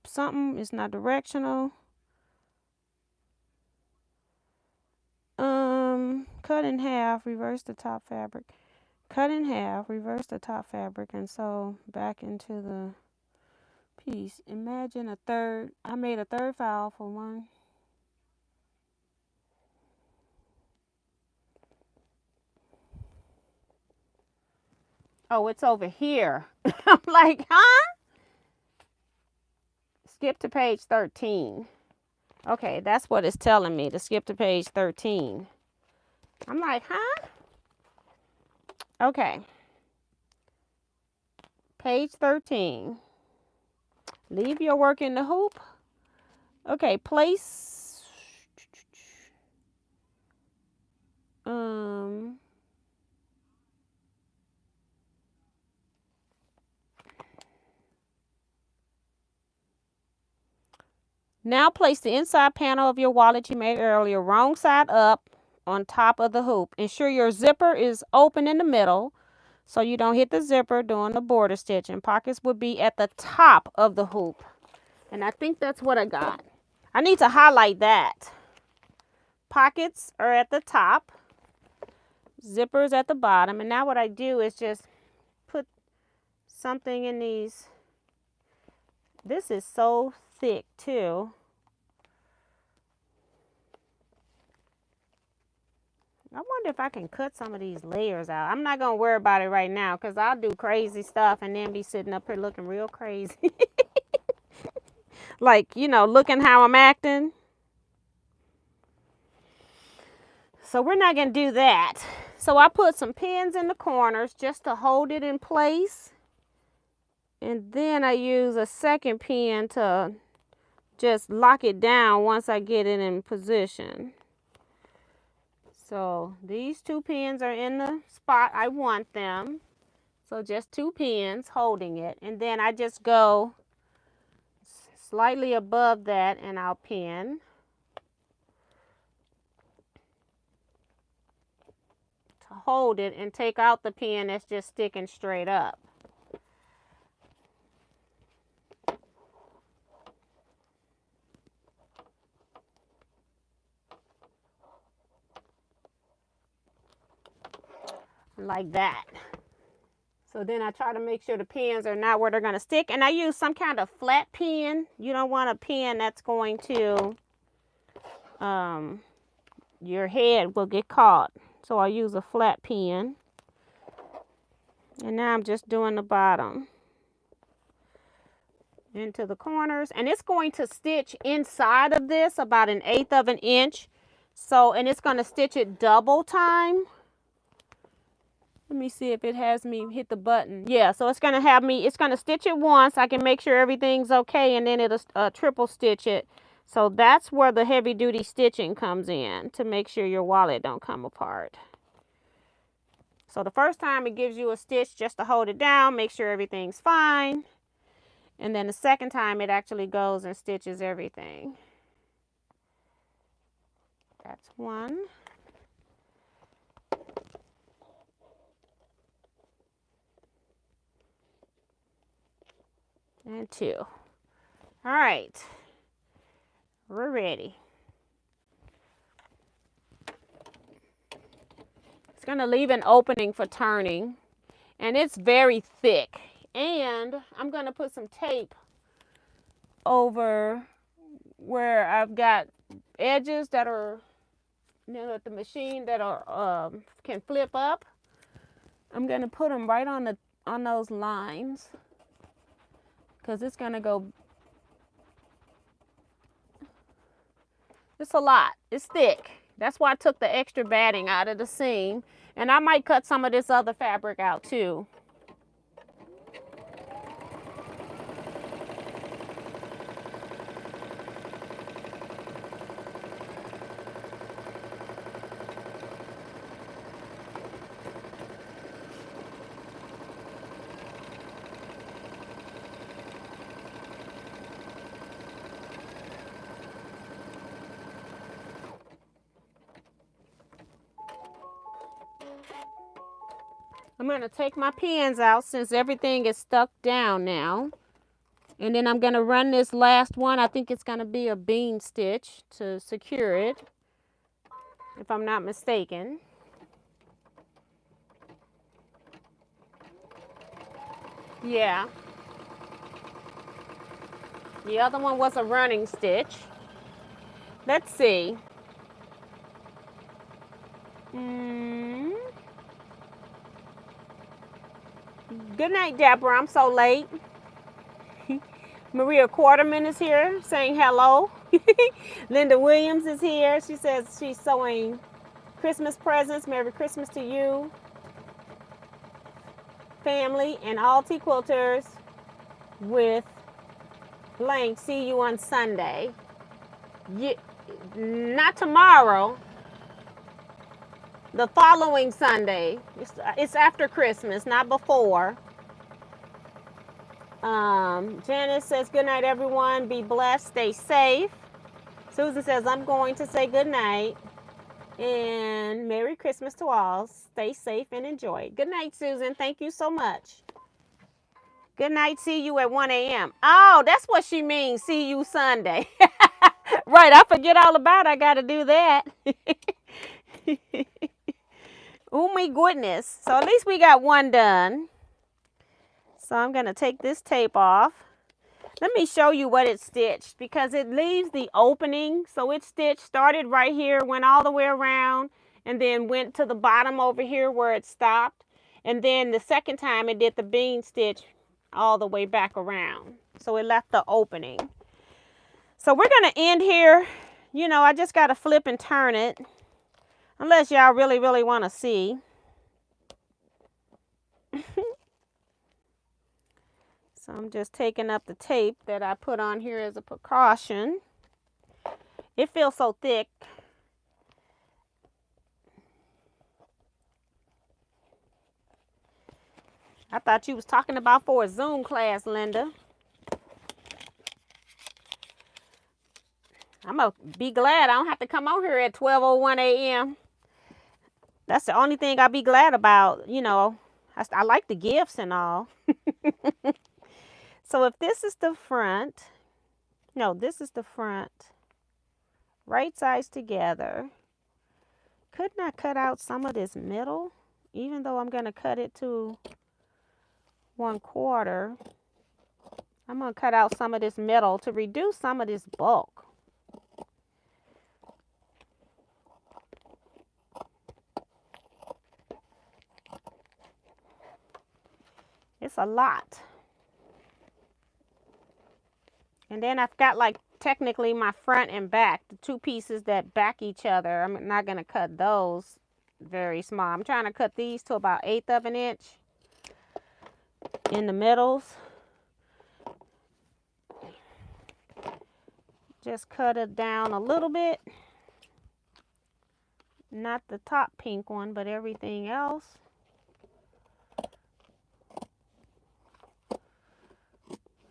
something is not directional. Cut in half, reverse the top fabric. Cut in half, reverse the top fabric, and sew back into the piece. Imagine I made a third file for one. Oh, it's over here. I'm like, huh? Skip to page 13. Okay, that's what it's telling me, to skip to page 13. I'm like, huh? Okay. Page 13. Leave your work in the hoop. Okay, place. Now place the inside panel of your wallet you made earlier, wrong side up, on top of the hoop. Ensure your zipper is open in the middle so you don't hit the zipper during the border stitching. Pockets would be at the top of the hoop. And I think that's what I got. I need to highlight that. Pockets are at the top. Zippers at the bottom. And now what I do is just something in these. This is so thick too. I wonder if I can cut some of these layers out. I'm not going to worry about it right now because I'll do crazy stuff and then be sitting up here looking real crazy. Like, you know, looking how I'm acting. So we're not going to do that. So I put some pins in the corners just to hold it in place. And then I use a second pin to just lock it down once I get it in position. So these 2 pins are in the spot I want them. So just 2 pins holding it. And then I just go slightly above that and I'll pin. To hold it and take out the pin that's just sticking straight up. Like that. So then I try to make sure the pins are not where they're going to stick. And I use some kind of flat pin. You don't want a pin that's going to, your head will get caught. So I use a flat pin. And now I'm just doing the bottom. Into the corners. And it's going to stitch inside of this about 1/8 of an inch. So, and it's going to stitch it double time. Let me see if it has me hit the button. Yeah, so it's going to have me, it's going to stitch it once. I can make sure everything's okay, and then it'll triple stitch it. So that's where the heavy duty stitching comes in, to make sure your wallet don't come apart. So the first time it gives you a stitch just to hold it down, make sure everything's fine. And then the second time it actually goes and stitches everything. That's one. And 2. All right, we're ready. It's going to leave an opening for turning, and it's very thick. And I'm going to put some tape over where I've got edges that are, you know, at the machine that are can flip up. I'm going to put them right on those lines. Because it's going to go, it's a lot, it's thick. That's why I took the extra batting out of the seam. And I might cut some of this other fabric out too. I'm going to take my pins out since everything is stuck down now. And then I'm going to run this last one. I think it's going to be a bean stitch to secure it, if I'm not mistaken. Yeah. The other one was a running stitch. Let's see. Good night, Deborah. I'm so late. Maria Quarterman is here saying hello. Linda Williams is here. She says she's sewing Christmas presents. Merry Christmas to you, family, and all Teaquilters with blank. See you on Sunday. Not tomorrow. The following Sunday. It's after Christmas, not before. Janice says, good night, everyone. Be blessed. Stay safe. Susan says, I'm going to say good night. And Merry Christmas to all. Stay safe and enjoy. Good night, Susan. Thank you so much. Good night. See you at 1 a.m. Oh, that's what she means. See you Sunday. Right. I forget all about it. I got to do that. Oh, my goodness. So at least we got one done. So I'm going to take this tape off. Let me show you what it stitched, because it leaves the opening. So it stitched, started right here, went all the way around, and then went to the bottom over here where it stopped. And then the second time it did the bean stitch all the way back around. So it left the opening. So we're going to end here. You know, I just got to flip and turn it, unless y'all really, really want to see. So I'm just taking up the tape that I put on here as a precaution. It feels so thick. I thought you was talking about for a Zoom class, Linda. I'm going to be glad I don't have to come on here at 12:01 a.m. That's the only thing I'll be glad about. You know, I like the gifts and all. So if this is the front, no, this is the front. Right sides together. Couldn't I cut out some of this middle? Even though I'm going to cut it to 1/4. I'm going to cut out some of this middle to reduce some of this bulk. It's a lot. And then I've got like technically my front and back, the two pieces that back each other. I'm not going to cut those very small. I'm trying to cut these to about 1/8 of an inch in the middles. Just cut it down a little bit. Not the top pink one, but everything else.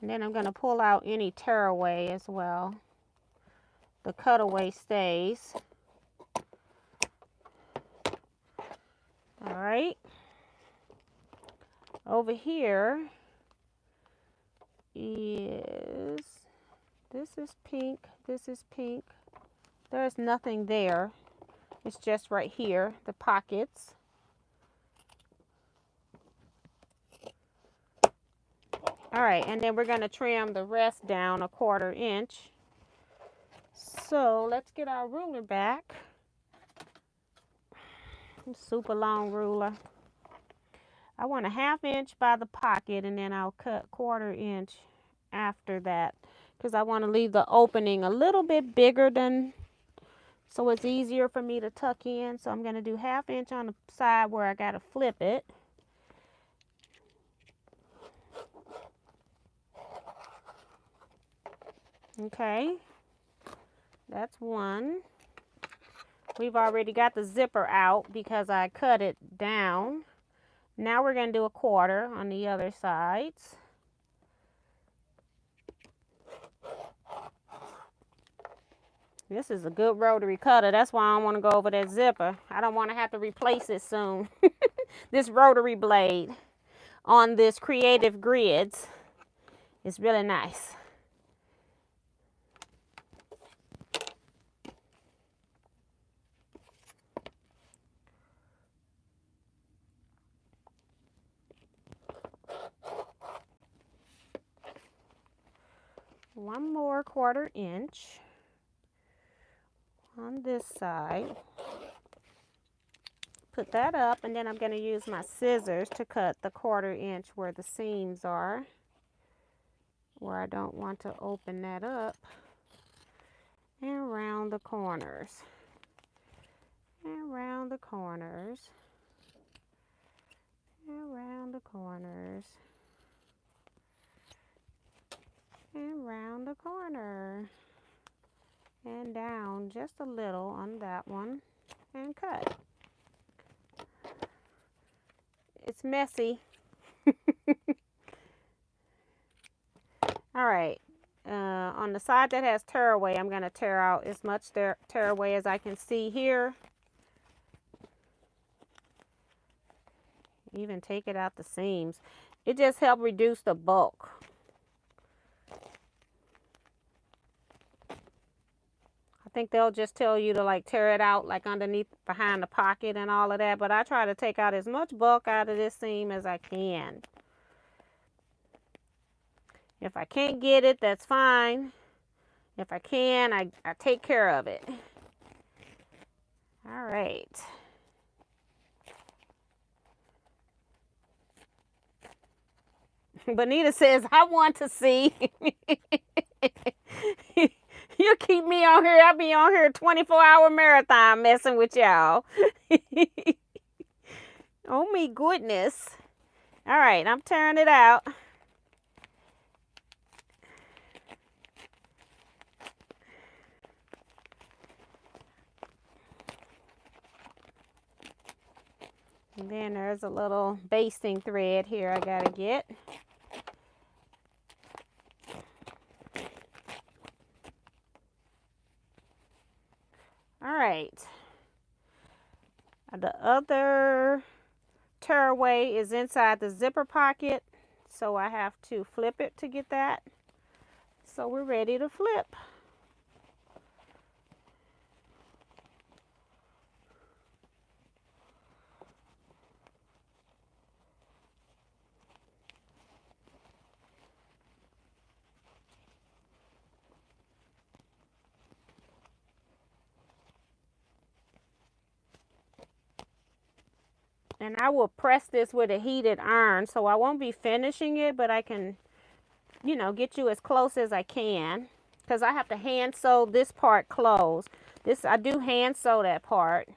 And then I'm going to pull out any tearaway as well. The cutaway stays. All right. Over here is, this is pink, this is pink. There's nothing there. It's just right here, the pockets. All right, and then we're going to trim the rest down 1/4 inch. So let's get our ruler back. Super long ruler. I want a 1/2 inch by the pocket, and then I'll cut 1/4 inch after that, because I want to leave the opening a little bit bigger than, so it's easier for me to tuck in. So I'm going to do 1/2 inch on the side where I got to flip it. Okay, that's one. We've already got the zipper out because I cut it down. Now we're going to do 1/4 on the other sides. This is a good rotary cutter. That's why I don't want to go over that zipper. I don't want to have to replace it soon. This rotary blade on this Creative Grids is really nice. One more 1/4 inch on this side. Put that up, and then I'm going to use my scissors to cut the 1/4 inch where the seams are, where I don't want to open that up, and round the corners, and round the corners, and round the corners, and round the corner, and down just a little on that one, and cut. It's messy. All right, on the side that has tearaway, I'm going to tear out as much tearaway as I can see here. Even take it out the seams. It just helps reduce the bulk. I think they'll just tell you to like tear it out like underneath, behind the pocket and all of that, but I try to take out as much bulk out of this seam as I can. If I can't get it, that's fine. If I can, I take care of it. All right. Bonita says, I want to see. You keep me on here. I'll be on here a 24-hour marathon messing with y'all. Oh, me goodness. All right, I'm tearing it out. And then there's a little basting thread here I gotta get. All right. The other tearaway is inside the zipper pocket, so I have to flip it to get that. So we're ready to flip. And I will press this with a heated iron, so I won't be finishing it, but I can, you know, get you as close as I can, because I have to hand sew this part closed. I do hand sew that part.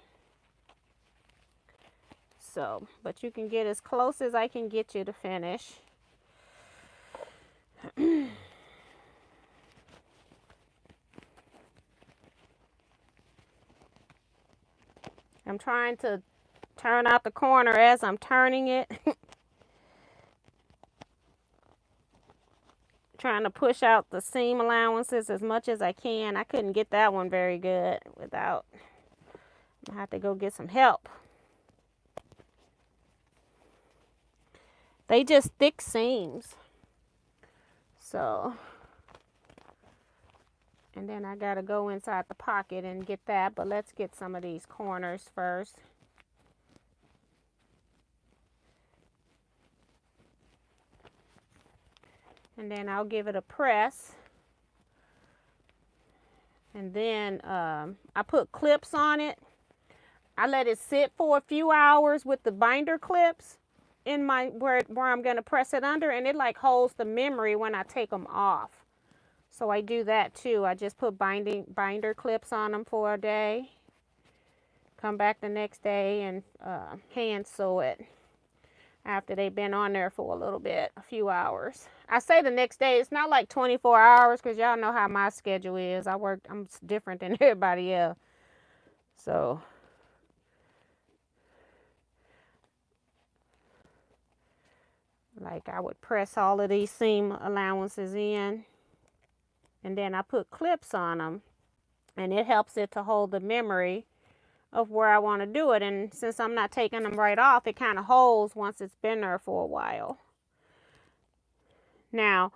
So, but you can get as close as I can get you to finish. I'm trying to turn out the corner as I'm turning it. Trying to push out the seam allowances as much as I can. I couldn't get that one very good without, I have to go get some help. They just thick seams. So, and then I gotta go inside the pocket and get that, but let's get some of these corners first. And then I'll give it a press. And then I put clips on it. I let it sit for a few hours with the binder clips in my where I'm going to press it under, and it like holds the memory when I take them off. So I do that too. I just put binder clips on them for a day. Come back the next day and hand sew it after they've been on there for a little bit, a few hours. I say the next day. It's not like 24 hours because y'all know how my schedule is. I'm different than everybody else. So like I would press all of these seam allowances in, and then I put clips on them, and it helps it to hold the memory of where I want to do it. And since I'm not taking them right off, it kind of holds once it's been there for a while. Now,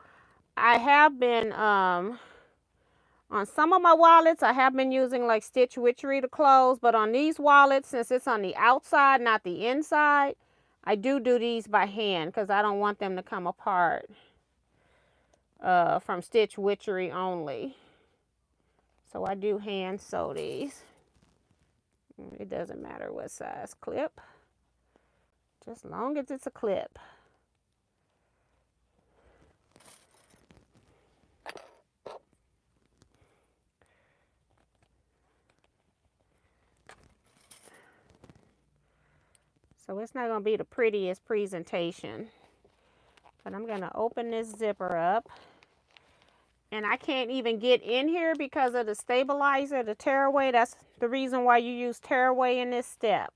I have been, on some of my wallets, I have been using like Stitch Witchery to close, but on these wallets, since it's on the outside, not the inside, I do these by hand because I don't want them to come apart from Stitch Witchery only. So I do hand sew these. It doesn't matter what size clip, just as long as it's a clip. So it's not going to be the prettiest presentation, but I'm going to open this zipper up. And I can't even get in here because of the stabilizer, the tearaway. That's the reason why you use tearaway in this step,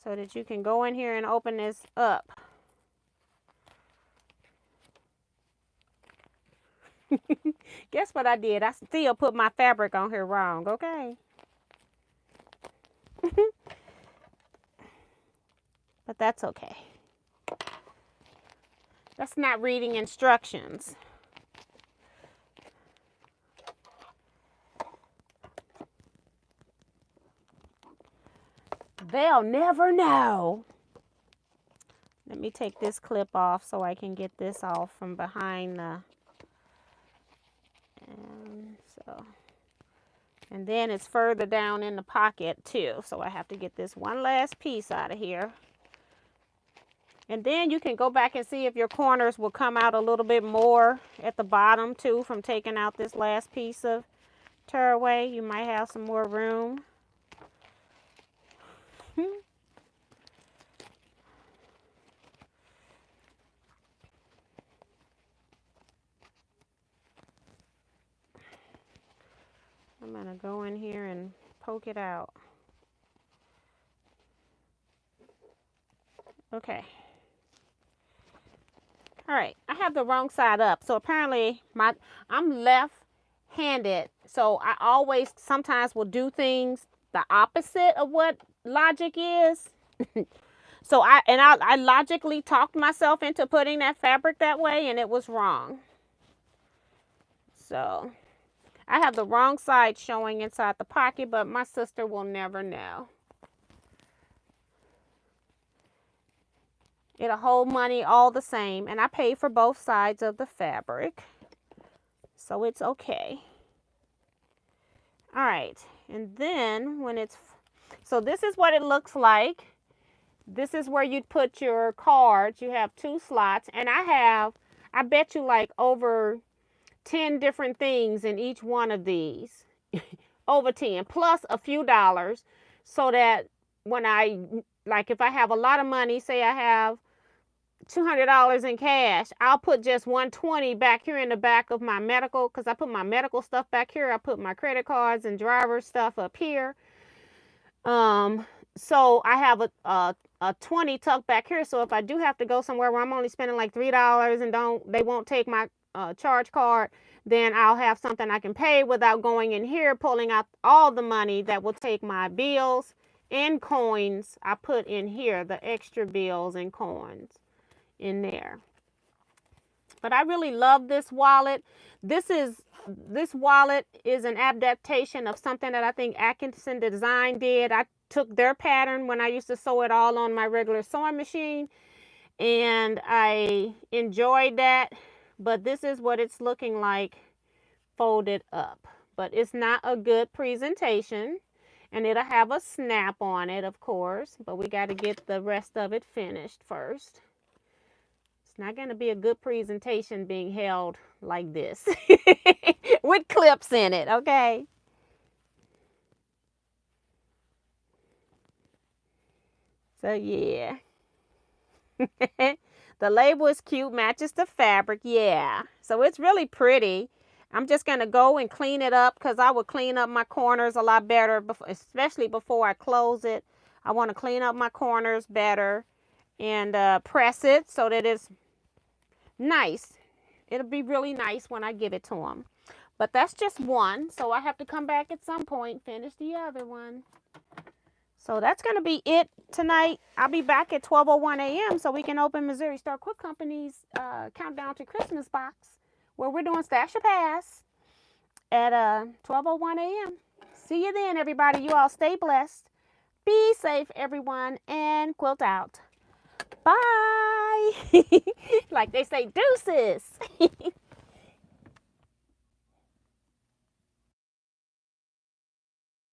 so that you can go in here and open this up. Guess what I did? I still put my fabric on here wrong, okay? But that's okay. That's not reading instructions. They'll never know. Let me take this clip off so I can get this off from behind the, and then it's further down in the pocket too. So I have to get this one last piece out of here. And then you can go back and see if your corners will come out a little bit more at the bottom too from taking out this last piece of tearaway. You might have some more room. I'm going to go in here and poke it out. Okay. All right, I have the wrong side up. So apparently I'm left-handed. So I always sometimes will do things the opposite of what logic is. So I logically talked myself into putting that fabric that way, and it was wrong. So I have the wrong side showing inside the pocket, but my sister will never know. It'll hold money all the same, and I paid for both sides of the fabric, so it's okay. All right, and then when it's, so this is what it looks like. This is where you'd put your cards. You have 2 slots, and I bet you like over 10 different things in each one of these. Over 10, plus a few dollars, so that when if I have a lot of money, say I have $200 in cash, I'll put just $120 back here in the back of my medical, because I put my medical stuff back here. I put my credit cards and driver stuff up here. So I have a 20 tucked back here. So if I do have to go somewhere where I'm only spending like $3 and they won't take my charge card, then I'll have something I can pay without going in here, pulling out all the money that will take my bills and coins. I put in here the extra bills and coins in there. But I really love this wallet. This wallet is an adaptation of something that I think Atkinson Design did. I took their pattern when I used to sew it all on my regular sewing machine, and I enjoyed that. But this is what it's looking like folded up. But it's not a good presentation, and it'll have a snap on it, of course, but we got to get the rest of it finished first. It's not going to be a good presentation being held like this with clips in it, okay? So yeah. The label is cute, matches the fabric, yeah. So it's really pretty. I'm just going to go and clean it up, because I would clean up my corners a lot better, especially before I close it. I want to clean up my corners better and press it so that it's nice. It'll be really nice when I give it to them. But that's just one, so I have to come back at some point, finish the other one. So that's going to be it tonight. I'll be back at 12:01 a.m. so we can open Missouri Star Quilt Company's Countdown to Christmas box, where we're doing Stash or Pass at 12:01 a.m. See you then, everybody. You all stay blessed. Be safe, everyone, and quilt out. Bye. Like they say, deuces.